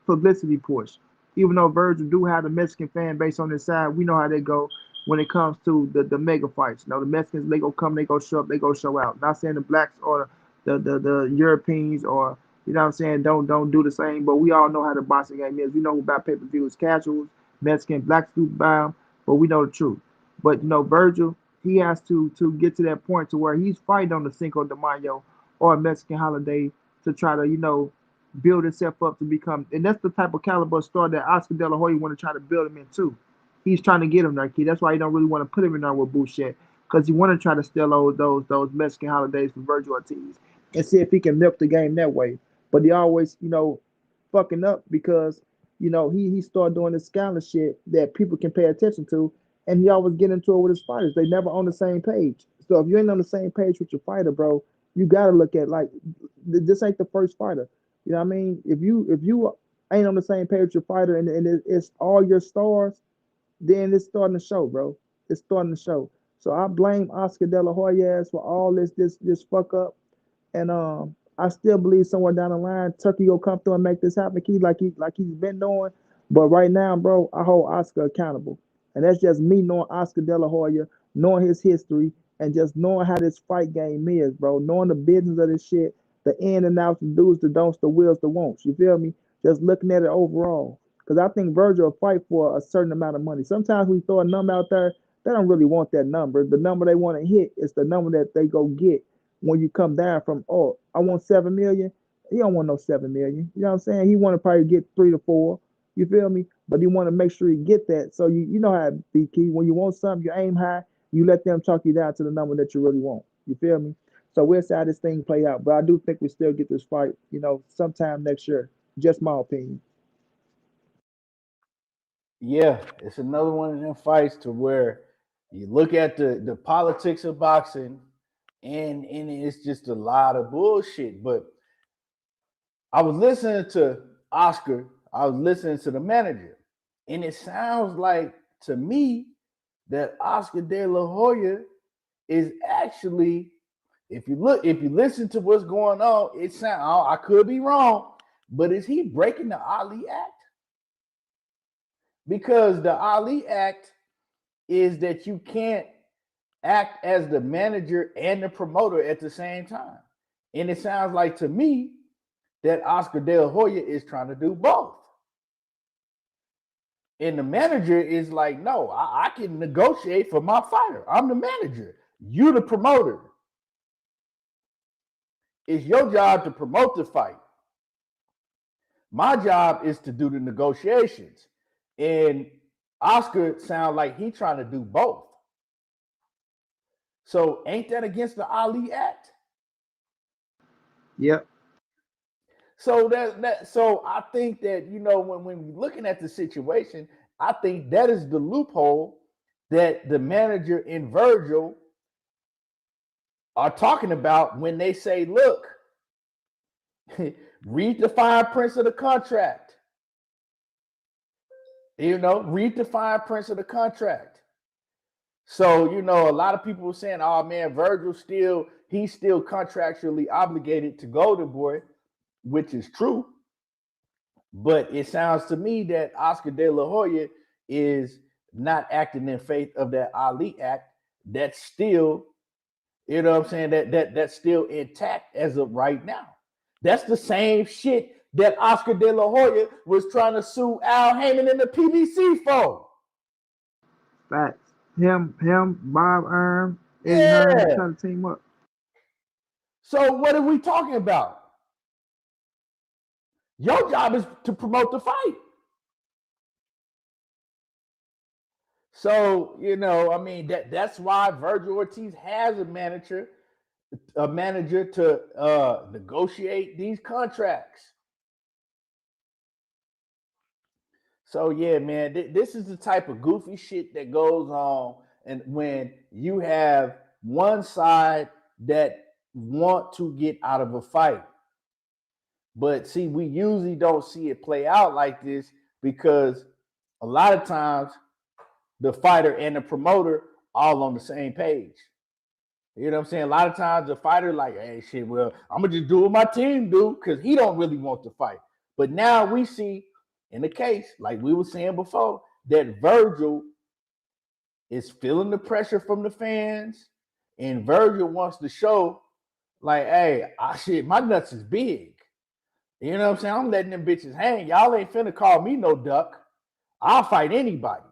publicity push. Even though Vergil do have the Mexican fan base on his side, we know how they go when it comes to the mega fights. You know, the Mexicans, they go come, they go show up, they go show out. Not saying the blacks or the Europeans, or you know what I'm saying, don't do the same, but we all know how the boxing game is. We know about pay-per-views, casuals, Mexican, blacks do buy them, but we know the truth. But you know, Vergil, he has to get to that point to where he's fighting on the Cinco de Mayo or a Mexican holiday to try to, you know, build himself up to become, and that's the type of caliber star that Oscar De La Hoya want to try to build him into. He's trying to get him there, kid. That's why he don't really want to put him in there with Boucher, because he want to try to steal those Mexican holidays from Vergil Ortiz and see if he can milk the game that way. But he always, you know, fucking up because, you know, he started doing this scandalous shit that people can pay attention to, and he always get into it with his fighters. They never on the same page. So if you ain't on the same page with your fighter, bro, you gotta look at, like, this ain't the first fighter. You know what I mean? If you ain't on the same page with your fighter, and it's all your stars, then it's starting to show, bro. It's starting to show. So I blame Oscar De La Hoya for all this fuck up. And I still believe somewhere down the line, Turkey will come through and make this happen. He's been doing. But right now, bro, I hold Oscar accountable, and that's just me knowing Oscar De La Hoya, knowing his history, and just knowing how this fight game is, bro. Knowing the business of this shit, the in and outs, the do's, the don'ts, the wills, the won'ts. You feel me? Just looking at it overall, because I think Vergil will fight for a certain amount of money. Sometimes we throw a number out there, they don't really want that number. The number they want to hit is the number that they go get when you come down from, oh, I want 7 million. He don't want no 7 million. You know what I'm saying? He want to probably get 3 to 4. You feel me? But you want to make sure you get that. So you know how it be, key. When you want something, you aim high. You let them talk you down to the number that you really want. You feel me? So we'll see how this thing play out. But I do think we still get this fight, sometime next year. Just my opinion. Yeah, it's another one of them fights to where you look at the politics of boxing, and it's just a lot of bullshit. But I was listening to Oscar, I was listening to the manager, and it sounds like to me that Oscar De La Hoya is actually, if you listen to what's going on, it sounds, I could be wrong, but is he breaking the Ali Act? Because the Ali Act is that you can't act as the manager and the promoter at the same time. And it sounds like to me that Oscar De La Hoya is trying to do both. And the manager is like, no, I can negotiate for my fighter. I'm the manager. You the promoter. It's your job to promote the fight. My job is to do the negotiations. And Oscar sounds like he's trying to do both. So ain't that against the Ali Act? Yep. So so I think that, when we're looking at the situation, I think that is the loophole that the manager and Vergil are talking about when they say, look, read the fine print of the contract. Read the fine print of the contract. So, a lot of people were saying, oh man, Vergil he's still contractually obligated to Golden Boy, which is true. But it sounds to me that Oscar De La Hoya is not acting in faith of that Ali Act. That's still, that's still intact as of right now. That's the same shit that Oscar De La Hoya was trying to sue Al Heyman in the PBC for. Facts. Him, Bob Arm, Eddie Hearn, trying to team up. So what are we talking about? Your job is to promote the fight. So, that's why Vergil Ortiz has a manager to negotiate these contracts. So yeah, man, this is the type of goofy shit that goes on, and when you have one side that want to get out of a fight. But see, we usually don't see it play out like this because a lot of times the fighter and the promoter all on the same page. You know what I'm saying? A lot of times the fighter like, hey, shit, well, I'm going to just do what my team do because he don't really want to fight. But now we see in the case, like we were saying before, that Vergil is feeling the pressure from the fans, and Vergil wants to show, like, hey, my nuts is big. You know what I'm saying? I'm letting them bitches hang. Y'all ain't finna call me no duck. I'll fight anybody.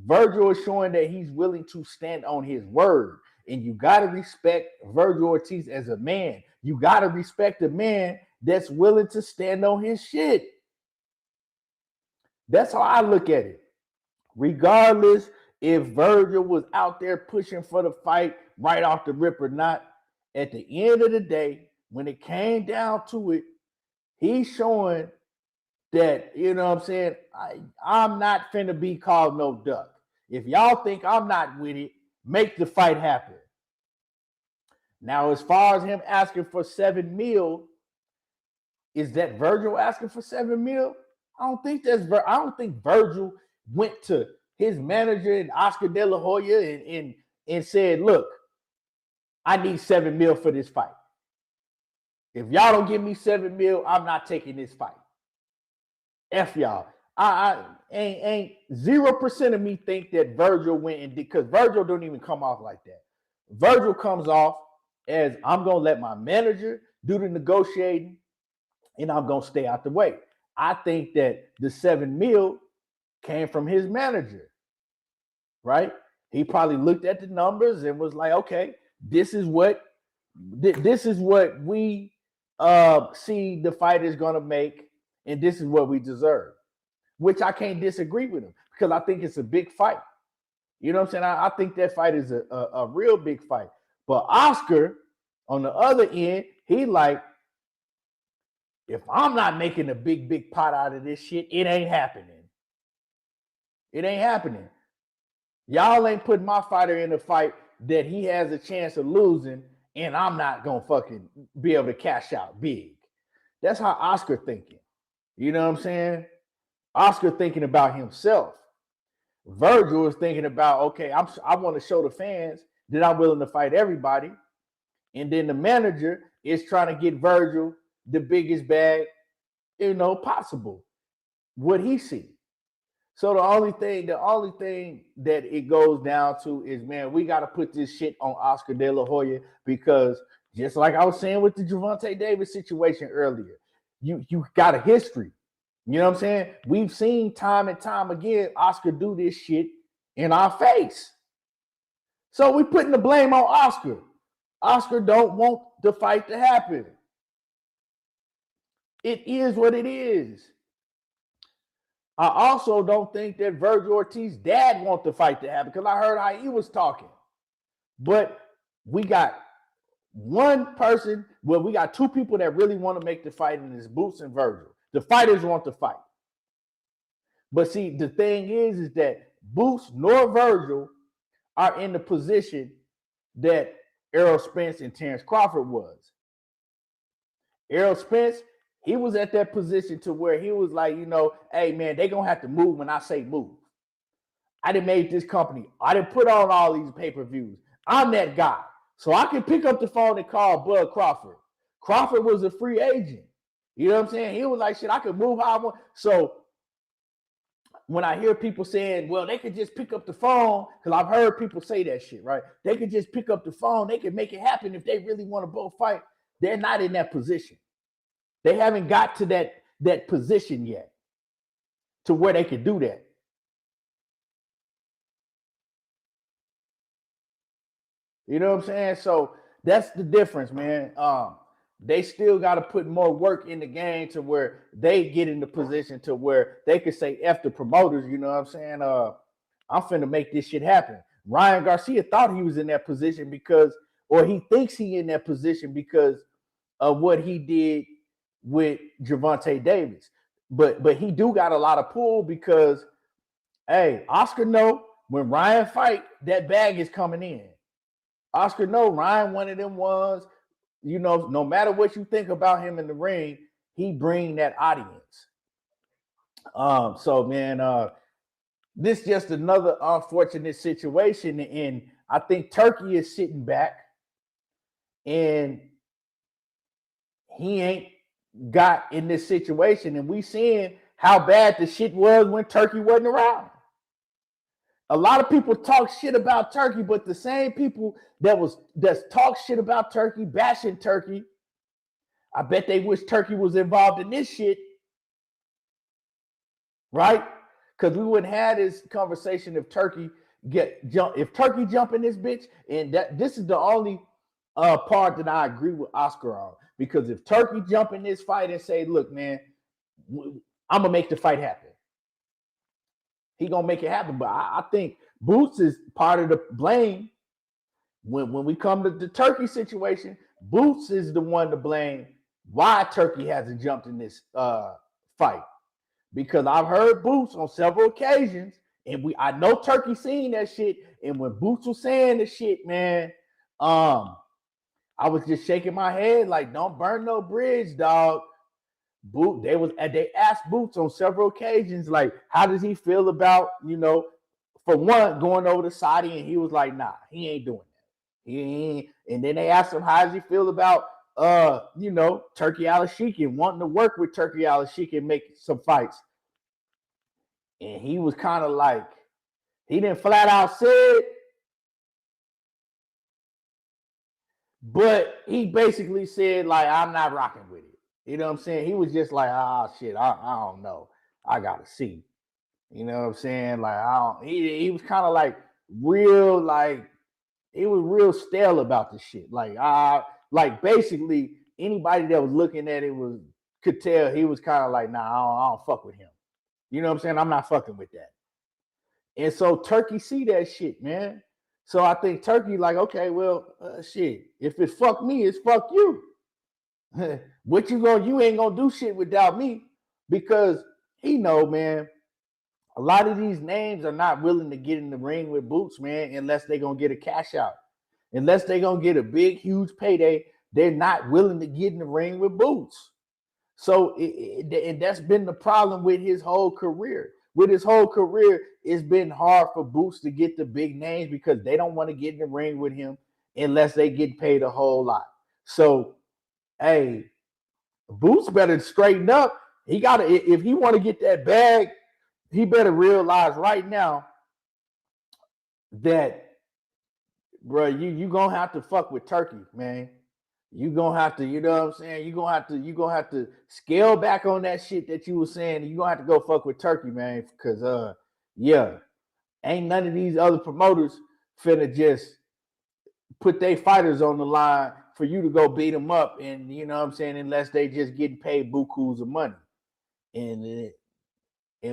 Vergil is showing that he's willing to stand on his word, and you got to respect Vergil Ortiz as a man. You got to respect a man that's willing to stand on his shit. That's how I look at it. Regardless if Vergil was out there pushing for the fight right off the rip or not, at the end of the day, when it came down to it, he's showing that, you know what I'm saying, I'm not finna be called no duck. If y'all think I'm not with it, make the fight happen. Now, as far as him asking for $7 million, is that Vergil asking for $7 million? I don't think Vergil went to his manager and Oscar De La Hoya and said, look, I need $7 million for this fight. If y'all don't give me $7 million, I'm not taking this fight. F y'all. I ain't 0% of me think that Vergil went and did, because Vergil don't even come off like that. Vergil comes off as, I'm gonna let my manager do the negotiating and I'm gonna stay out the way. I think that the $7 million came from his manager, right? He probably looked at the numbers and was like, okay, this is what we see the fight is gonna make, and this is what we deserve. Which I can't disagree with him, because I think it's a big fight. You know what I'm saying? I think that fight is a real big fight. But Oscar, on the other end, he like, if I'm not making a big pot out of this shit, it ain't happening. It ain't happening. Y'all ain't putting my fighter in a fight that he has a chance of losing, and I'm not gonna fucking be able to cash out big. That's how Oscar thinking. You know what I'm saying? Oscar thinking about himself. Vergil is thinking about, okay, I want to show the fans that I'm willing to fight everybody. And then the manager is trying to get Vergil the biggest bag, possible. What he see. So the only thing that it goes down to is, man, we got to put this shit on Oscar De La Hoya, because just like I was saying with the Gervonta Davis situation earlier, you got a history. You know what I'm saying? We've seen time and time again Oscar do this shit in our face. So we're putting the blame on Oscar. Oscar don't want the fight to happen. It is what it is. I also don't think that Vergil Ortiz's dad wants the fight to happen, because I heard how he was talking. But we got one person, we got two people that really want to make the fight, and it's Boots and Vergil. The fighters want to fight. But see, the thing is that Boots nor Vergil are in the position that Errol Spence and Terrence Crawford was. Errol Spence, he was at that position to where he was like, hey, man, they're going to have to move when I say move. I done made this company. I done put on all these pay-per-views. I'm that guy. So I can pick up the phone and call Bud Crawford. Crawford was a free agent. You know what I'm saying? He was like, shit, I could move how I want. So when I hear people saying, well, they could just pick up the phone, because I've heard people say that shit, right? They could just pick up the phone. They could make it happen if they really want to both fight. They're not in that position. They haven't got to that position yet to where they could do that. You know what I'm saying? So that's the difference, man. They still got to put more work in the game to where they get in the position to where they could say F the promoters, you know what I'm saying? I'm finna make this shit happen. Ryan Garcia thought he was in that position or he thinks he in that position because of what he did with Gervonta Davis. But he do got a lot of pull because, hey, Oscar know when Ryan fight, that bag is coming in. Oscar know Ryan one of them ones. No matter what you think about him in the ring, he bring that audience. So man, this is just another unfortunate situation, and I think Turkey is sitting back, and he ain't got in this situation, and we seeing how bad the shit was when Turkey wasn't around. A lot of people talk shit about Turkey, but the same people that's talk shit about Turkey, bashing Turkey, I bet they wish Turkey was involved in this shit, right? Because we wouldn't have this conversation if Turkey jump in this bitch, and this is the only part that I agree with Oscar on. Because if Turkey jump in this fight and say, "Look, man, I'm gonna make the fight happen," he gonna make it happen. But I think Boots is part of the blame when we come to the Turkey situation. Boots is the one to blame why Turkey hasn't jumped in this fight, because I've heard Boots on several occasions, and I know Turkey seen that shit. And when Boots was saying the shit, man, I was just shaking my head like, "Don't burn no bridge, dog." They asked Boots on several occasions, like, how does he feel about, for one, going over to Saudi, and he was like, nah, he ain't doing that. He ain't. And then they asked him, how does he feel about you know, Turkey Al-Sheikh wanting to work with Turkey Al-Sheikh and make some fights. And he was kind of like, he didn't flat out say it, but he basically said, like, I'm not rocking with it. You know what I'm saying? He was just like, shit, I don't know. I gotta see. You know what I'm saying? Like, he was kind of like real, like, he was real stale about the shit. Like basically anybody that was looking at it could tell he was kind of like, nah, I don't fuck with him. You know what I'm saying? I'm not fucking with that. And so Turkey see that shit, man. So I think Turkey like, okay, well, shit. If it's fuck me, it's fuck you. You ain't gonna do shit without me, because he know, man, a lot of these names are not willing to get in the ring with Boots, man, unless they're gonna get a cash out. Unless they're gonna get a big, huge payday, they're not willing to get in the ring with Boots. So and that's been the problem with his whole career. With his whole career, it's been hard for Boots to get the big names because they don't want to get in the ring with him unless they get paid a whole lot. So, hey, Boots better straighten up. He gotta, if he want to get that bag, he better realize right now that, bro, you gonna have to fuck with Turkey, man. You gonna have to, you know what I'm saying? You gonna have to scale back on that shit that you were saying. You gonna have to go fuck with Turkey, man, because yeah, ain't none of these other promoters finna just put their fighters on the line for you to go beat them up, and you know what I'm saying, unless they just getting paid bukus of money. And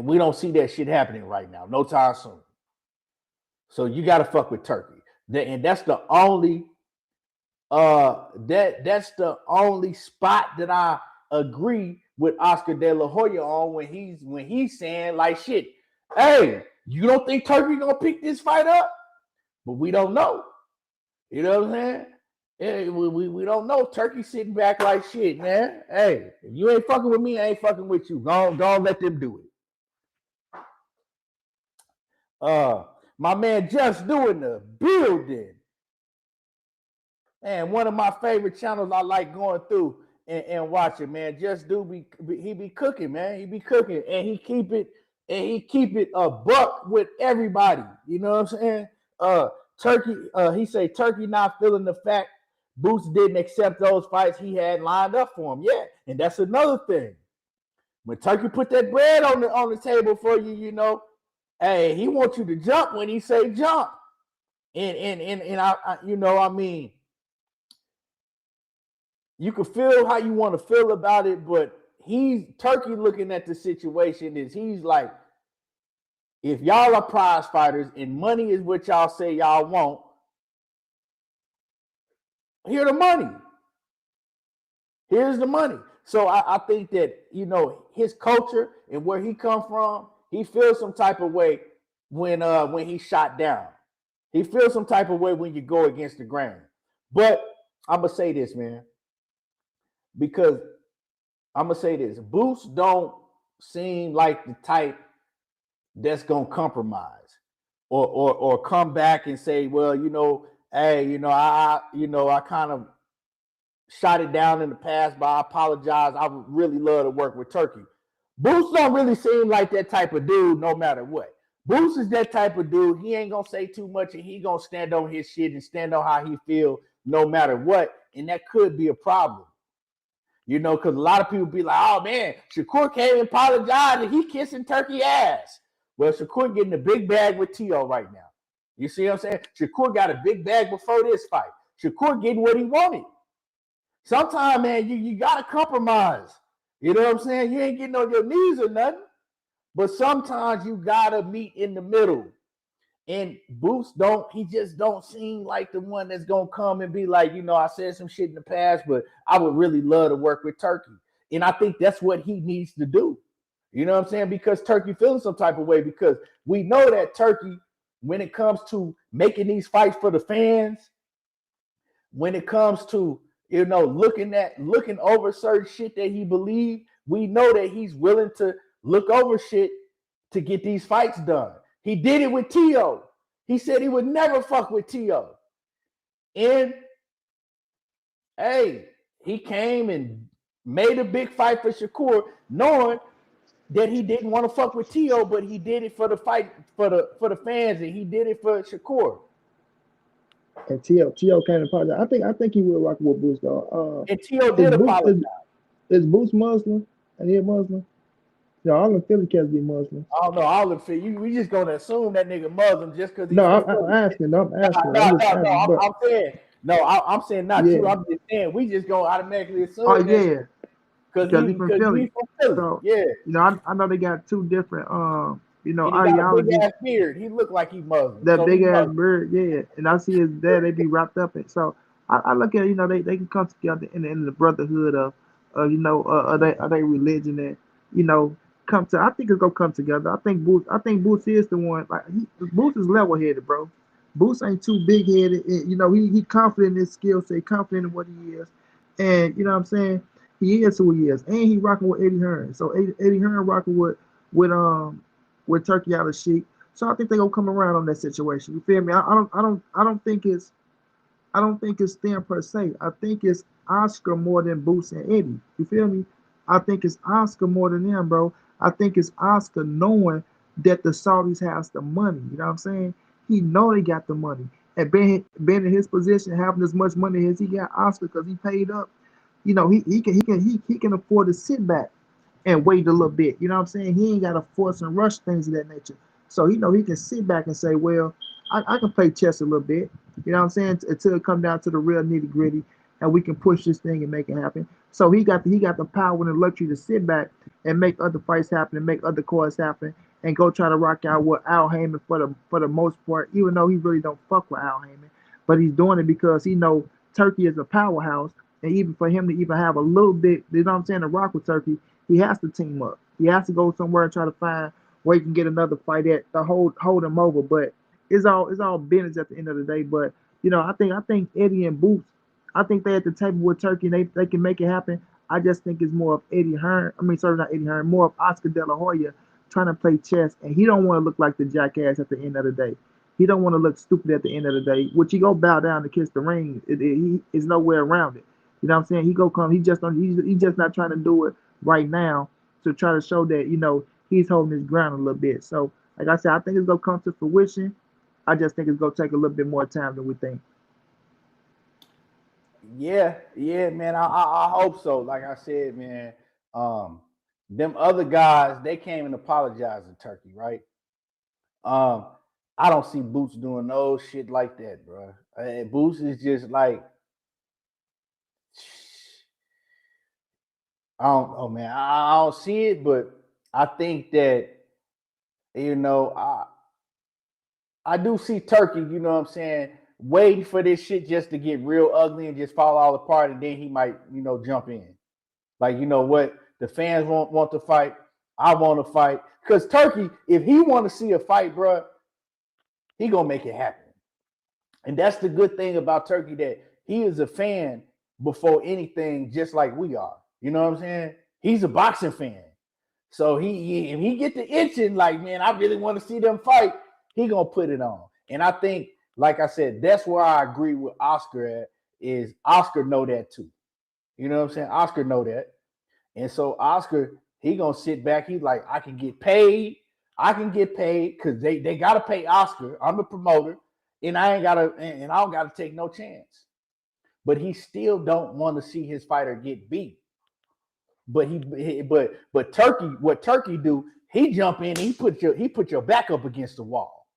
we don't see that shit happening right now, no time soon. So you gotta fuck with Turkey. And that's the only that's the only spot that I agree with Oscar De La Hoya on when he's saying like, shit, hey, you don't think Turkey gonna pick this fight up? But we don't know. You know what I'm saying? Yeah, we don't know. Turkey sitting back like, shit, man. Hey, if you ain't fucking with me, I ain't fucking with you. Go let them do it. My man Just Doing the building. And one of my favorite channels I like going through and watching, man. Just he be cooking, man. He be cooking, and he keep it a buck with everybody. You know what I'm saying? Turkey, he say Turkey not feeling the fact Boots didn't accept those fights he had lined up for him. Yeah, and that's another thing. When Turkey put that bread on the table for you, you know, hey, he wants you to jump when he say jump. And I you know, I mean, you can feel how you want to feel about it, but Turkey looking at the situation he's like, if y'all are prize fighters and money is what y'all say y'all want, here's the money. Here's the money. So I think that, you know, his culture and where he come from, he feels some type of way when he's shot down. He feels some type of way when you go against the grain. But I'm gonna say this, man, because I'm gonna say this: Boots don't seem like the type that's gonna compromise or come back and say, well, you know, hey, you know, I kind of shot it down in the past, but I apologize. I would really love to work with Turkey. Boots don't really seem like that type of dude, no matter what. Boots is that type of dude. He ain't gonna say too much, and he gonna stand on his shit and stand on how he feel, no matter what. And that could be a problem, you know, because a lot of people be like, "Oh man, Shakur came and apologized, and he kissing Turkey ass." Well, Shakur getting a big bag with T.O. right now. You see what I'm saying? Shakur got a big bag before this fight. Shakur getting what he wanted. Sometimes, man, you gotta compromise. You know what I'm saying? You ain't getting on your knees or nothing. But sometimes you gotta meet in the middle. And Boots just don't seem like the one that's gonna come and be like, you know, I said some shit in the past, but I would really love to work with Turkey. And I think that's what he needs to do. You know what I'm saying? Because Turkey feeling some type of way, because we know that Turkey, when it comes to making these fights for the fans, when it comes to, you know, looking over certain shit that he believes, we know that he's willing to look over shit to get these fights done. He did it with T.O. He said he would never fuck with T.O. And hey, he came and made a big fight for Shakur, knowing that he didn't want to fuck with T.O., but he did it for the fight, for the fans, and he did it for Shakur. And T.O. can't apologize. I think he will rock with Boots though. And T.O. did apologize. Is Boots Muslim? And he a Muslim? Yeah, all the Philly cats be Muslim. I don't know. All of it. We just gonna assume that nigga Muslim just because. No, I'm asking. I'm asking. I'm saying no. I'm saying not you. I'm just saying we just gonna automatically assume. Oh yeah, because he's from Philly. So, yeah, you know, I know they got two different you know, and he got a ideologies. big ass beard. He looked like he's Muslim. That big ass beard, yeah. And I see his dad. They be wrapped up in. So I look at, you know, they can come together in the brotherhood of you know, they religion and, you know, come to. I think it's gonna come together. I think Boots is the one. Like Boots is level headed, bro. Boots ain't too big headed. You know, he confident in his skill set, confident in what he is, and you know what I'm saying. He is who he is, and he rocking with Eddie Hearn. So Eddie Hearn rocking with Turkey out of Sheik. So I think they gonna come around on that situation. You feel me? I don't think it's them per se. I think it's Oscar more than Boots and Eddie. You feel me? I think it's Oscar more than them, bro. I think it's Oscar knowing that the Saudis has the money. You know what I'm saying? He know they got the money. And being in his position, having as much money as he got, Oscar, because he paid up, you know, he can afford to sit back and wait a little bit. You know what I'm saying? He ain't got to force and rush things of that nature. So he know he can sit back and say, well, I can play chess a little bit. You know what I'm saying? Until it come down to the real nitty gritty, and we can push this thing and make it happen. So he got the power and the luxury to sit back and make other fights happen and make other cards happen and go try to rock out with Al Heyman for the most part, even though he really don't fuck with Al Heyman. But he's doing it because he know Turkey is a powerhouse, and even for him to even have a little bit, you know what I'm saying, to rock with Turkey, he has to team up. He has to go somewhere and try to find where he can get another fight at to hold him over. But it's all business at the end of the day. But you know, I think Eddie and Boots, I think they at the table with Turkey and they can make it happen. I just think it's more of Eddie Hearn. I mean, sorry, not Eddie Hearn, more of Oscar De La Hoya trying to play chess, and he don't want to look like the jackass at the end of the day. He don't want to look stupid at the end of the day. Which he go bow down to kiss the ring. He is nowhere around it. You know what I'm saying? He go come. He just not trying to do it right now to try to show that, you know, he's holding his ground a little bit. So, like I said, I think it's gonna come to fruition. I just think it's gonna take a little bit more time than we think. Yeah, man. I hope so. Like I said, man, them other guys, they came and apologized to Turkey, right? I don't see Boots doing no shit like that, bro. Boots is just like, I don't know, man. I don't see it, but I think that, you know, I do see Turkey, you know what I'm saying, waiting for this shit just to get real ugly and just fall all apart, and then he might, you know, jump in. Like, you know what? The fans want to fight. I want to fight. Because Turkey, if he want to see a fight, bro, he going to make it happen. And that's the good thing about Turkey, that he is a fan before anything, just like we are. You know what I'm saying? He's a boxing fan. So if he get the itching, like, man, I really want to see them fight, he going to put it on. And I think, like I said, that's where I agree with Oscar at, is Oscar know that too. You know what I'm saying? Oscar know that. And so Oscar, he going to sit back. He's like, I can get paid because they got to pay Oscar. I'm the promoter, and I don't got to take no chance. But he still don't want to see his fighter get beat. But Turkey, what Turkey do, he jump in and he put your back up against the wall.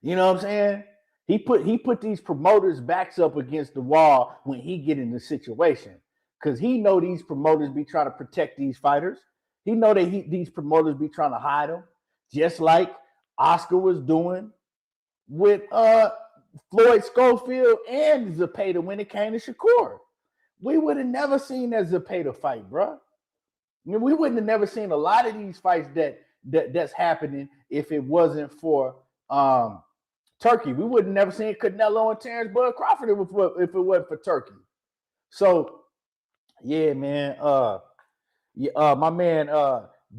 You know what I'm saying? He put these promoters' backs up against the wall when he get in the situation, because he know these promoters be trying to protect these fighters. He know that these promoters be trying to hide them, just like Oscar was doing with Floyd Schofield and Zepeda when it came to Shakur. We would have never seen that Zepeda fight, bro. I mean, we wouldn't have never seen a lot of these fights that's happening if it wasn't for Turkey. We would have never seen Canelo and Terrence Bud Crawford if it wasn't for Turkey. So, yeah, man. My man,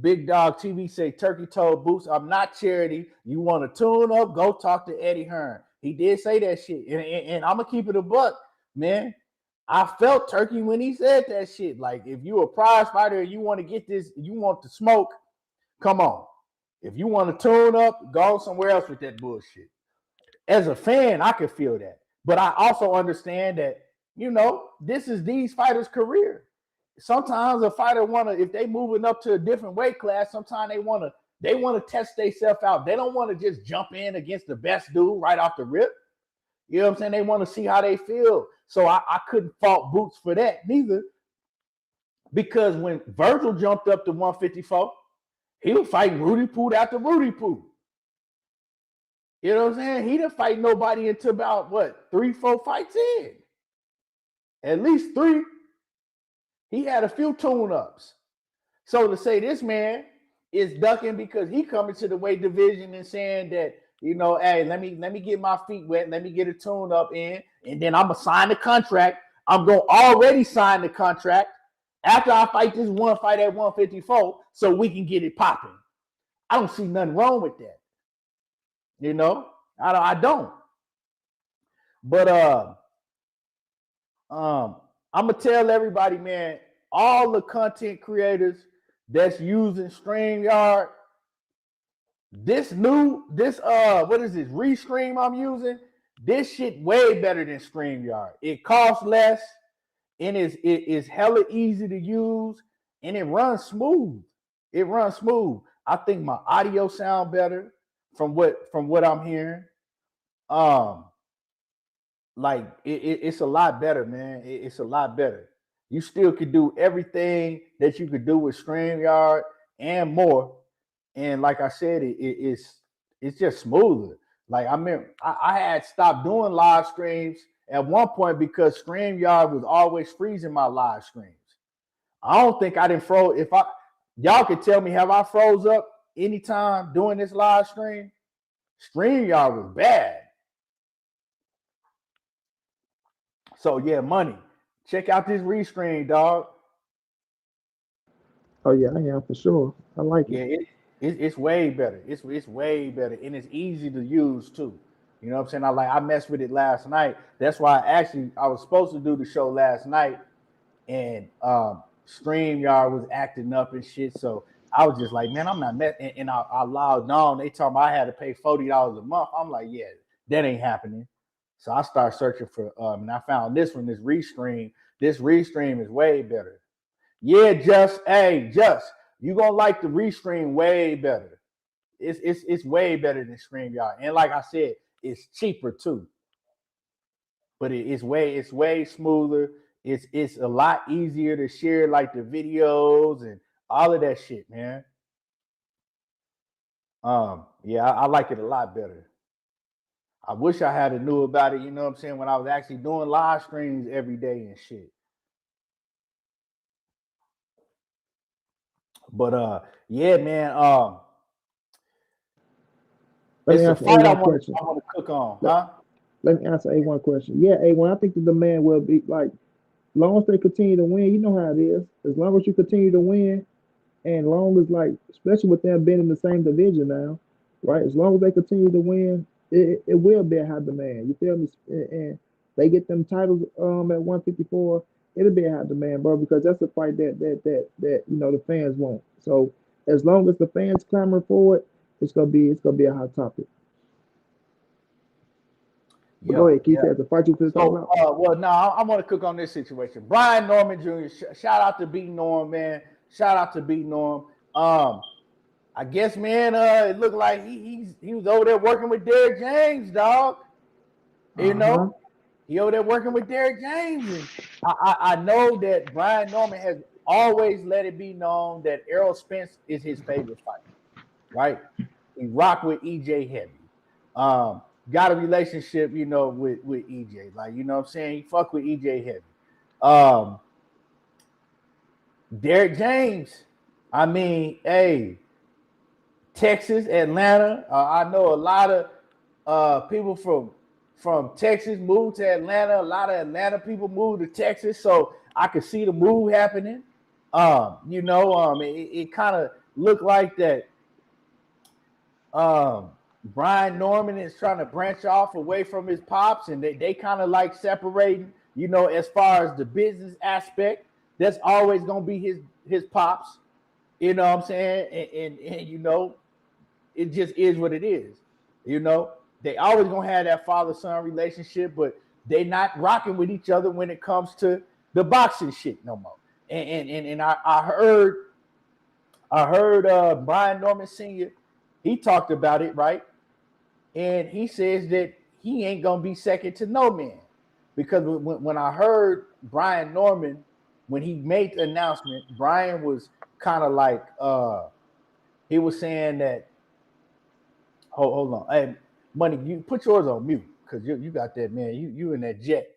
Big Dog TV say Turkey told Boots, I'm not charity. You want to tune up? Go talk to Eddie Hearn. He did say that shit, and I'm gonna keep it a buck, man. I felt Turkey when he said that shit. Like, if you a prize fighter and you want to get this, you want the smoke, come on. If you want to tune up, go somewhere else with that bullshit. As a fan, I could feel that. But I also understand that, you know, this is these fighters' career. Sometimes a fighter wanna, if they moving up to a different weight class, sometimes they wanna test themselves out. They don't want to just jump in against the best dude right off the rip. You know what I'm saying? They want to see how they feel. So I couldn't fault Boots for that neither. Because when Vergil jumped up to 154, he was fighting Rudy Poo after Rudy Poo. You know what I'm saying? He didn't fight nobody until about, 3-4 fights in. At least 3. He had a few tune-ups. So to say this man is ducking because he coming to the weight division and saying that, you know, hey, let me get my feet wet, let me get a tune-up in, and then I'm going to sign the contract. I'm going to already sign the contract after I fight this one fight at 154 so we can get it popping. I don't see nothing wrong with that. You know, I don't. But I'm gonna tell everybody, man, all the content creators that's using StreamYard, this what is this Restream I'm using? This shit way better than StreamYard. It costs less, and it's hella easy to use, and it runs smooth. It runs smooth. I think my audio sound better from what I'm hearing. Like it's a lot better, man. It's a lot better. You still could do everything that you could do with StreamYard and more. And like I said, it's just smoother. Like I remember I had stopped doing live streams at one point because StreamYard was always freezing my live streams. I don't think I didn't froze. Y'all could tell me, have I froze up anytime doing this live stream? StreamYard was bad. So yeah, money. Check out this Restream, dog. Oh yeah, I am for sure. I like it. Yeah, it's way better. It's way better, and it's easy to use too. You know what I'm saying? I messed with it last night. That's why I was supposed to do the show last night, and StreamYard was acting up and shit. So I was just like, man, I'm not messing. And I logged on. They told me I had to pay $40 a month. I'm like, yeah, that ain't happening. So I started searching for and I found this one, this Restream. This Restream is way better. Yeah, Just, you gonna like the Restream way better. It's way better than StreamYard. And like I said, it's cheaper too. But it's way smoother. It's a lot easier to share like the videos and all of that shit, man. Yeah, I like it a lot better. I wish I had knew about it, you know what I'm saying, when I was actually doing live streams every day and shit. But yeah, man. It's a fight I want to cook on, huh? Let me answer A1 question. Yeah, A1, I think that the man will be like, long as they continue to win, you know how it is. As long as you continue to win, and long as, like, especially with them being in the same division now, right? As long as they continue to win, it will be a high demand. You feel me? And they get them titles at 154, it'll be a high demand, bro, because that's a fight that you know the fans want. So as long as the fans clamor for it, it's gonna be a hot topic. Go ahead, Keith. The fight you could talk about. Well, no, I want to cook on this situation. Brian Norman Jr. Shout out to B Norm, man. Shout out to B Norm. I guess, man, it looked like he was over there working with Derrick James, dog. You know, he over there working with Derrick James. And I know that Brian Norman has always let it be known that Errol Spence is his favorite fighter, right? He rocked with EJ heavy. Got a relationship, you know, with EJ. Like, you know what I'm saying? He fuck with EJ heavy. Derrick James, I mean, hey, Texas, Atlanta. I know a lot of people from Texas moved to Atlanta. A lot of Atlanta people moved to Texas, so I could see the move happening. You know, it kind of looked like that. Brian Norman is trying to branch off away from his pops, and they kind of like separating. you know, as far as the business aspect, that's always gonna be his pops. You know what I'm saying? And you know, it just is what it is. You know, they always gonna have that father-son relationship, but they not rocking with each other when it comes to the boxing shit no more. And I heard Brian Norman Sr. He talked about it, right? And he says that he ain't gonna be second to no man. Because when I heard Brian Norman, when he made the announcement, Brian was kind of like he was saying that, hold on. Hey, Money, you put yours on mute because you got that, man. You in that jet.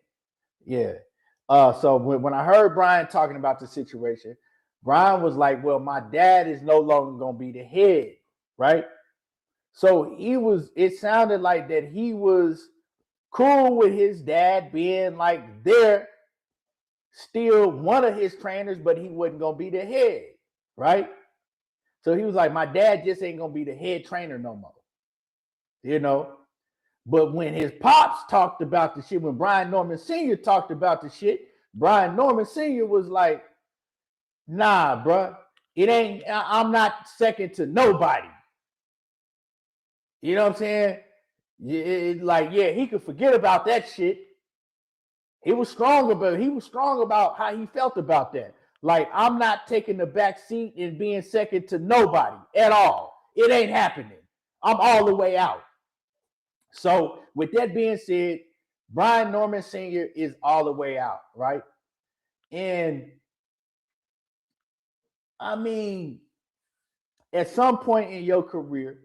Yeah. So when I heard Brian talking about the situation, Brian was like, well, my dad is no longer gonna be the head, right? So it sounded like that he was cool with his dad being like there, still one of his trainers, but he wasn't gonna be the head, right? So he was like, my dad just ain't gonna be the head trainer no more, you know. But when his pops talked about the shit, when Brian Norman Sr. talked about the shit, Brian Norman Sr. was like, nah, bruh, it ain't, I'm not second to nobody. You know what I'm saying? He could forget about that shit. He was strong about how he felt about that. Like, I'm not taking the back seat and being second to nobody at all. It ain't happening. I'm all the way out. So with that being said, Brian Norman Sr. is all the way out, right? And I mean, at some point in your career,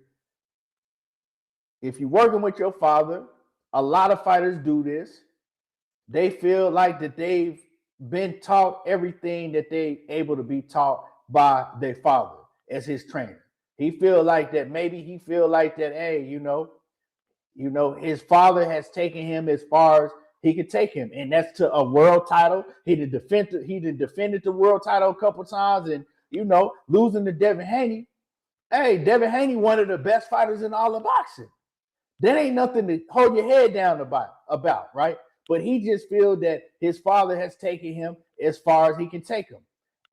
if you're working with your father, a lot of fighters do this. They feel like that they've been taught everything that they able to be taught by their father as his trainer. He feel like that, hey, you know, his father has taken him as far as he could take him, and that's to a world title. He done defended the world title a couple times, and you know, losing to Devin Haney. Hey, Devin Haney, one of the best fighters in all of boxing. That ain't nothing to hold your head down about, right? But he just feels that his father has taken him as far as he can take him.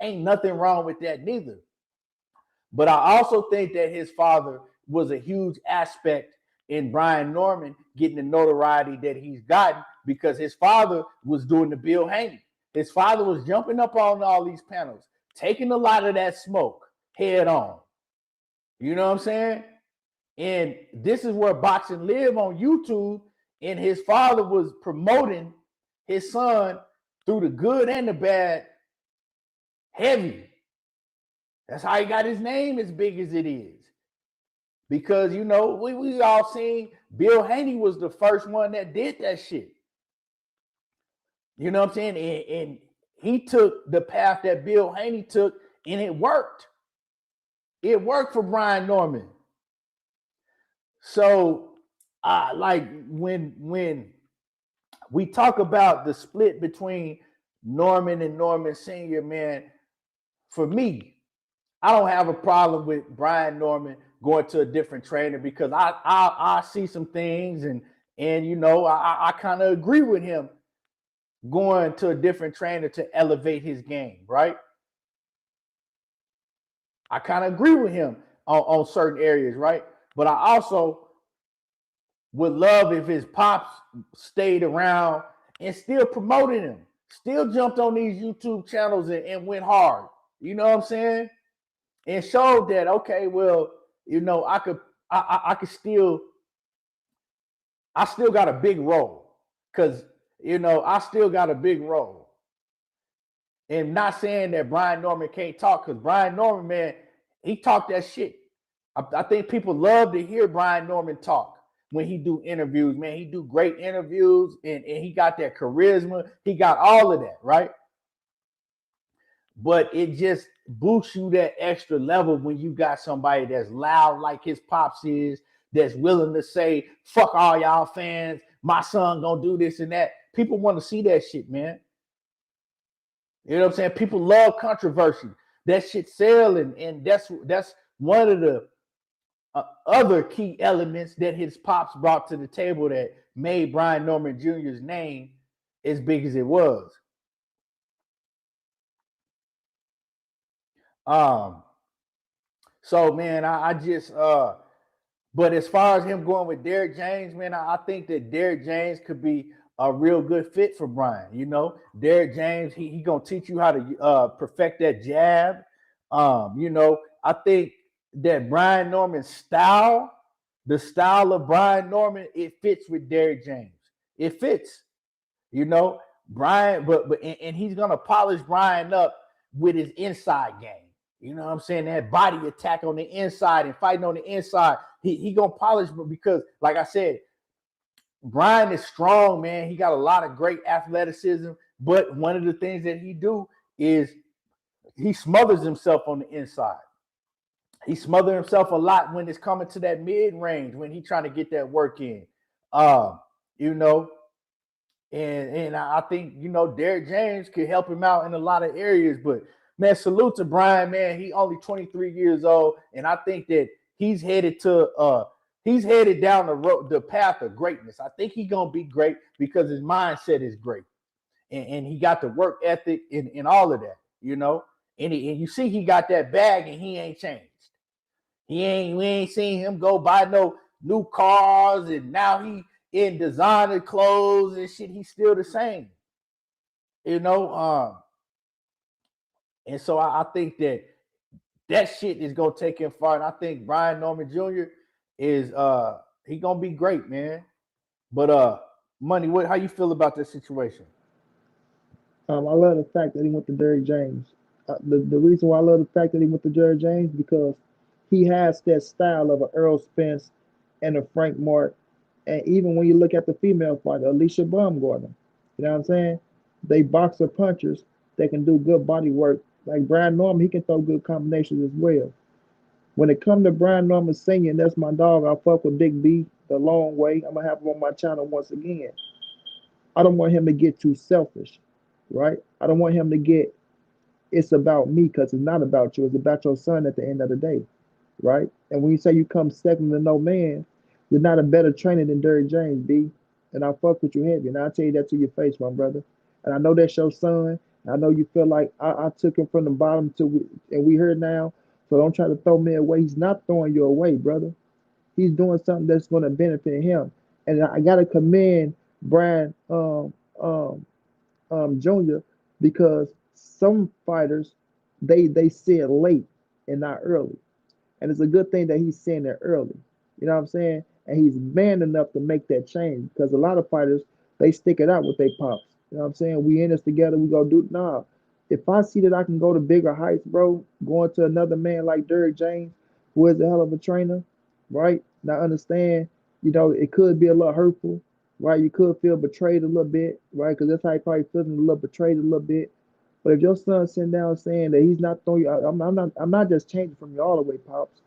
Ain't nothing wrong with that neither. But I also think that his father was a huge aspect in Brian Norman getting the notoriety that he's gotten, because his father was doing the Bill Haney. His father was jumping up on all these panels, taking a lot of that smoke head on. You know what I'm saying? And this is where boxing live on YouTube. And his father was promoting his son through the good and the bad heavy. That's how he got his name as big as it is. Because, you know, we all seen Bill Haney was the first one that did that shit. You know what I'm saying? And he took the path that Bill Haney took, and it worked. It worked for Brian Norman. So, like when we talk about the split between Norman and Norman Sr., man, for me, I don't have a problem with Brian Norman going to a different trainer, because I see some things and you know, I kind of agree with him going to a different trainer to elevate his game, right? I kind of agree with him on certain areas, right? But I also would love if his pops stayed around and still promoted him, still jumped on these YouTube channels and went hard. You know what I'm saying? And showed that, okay, well, you know, I still got a big role, because, you know, I still got a big role. And not saying that Brian Norman can't talk, because Brian Norman, man, he talked that shit. I think people love to hear Brian Norman talk when he do interviews, man. He do great interviews, and he got that charisma. He got all of that, right? But it just boosts you that extra level when you got somebody that's loud like his pops is, that's willing to say, fuck all y'all fans, my son gonna do this and that. People want to see that shit, man. You know what I'm saying? People love controversy. That shit sell, and that's one of the other key elements that his pops brought to the table that made Brian Norman Jr.'s name as big as it was. So man, I just but as far as him going with Derrick James, man, I think that Derrick James could be a real good fit for Brian. You know, Derrick James, he gonna teach you how to perfect that jab. You know, I think that Brian Norman's style, the style of Brian Norman, it fits with Derrick James. It fits. You know, Brian, and he's gonna polish Brian up with his inside game. You know what I'm saying? That body attack on the inside and fighting on the inside. He gonna polish because, like I said, Brian is strong, man. He got a lot of great athleticism, but one of the things that he do is he smothers himself on the inside. He smothers himself a lot when it's coming to that mid range when he's trying to get that work in. You know, and I think, you know, Derrick James could help him out in a lot of areas. But man, salute to Brian, man. He only 23 years old, and I think that he's headed down the road, the path of greatness. I think he's gonna be great because his mindset is great, and he got the work ethic and all of that, you know. And you see, he got that bag, and he ain't changed. We ain't seen him go buy no new cars, and now he in designer clothes and shit. He's still the same, you know. And so I think that shit is gonna take him far. And I think Brian Norman Jr. is he gonna be great, man. But Money, how you feel about this situation? I love the fact that he went to Derrick James. The reason why I love the fact that he went to Derrick James because he has that style of an Earl Spence and a Frank Mark. And even when you look at the female fighter, Alicia Baumgardner, you know what I'm saying? They boxer punchers that can do good body work. Like Brian Norman, he can throw good combinations as well. When it comes to Brian Norman Sr., that's my dog. I fuck with Big B the long way. I'm going to have him on my channel once again. I don't want him to get too selfish, right? I don't want him to get, it's about me because it's not about you. It's about your son at the end of the day, right? And when you say you come second to no man, you're not a better trainer than Derrick James, B. And I fuck with you heavy. And I'll tell you that to your face, my brother. And I know that's your son. I know you feel like I took him from the bottom and we heard now. So don't try to throw me away. He's not throwing you away, brother. He's doing something that's going to benefit him. And I got to commend Brian Jr. because some fighters, they see it late and not early. And it's a good thing that he's seeing it early. You know what I'm saying? And he's man enough to make that change because a lot of fighters, they stick it out with their pops. You know what I'm saying? We in this together, we go do nah. If I see that I can go to bigger heights, bro, going to another man like Derrick James, who is a hell of a trainer, right? Now understand, you know, it could be a little hurtful, right? You could feel betrayed a little bit, right? Because that's how you probably feeling a little betrayed a little bit. But if your son's sitting down saying that he's not throwing you, I'm not just changing from you all the way, pops,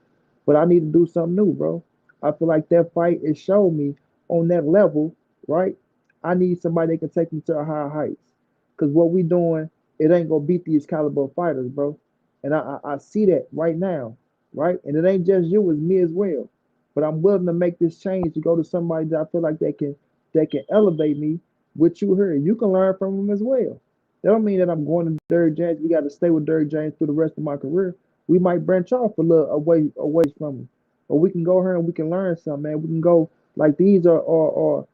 but I need to do something new, bro. I feel like that fight is showing me on that level, right? I need somebody that can take me to a higher heights. Because what we doing, it ain't gonna beat these caliber fighters, bro. And I see that right now, right? And it ain't just you, it's me as well. But I'm willing to make this change to go to somebody that I feel like that can elevate me. What you heard, you can learn from them as well. That don't mean that I'm going to Derrick James. We got to stay with Derrick James through the rest of my career. We might branch off a little away from him, or we can go here and we can learn something, man. We can go like these are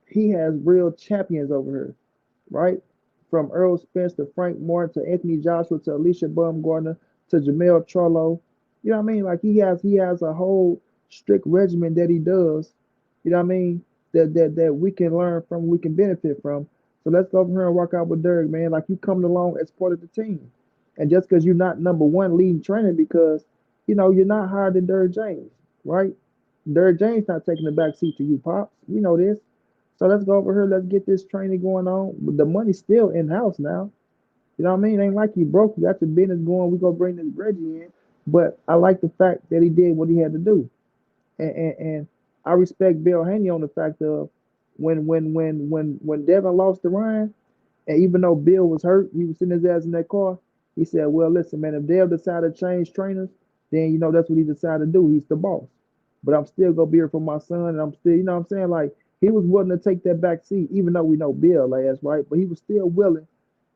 he has real champions over here, right? From Earl Spence to Frank Martin to Anthony Joshua to Alicia Baumgardner to Jamel Charlo. You know what I mean? Like he has a whole strict regimen that he does. You know what I mean? That we can learn from, we can benefit from. So let's go over here and work out with Derrick, man. Like you coming along as part of the team. And just because you're not number one leading trainer, because you know you're not higher than Derrick James, right? Derrick James not taking the back seat to you, pops. We know this. So let's go over here. Let's get this training going on. The money's still in house now. You know what I mean? It ain't like you broke. You got your business going. We gonna bring this Reggie in. But I like the fact that he did what he had to do, and I respect Bill Haney on the fact of when Devin lost to Ryan, and even though Bill was hurt, he was sitting his ass in that car. He said, "Well, listen, man. If Dev decided to change trainers, then you know that's what he decided to do. He's the boss. But I'm still gonna be here for my son, and I'm still, you know what I'm saying? Like He was willing to take that back seat, even though we know Bill last, right? But he was still willing,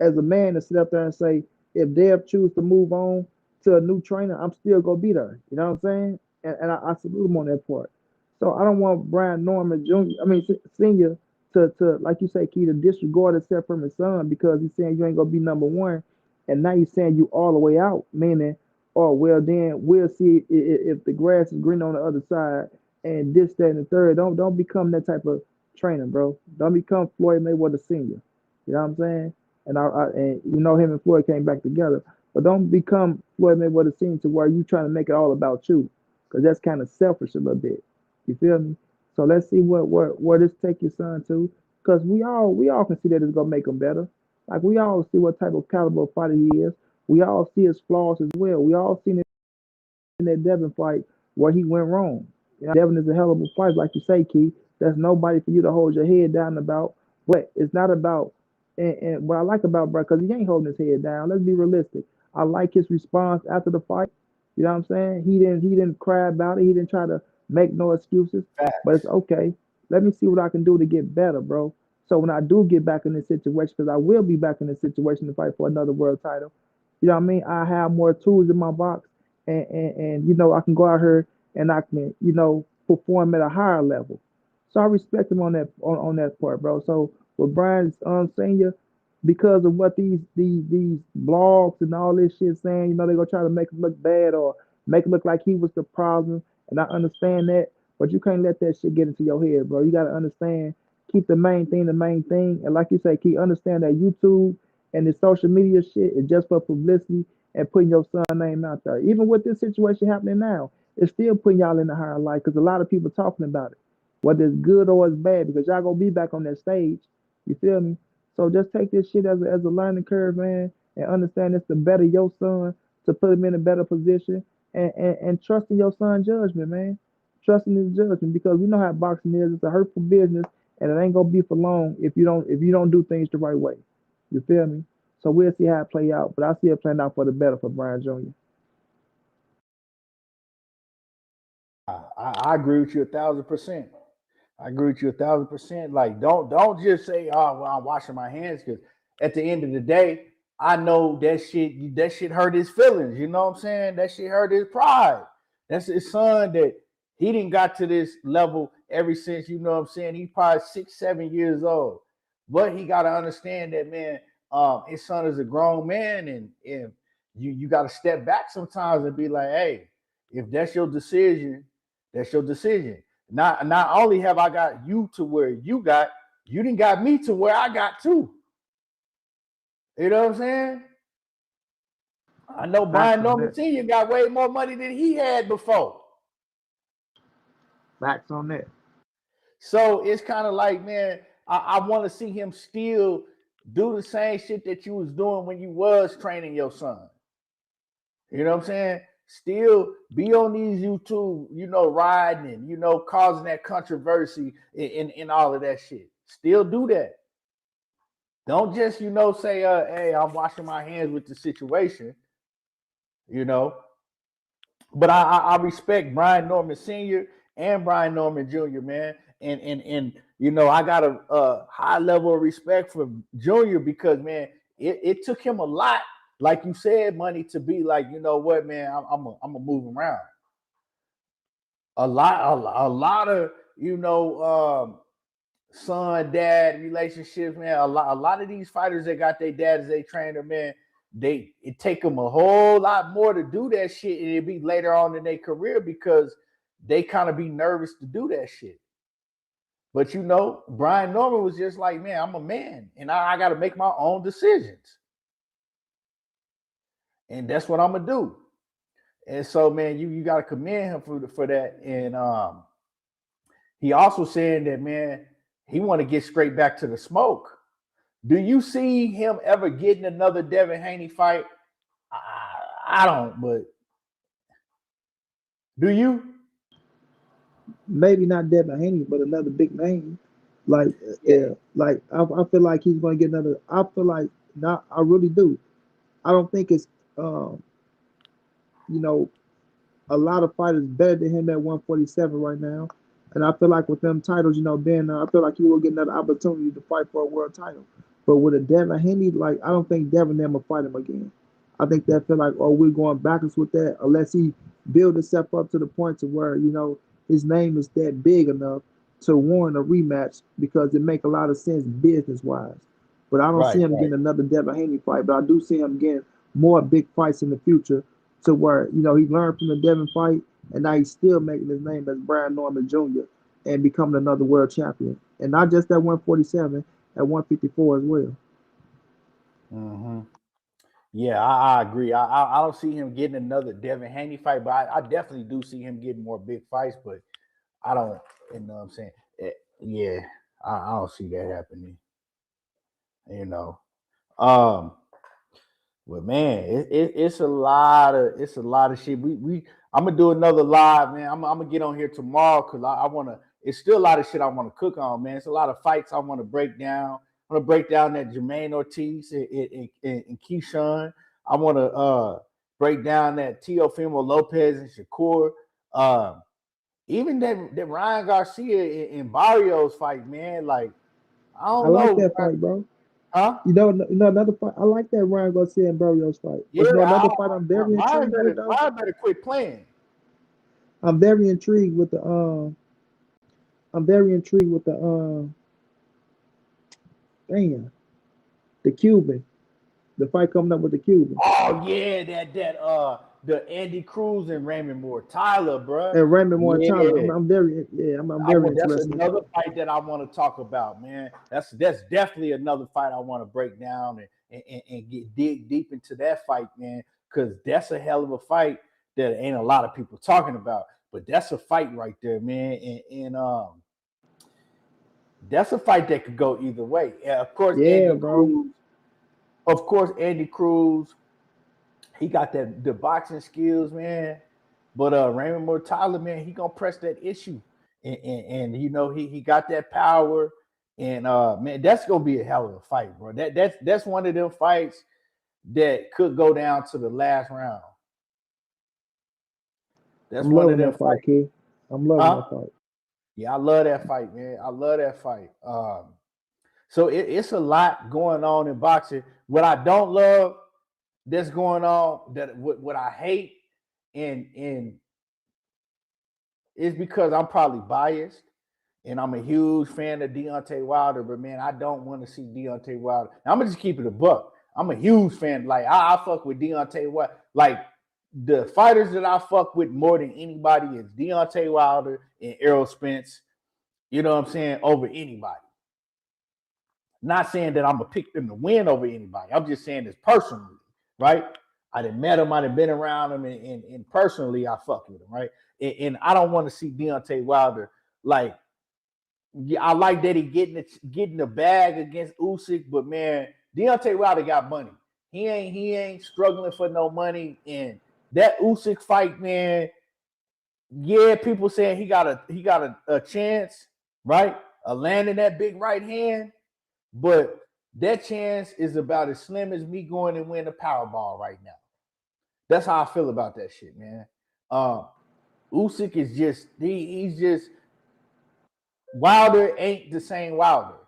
as a man, to sit up there and say, if Dev choose to move on to a new trainer, I'm still gonna be there. You know what I'm saying? And I salute him on that part. So I don't want Brian Norman Jr. Senior to like you say, Key, to disregard himself from his son because he's saying you ain't gonna be number one, and now he's saying you all the way out, meaning, oh well, then we'll see if the grass is green on the other side, and this, that, and the third. Don't become that type of trainer, bro. Don't become Floyd Mayweather Senior. You know what I'm saying? And you know him and Floyd came back together, but don't become Floyd Mayweather Senior to where you trying to make it all about you, because that's kind of selfish a little bit. You feel me? So let's see where this take your son to, because we all can see that it's gonna make him better. Like we all see what type of caliber of fighter he is. We all see his flaws as well. We all seen it in that Devin fight where he went wrong. You know, Devin is a hell of a fighter, like you say, Keith. There's nobody for you to hold your head down about. But it's not about. And what I like about Brad, because he ain't holding his head down. Let's be realistic. I like his response after the fight. You know what I'm saying? He didn't cry about it. He didn't try to make no excuses. But it's okay. Let me see what I can do to get better, bro. So when I do get back in this situation, because I will be back in this situation to fight for another world title, you know what I mean? I have more tools in my box, and you know I can go out here and I can perform at a higher level. So I respect him on that part, bro. So with Brian Senior, because of what these blogs and all this shit saying, they're gonna try to make him look bad or make it look like he was the problem, and I understand that, but you can't let that shit get into your head, bro. You gotta understand, keep the main thing, and like you say, keep understand that YouTube and the social media shit is just for publicity and putting your son name out there. Even with this situation happening now, it's still putting y'all in the higher light because a lot of people talking about it, whether it's good or it's bad, because y'all gonna be back on that stage. You feel me? So just take this shit as a learning curve, man, and understand it's to better your son, to put him in a better position, and trust in your son's judgment, man. Trusting his judgment, because we know how boxing is. It's a hurtful business, and it ain't gonna be for long if you don't do things the right way. You feel me? So we'll see how it play out, but I see it playing out for the better for Brian Jr. I agree with you 1,000%. I agree with you 1,000%. Like, don't just say, "Oh, well, I'm washing my hands," because at the end of the day, I know that shit hurt his feelings. You know what I'm saying? That shit hurt his pride. That's his son that he didn't got to this level ever since. You know what I'm saying? He's probably 6, 7 years old, but he got to understand that, man. His son is a grown man, and you got to step back sometimes and be like, "Hey, if that's your decision, that's your decision." Not only have I got you to where you didn't got me to where I got to. You know what I'm saying? I know Brian Norman Sr. got way more money than he had before. Facts on that. So it's kind of like, man, I want to see him still do the same shit that you was doing when you was training your son. You know what I'm saying? Still be on these YouTube, riding and, causing that controversy in all of that shit. Still do that. Don't just, say, hey, I'm washing my hands with the situation, But I respect Brian Norman Sr. and Brian Norman Jr., man. And I got a high level of respect for Jr. because, man, it took him a lot, like you said, money, to be like, you know what, man, I'm gonna move around. A lot of son dad relationships, man. A lot of these fighters that got their dad as their trainer, man, it take them a whole lot more to do that shit, and it be later on in their career because they kind of be nervous to do that shit. But Brian Norman was just like, man, I'm a man, and I got to make my own decisions. And that's what I'm gonna do. And so, man, you got to commend him for that. And he also saying that, man, he want to get straight back to the smoke. Do you see him ever getting another Devin Haney fight? I don't, but do you? Maybe not Devin Haney, but another big name. Like, yeah, like I feel like he's going to get another. I feel like not. I really do. I don't think it's a lot of fighters better than him at 147 right now. And I feel like with them titles, you know, Ben, I feel like he will get another opportunity to fight for a world title. But with a Devin Haney, like I don't think Devin them will fight him again. I think they feel like, oh, we're going backwards with that, unless he build himself up to the point to where, you know, his name is that big enough to warrant a rematch because it make a lot of sense business wise. But I don't see Right, him right. getting another Devin Haney fight, but I do see him getting more big fights in the future to where, you know, he learned from the Devin fight and now he's still making his name as Brian Norman Jr. and becoming another world champion. And not just at 147, at 154 as well. Mm-hmm. Yeah, I agree. I don't see him getting another Devin Haney fight, but I definitely do see him getting more big fights. But I don't, you know what I'm saying? Yeah, I don't see that happening. You know, um, but man, it's a lot of shit. I'm gonna do another live, man. I'm gonna get on here tomorrow because I wanna. It's still a lot of shit I want to cook on, man. It's a lot of fights I want to break down. I want to break down that Jermaine Ortiz and Keyshawn. I want to break down that Teofimo Lopez and Shakur. Even that Ryan Garcia and Barrios fight, man. Like I I don't like know, that fight, bro. huh? You know another fight. I like that Ryan Garcia and Barrios fight. But Yeah, you know another fight I'm very intrigued with though. Ryan better quit playing. I'm very intrigued with the I'm very intrigued with the damn the Cuban. The fight coming up with the Cuban. Oh yeah, the Andy Cruz and Raymond Moore Tyler, bro. And Raymond Moore Tyler. Yeah, I'm very I'm very that's interested. another fight that I want to talk about, man. That's definitely another fight I want to break down and dig deep into that fight, man. Because that's a hell of a fight that ain't a lot of people talking about. But that's a fight right there, man. And that's a fight that could go either way. Yeah, of course, Yeah, bro. Andy Cruz, he got the boxing skills, man. But Raymond Moore Tyler, man, he gonna press that issue, and you know he got that power, and man, that's gonna be a hell of a fight, bro. That's one of them fights that could go down to the last round. That's I'm one of loving them that fight, fights. kid. I'm loving that fight. Yeah, I love that fight, man. I love that fight. So it's a lot going on in boxing. What I don't love that's going on, that what I hate, and it's because I'm probably biased, and I'm a huge fan of Deontay Wilder. But man, I don't want to see Deontay Wilder. Now, I'm gonna just keep it a buck. I'm a huge fan. Like I fuck with Deontay Wilder. Like the fighters that I fuck with more than anybody is Deontay Wilder and Errol Spence. You know what I'm saying? Over anybody. Not saying that I'm gonna pick them to win over anybody. I'm just saying this personally, right? I done met him, I done been around him, and personally, I fuck with him, right? And I don't want to see Deontay Wilder like. Yeah, I like that he getting the bag against Usyk, but man, Deontay Wilder got money. He ain't struggling for no money. And that Usyk fight, man, yeah, people saying he got a chance, right? Landing that big right hand, but that chance is about as slim as me going and win the Powerball right now. That's how I feel about that shit, man. Usyk is just he's just Wilder ain't the same Wilder.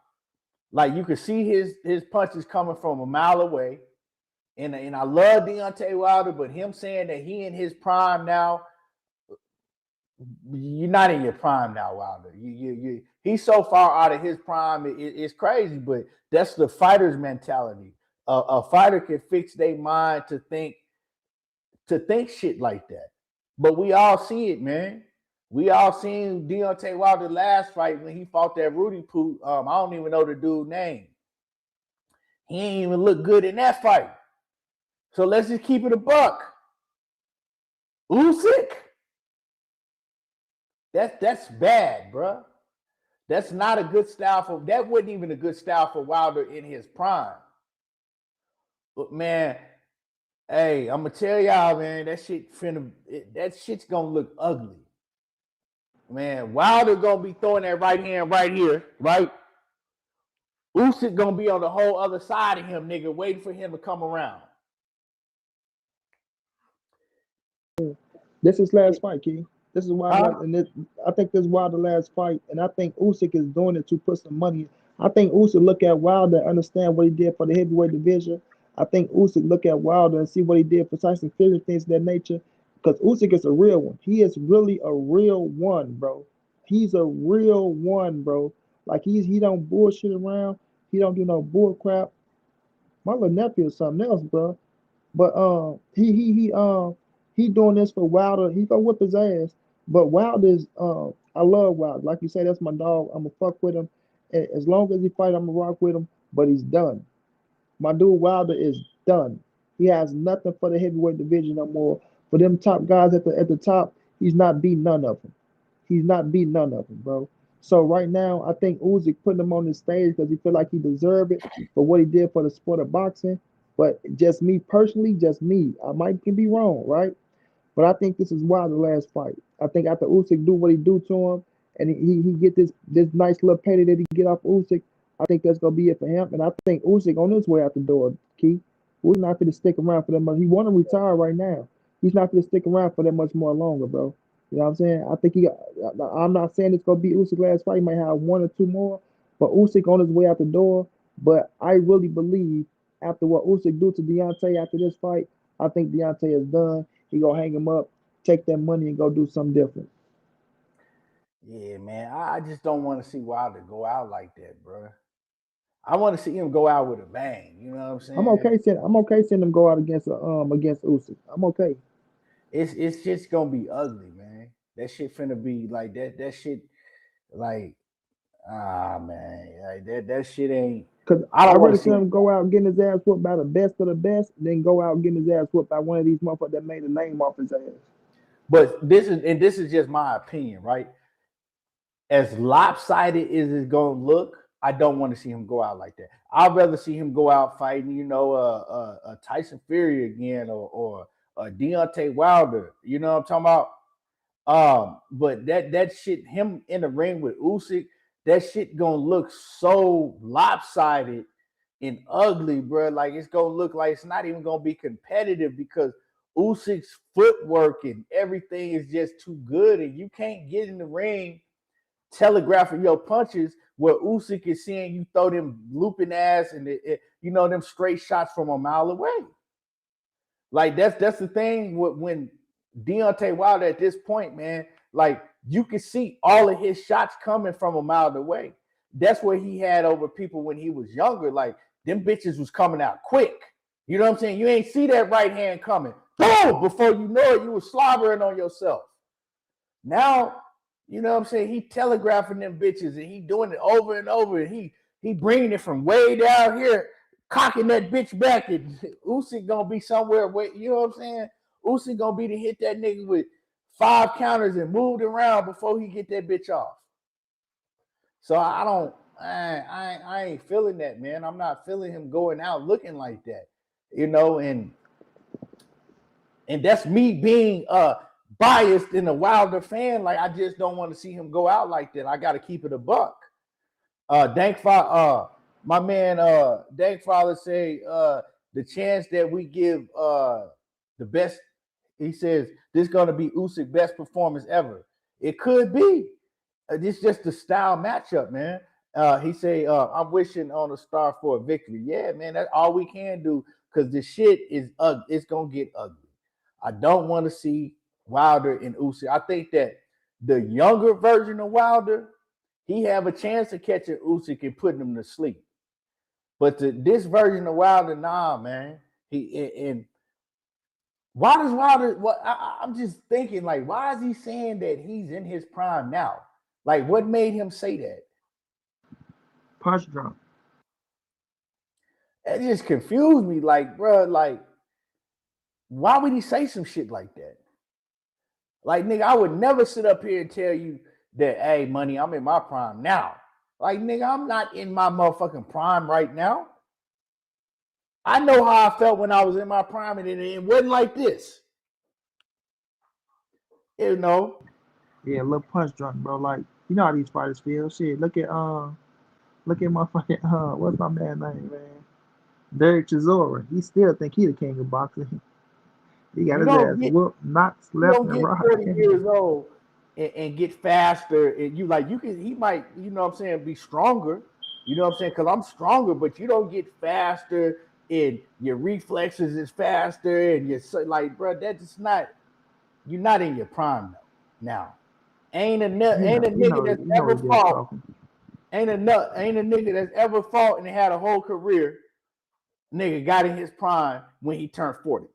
Like you can see his punches coming from a mile away. And I love Deontay Wilder, but him saying that he in his prime now, you're not in your prime now, Wilder. He's so far out of his prime, it's crazy, but that's the fighter's mentality. A fighter can fix their mind to think shit like that. But we all see it, man. We all seen Deontay Wilder last fight when he fought that Rudy Poot. I don't even know the dude's name. He ain't even look good in that fight. So let's just keep it a buck. Usyk? That's bad, bro. That's not a good style for. That wasn't even a good style for Wilder in his prime. But man, hey, I'm gonna tell y'all, man, that shit's gonna look ugly. Man, Wilder gonna be throwing that right hand right here, right? Usyk gonna be on the whole other side of him, nigga, waiting for him to come around. This is last fight, Key. This is why, Huh? and I think this is why the last fight, and I think Usyk is doing it to put some money. I think Usyk look at Wilder, understand what he did for the heavyweight division. I think Usyk look at Wilder and see what he did for Tyson Fury, things of that nature. Because Usyk is a real one. He is really a real one, bro. He's a real one, bro. Like he don't bullshit around. He don't do no bull crap. My little nephew is something else, bro. But he doing this for Wilder. He gonna whip his ass. But Wilder is I love Wilder. Like you say, that's my dog. I'm gonna fuck with him. As long as he fight, I'm gonna rock with him. But he's done. My dude Wilder is done. He has nothing for the heavyweight division no more. For them top guys at the top, he's not beating none of them. He's not beating none of them, bro. So right now, I think Usyk putting him on the stage because he feel like he deserved it for what he did for the sport of boxing. But just me personally, just me. I might can be wrong, right? But I think this is why the last fight. I think after Usyk do what he do to him, and he get this nice little payday that he get off Usyk, I think that's gonna be it for him. And I think Usyk on his way out the door, Keith. We're not gonna stick around for that much. He want to retire right now. He's not gonna stick around for that much more longer, bro. You know what I'm saying? I think I'm not saying it's gonna be Usyk last fight. He might have one or two more, but Usyk on his way out the door. But I really believe after what Usyk do to Deontay after this fight, I think Deontay is done. He gonna hang him up, take that money, and go do something different. Yeah, man. I just don't want to see Wilder go out like that, bro. I want to see him go out with a bang. You know what I'm saying? I'm okay seeing him go out against Usyk. I'm okay. It's just gonna be ugly, man. That shit finna be like that. That shit, like, man, like that shit ain't. Cause I I'd don't want rather to see see. him go out getting his ass whooped by the best of the best, than go out getting his ass whooped by one of these motherfuckers that made a name off his ass. But this is just my opinion, right? As lopsided as it's gonna look, I don't want to see him go out like that. I'd rather see him go out fighting, a Tyson Fury again, or a Deontay Wilder. You know what I'm talking about? But that shit, him in the ring with Usyk, that shit gonna look so lopsided and ugly, bro. Like it's gonna look like it's not even gonna be competitive because Usyk's footwork and everything is just too good, and you can't get in the ring telegraphing your punches where Usyk is seeing you throw them looping ass and them straight shots from a mile away. Like that's the thing when Deontay Wilder at this point, man, like you can see all of his shots coming from a mile away. That's what he had over people when he was younger. Like them bitches was coming out quick. You know what I'm saying? You ain't see that right hand coming. Boom! Before you know it, you was slobbering on yourself. Now, you know what I'm saying? He telegraphing them bitches and he doing it over and over. And he bringing it from way down here, cocking that bitch back. And Usyk gonna be somewhere where, you know what I'm saying? Usyk gonna be to hit that nigga with 5 counters and moved around before he get that bitch off. So I ain't feeling that, man. I'm not feeling him going out looking like that, and that's me being biased and a Wilder fan. Like I just don't want to see him go out like that. I got to keep it a buck. My man Dankfather say the chance that we give the best, he says this is gonna be Usyk's best performance ever. It could be. It's just the style matchup, man. He say I'm wishing on a star for a victory. Yeah, man, that's all we can do because the shit is ugly. It's gonna get ugly. I don't want to see Wilder and Usyk. I think that the younger version of Wilder, he have a chance of catching Usyk and putting him to sleep. But this version of Wilder, nah, man. And why does Wilder? I'm just thinking, like, why is he saying that he's in his prime now? Like, what made him say that? Punch drunk. It just confused me. Like, bro, like, why would he say some shit like that? Like, nigga, I would never sit up here and tell you that, hey, money, I'm in my prime now. Like, nigga, I'm not in my motherfucking prime right now. I know how I felt when I was in my prime, and it wasn't like this. You know? Yeah, a little punch drunk, bro. Like, you know how these fighters feel. Shit, look at my fucking what's my man's name, man? Derek Chisora. He still think he the king of boxing. He got his ass whooped, knocked, You left, don't and get right. 40 years old and get faster, and you can, he might, you know what I'm saying, be stronger, you know what I'm saying, because I'm stronger, but you don't get faster and your reflexes is faster and you're like, bro, that's not, you're not in your prime now. Ain't a nigga that's ever fought. Ain't a nigga that's ever fought and had a whole career. Nigga got in his prime when he turned 40.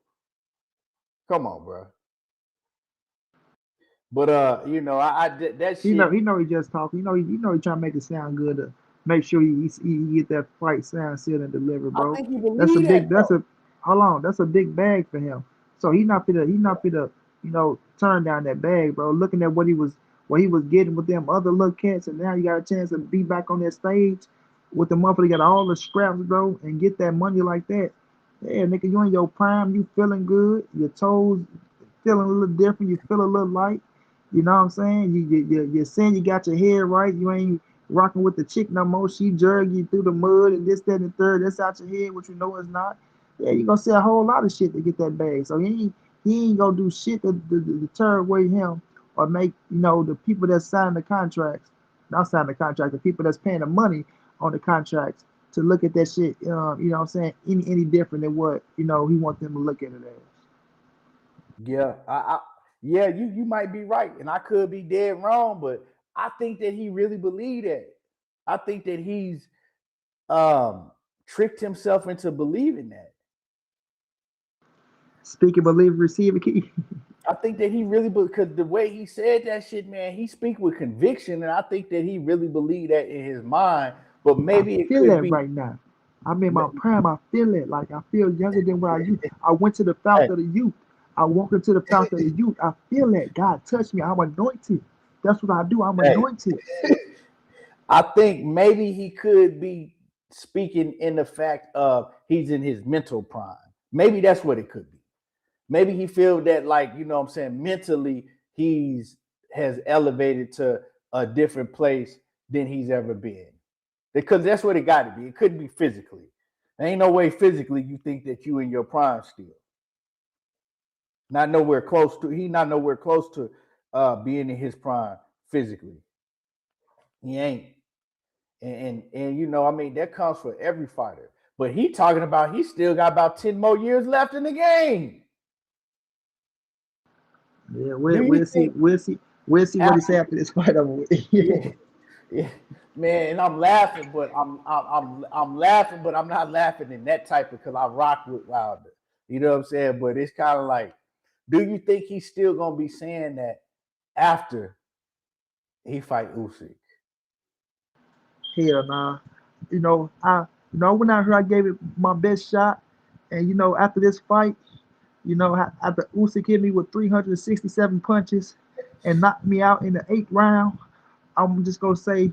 Come on, bro. But you know, I did that shit. He know he just talking. He trying to make it sound good to make sure he get that fight sound sealed and delivered, I bro. think he believe That's a big bag for him. So he not finna turn down that bag, bro. Looking at what he was getting with them other little cats, and now you got a chance to be back on that stage with the motherfucker got all the scraps, bro, and get that money like that. Yeah, nigga, you in your prime, you feeling good, your toes feeling a little different, you feel a little light. You know what I'm saying? You're saying you got your head right. You ain't rocking with the chick no more. She jerk you through the mud and this, that, and the third. That's out your head, which you know is not. Yeah, you gonna say a whole lot of shit to get that bag. So he ain't gonna do shit to deter away him or make the people that sign the contracts, not sign the contract, the people that's paying the money on the contracts to look at that shit. You know what I'm saying? Any different than what he want them to look at it as. Yeah, yeah, you might be right, and I could be dead wrong, but I think that he really believed that. I think that he's tricked himself into believing that. Speaking, believe, receive a key. I think that he really, because the way he said that shit, man, he speak with conviction, and I think that he really believed that in his mind. But maybe I it feel could that be right now. I'm in my prime. I feel it. Like I feel younger than what I used. I went to the fountain of the youth. I walk into the fountain of the youth. I feel that God touched me. I'm anointed. That's what I do. I'm anointed. I think maybe he could be speaking in the fact of he's in his mental prime. Maybe that's what it could be. Maybe he feels that, like, you know what I'm saying, mentally has elevated to a different place than he's ever been. Because that's what it got to be. It couldn't be physically. There ain't no way physically you think that you in your prime still. Not nowhere close to. He not nowhere close to being in his prime physically. He ain't. And you know, I mean, that comes for every fighter. But he talking about he still got about 10 more years left in the game. Yeah, we'll see what he say after this fight over with. Yeah, man, and I'm laughing, but I'm laughing, but I'm not laughing in that type because I rock with Wilder. You know what I'm saying? But it's kind of like, do you think he's still gonna be saying that after he fight Usyk? Hell nah. I went out here, I gave it my best shot, and after this fight, after Usyk hit me with 367 punches and knocked me out in the 8th round, I'm just gonna say,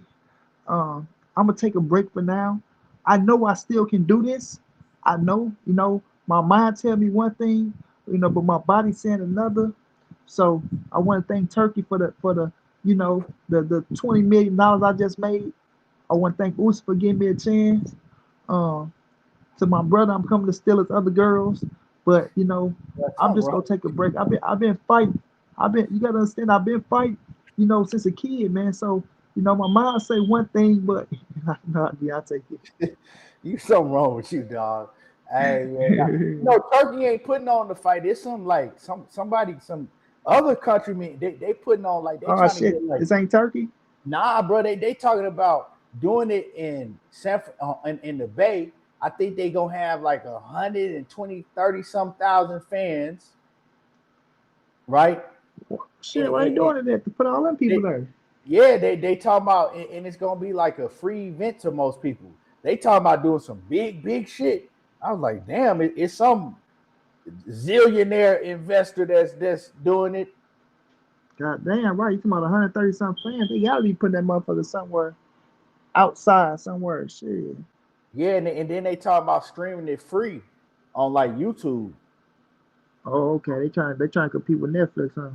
I'm gonna take a break for now. I know I still can do this. I know, my mind tell me one thing, but my body saying another. So I want to thank Turkey for the the $20 million I just made. I want to thank Usyk for giving me a chance. To my brother, I'm coming to steal his other girls, but I'm just gonna take a break. I've been fighting. You gotta understand, I've been fighting, since a kid, man. So my mind say one thing, but I take it. You something wrong with you, dog. Hey, man. Turkey ain't putting on the fight. It's some other countrymen. They putting on like they trying to get like. This ain't Turkey. Nah, bro. They talking about doing it in in the Bay. I think they gonna have like 120, 30-some thousand fans, right? Shit, why they doing it there? To put all them people there. Yeah, they talking about, and it's gonna be like a free event to most people. They talking about doing some big shit. I was like, damn, it's some zillionaire investor that's doing it. God damn, right? You talking about 130 something fans? They gotta be putting that motherfucker somewhere outside, somewhere. Shit. Yeah, and then they talk about streaming it free on like YouTube. Oh, okay. They trying to compete with Netflix, huh?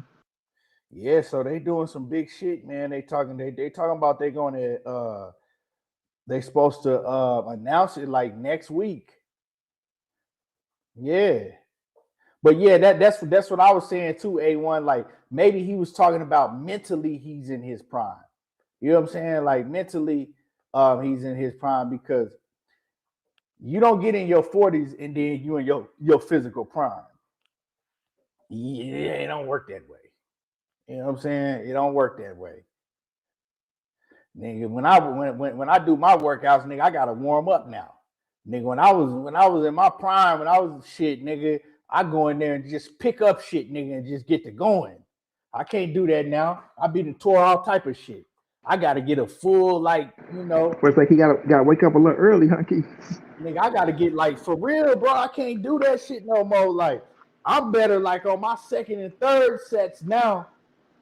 Yeah, so they doing some big shit, man. They talking about they going to they supposed to announce it like next week. Yeah. But yeah, that's what I was saying too, A1. Like maybe he was talking about mentally he's in his prime. You know what I'm saying? Like mentally, he's in his prime because you don't get in your 40s and then you in your physical prime. Yeah, it don't work that way. You know what I'm saying? It don't work that way. Nigga, when I do my workouts, nigga, I gotta warm up now. Nigga, when I was in my prime, when I was shit, nigga, I go in there and just pick up shit, nigga, and just get to going. I can't do that now. I be the tore all type of shit. I gotta get a full, like, you know. But it's like he gotta wake up a little early, huh, Keith? Nigga, I gotta get like for real, bro. I can't do that shit no more. Like, I'm better like on my second and third sets now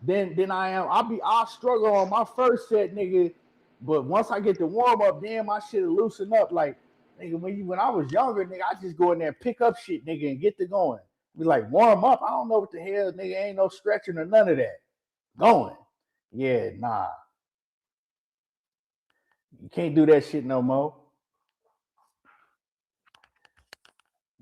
than I am. I'll struggle on my first set, nigga. But once I get the warm up, then my shit will loosen up. Like, nigga, when I was younger, nigga, I just go in there and pick up shit, nigga, and get to going. Be like, warm up. I don't know what the hell, nigga. Ain't no stretching or none of that. Going. Yeah, nah. You can't do that shit no more.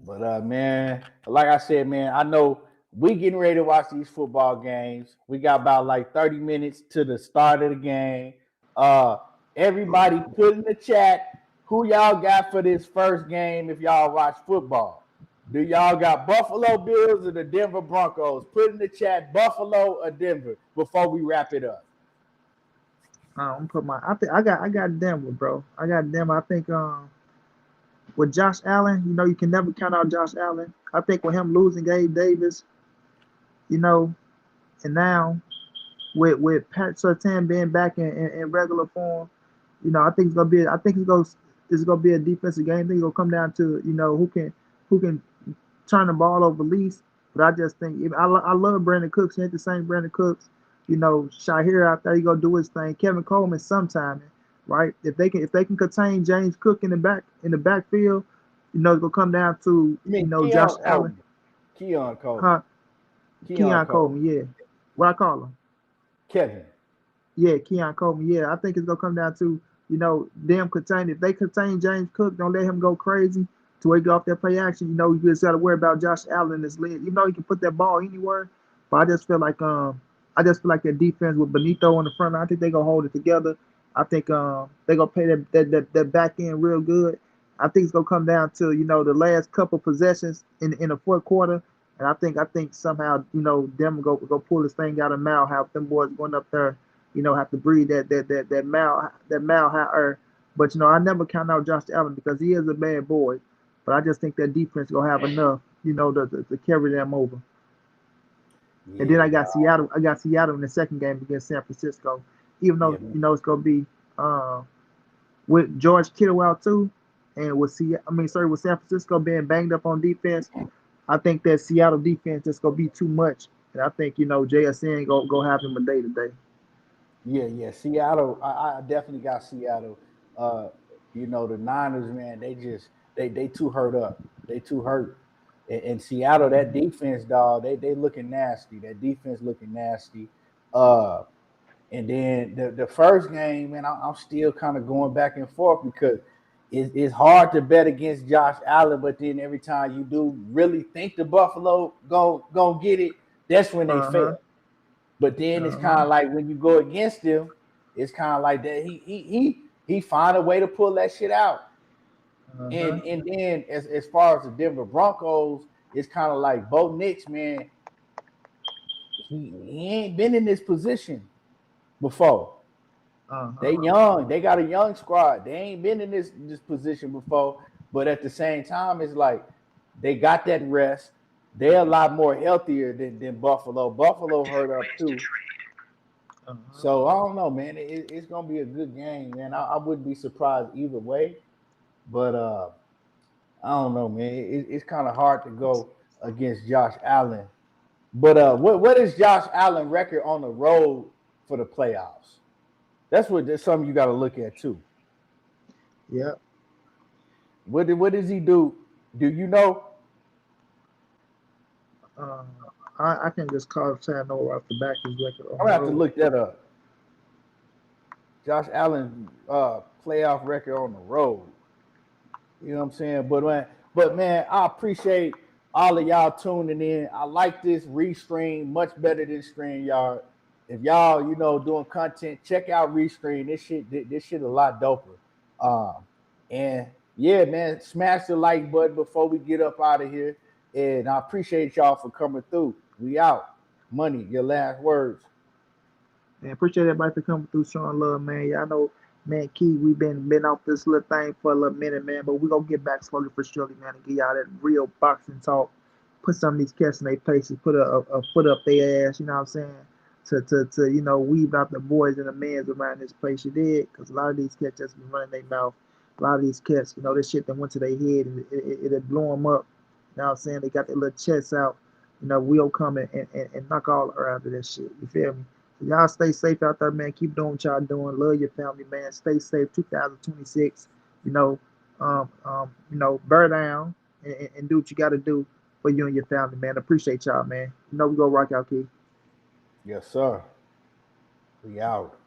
But man, like I said, man, I know we getting ready to watch these football games. We got about like 30 minutes to the start of the game. Everybody put in the chat who y'all got for this first game if y'all watch football. Do y'all got Buffalo Bills or the Denver Broncos? Put in the chat Buffalo or Denver before we wrap it up. I'm put my. I got Denver, bro. I got Denver. I think with Josh Allen, you know, you can never count out Josh Allen. I think with him losing Gabe Davis, you know, and now with Pat Surtain being back in regular form, you know, I think it's gonna be a defensive game. I think it's gonna come down to, you know, who can turn the ball over least. But I just think I love Brandon Cooks. He ain't the same Brandon Cooks. You know, Shahir out there, he gonna do his thing. Kevin Coleman sometime, right? If they can contain James Cook in the backfield, you know, it's gonna come down to, you know, Josh Allen. Keon Coleman. Huh? Keon Coleman, yeah. What I call him? Kevin. Yeah, Keon Coleman. Yeah, I think it's gonna come down to, you know, them contain. If they contain James Cook, don't let him go crazy to where he get off that play action. You know, you just gotta worry about Josh Allen in his leg. You know, he can put that ball anywhere, but I just feel like that defense with Benito on the front line, I think they're gonna hold it together. I think they're gonna play that back end real good. I think it's gonna come down to, you know, the last couple possessions in the fourth quarter. And I think somehow, you know, them go pull this thing out of mile, have them boys going up there, you know, have to breathe that mile higher. But, you know, I never count out Josh Allen because he is a bad boy. But I just think that defense gonna have enough, you know, to carry them over. Yeah, and then I got Seattle. I got Seattle in the second game against San Francisco. Even though, you know, it's gonna be with George Kittle out too, and with San Francisco being banged up on defense, I think that Seattle defense is gonna be too much. And I think, you know, JSN go have him a day today. Yeah. Seattle, I definitely got Seattle. You know, the Niners, man, they too hurt up. They too hurt. And Seattle, that defense, dog, they looking nasty. That defense looking nasty. And then the first game, man, I'm still kind of going back and forth because it's hard to bet against Josh Allen, but then every time you do really think the Buffalo gonna get it, that's when they fail. But then it's kind of like when you go against him, it's kind of like that he find a way to pull that shit out. And then as far as the Denver Broncos, it's kind of like Bo Nix, man. He ain't been in this position before. They young. They got a young squad. They ain't been in this position before. But at the same time, it's like they got that rest. They're a lot more healthier than Buffalo. Buffalo hurt up too. So I don't know, man. It's gonna be a good game, man. I wouldn't be surprised either way. But I don't know, man. It's kind of hard to go against Josh Allen. But what is Josh Allen record on the road for the playoffs? That's something you got to look at too. Yeah. What does he do? Do you know? I can just call San Noah off the back his record. I'm gonna have to look that up. Josh Allen playoff record on the road. You know what I'm saying? But man, I appreciate all of y'all tuning in. I like this Restream much better than StreamYard. If y'all, you know, doing content, check out Restream. This shit a lot doper. And yeah, man, smash the like button before we get up out of here. And I appreciate y'all for coming through. We out. Money, your last words. Man, appreciate everybody for coming through, showing love, man. Y'all know, man, Key, we've been off this little thing for a little minute, man, but we're gonna get back slowly for surely, man, and give y'all that real boxing talk. Put some of these cats in their places, put a foot up their ass, you know what I'm saying? To you know, weave out the boys and the mans around this place, you did, because a lot of these cats just been running their mouth. A lot of these cats, you know, this shit that went to their head and it'll blow them up. You know what I'm saying? They got their little chests out. You know, we'll come and knock all around to that shit. You feel me? So y'all stay safe out there, man. Keep doing what y'all doing. Love your family, man. Stay safe. 2026. You know, bear down and do what you got to do for you and your family, man. Appreciate y'all, man. You know we go rock out, kid. Yes, sir. We out.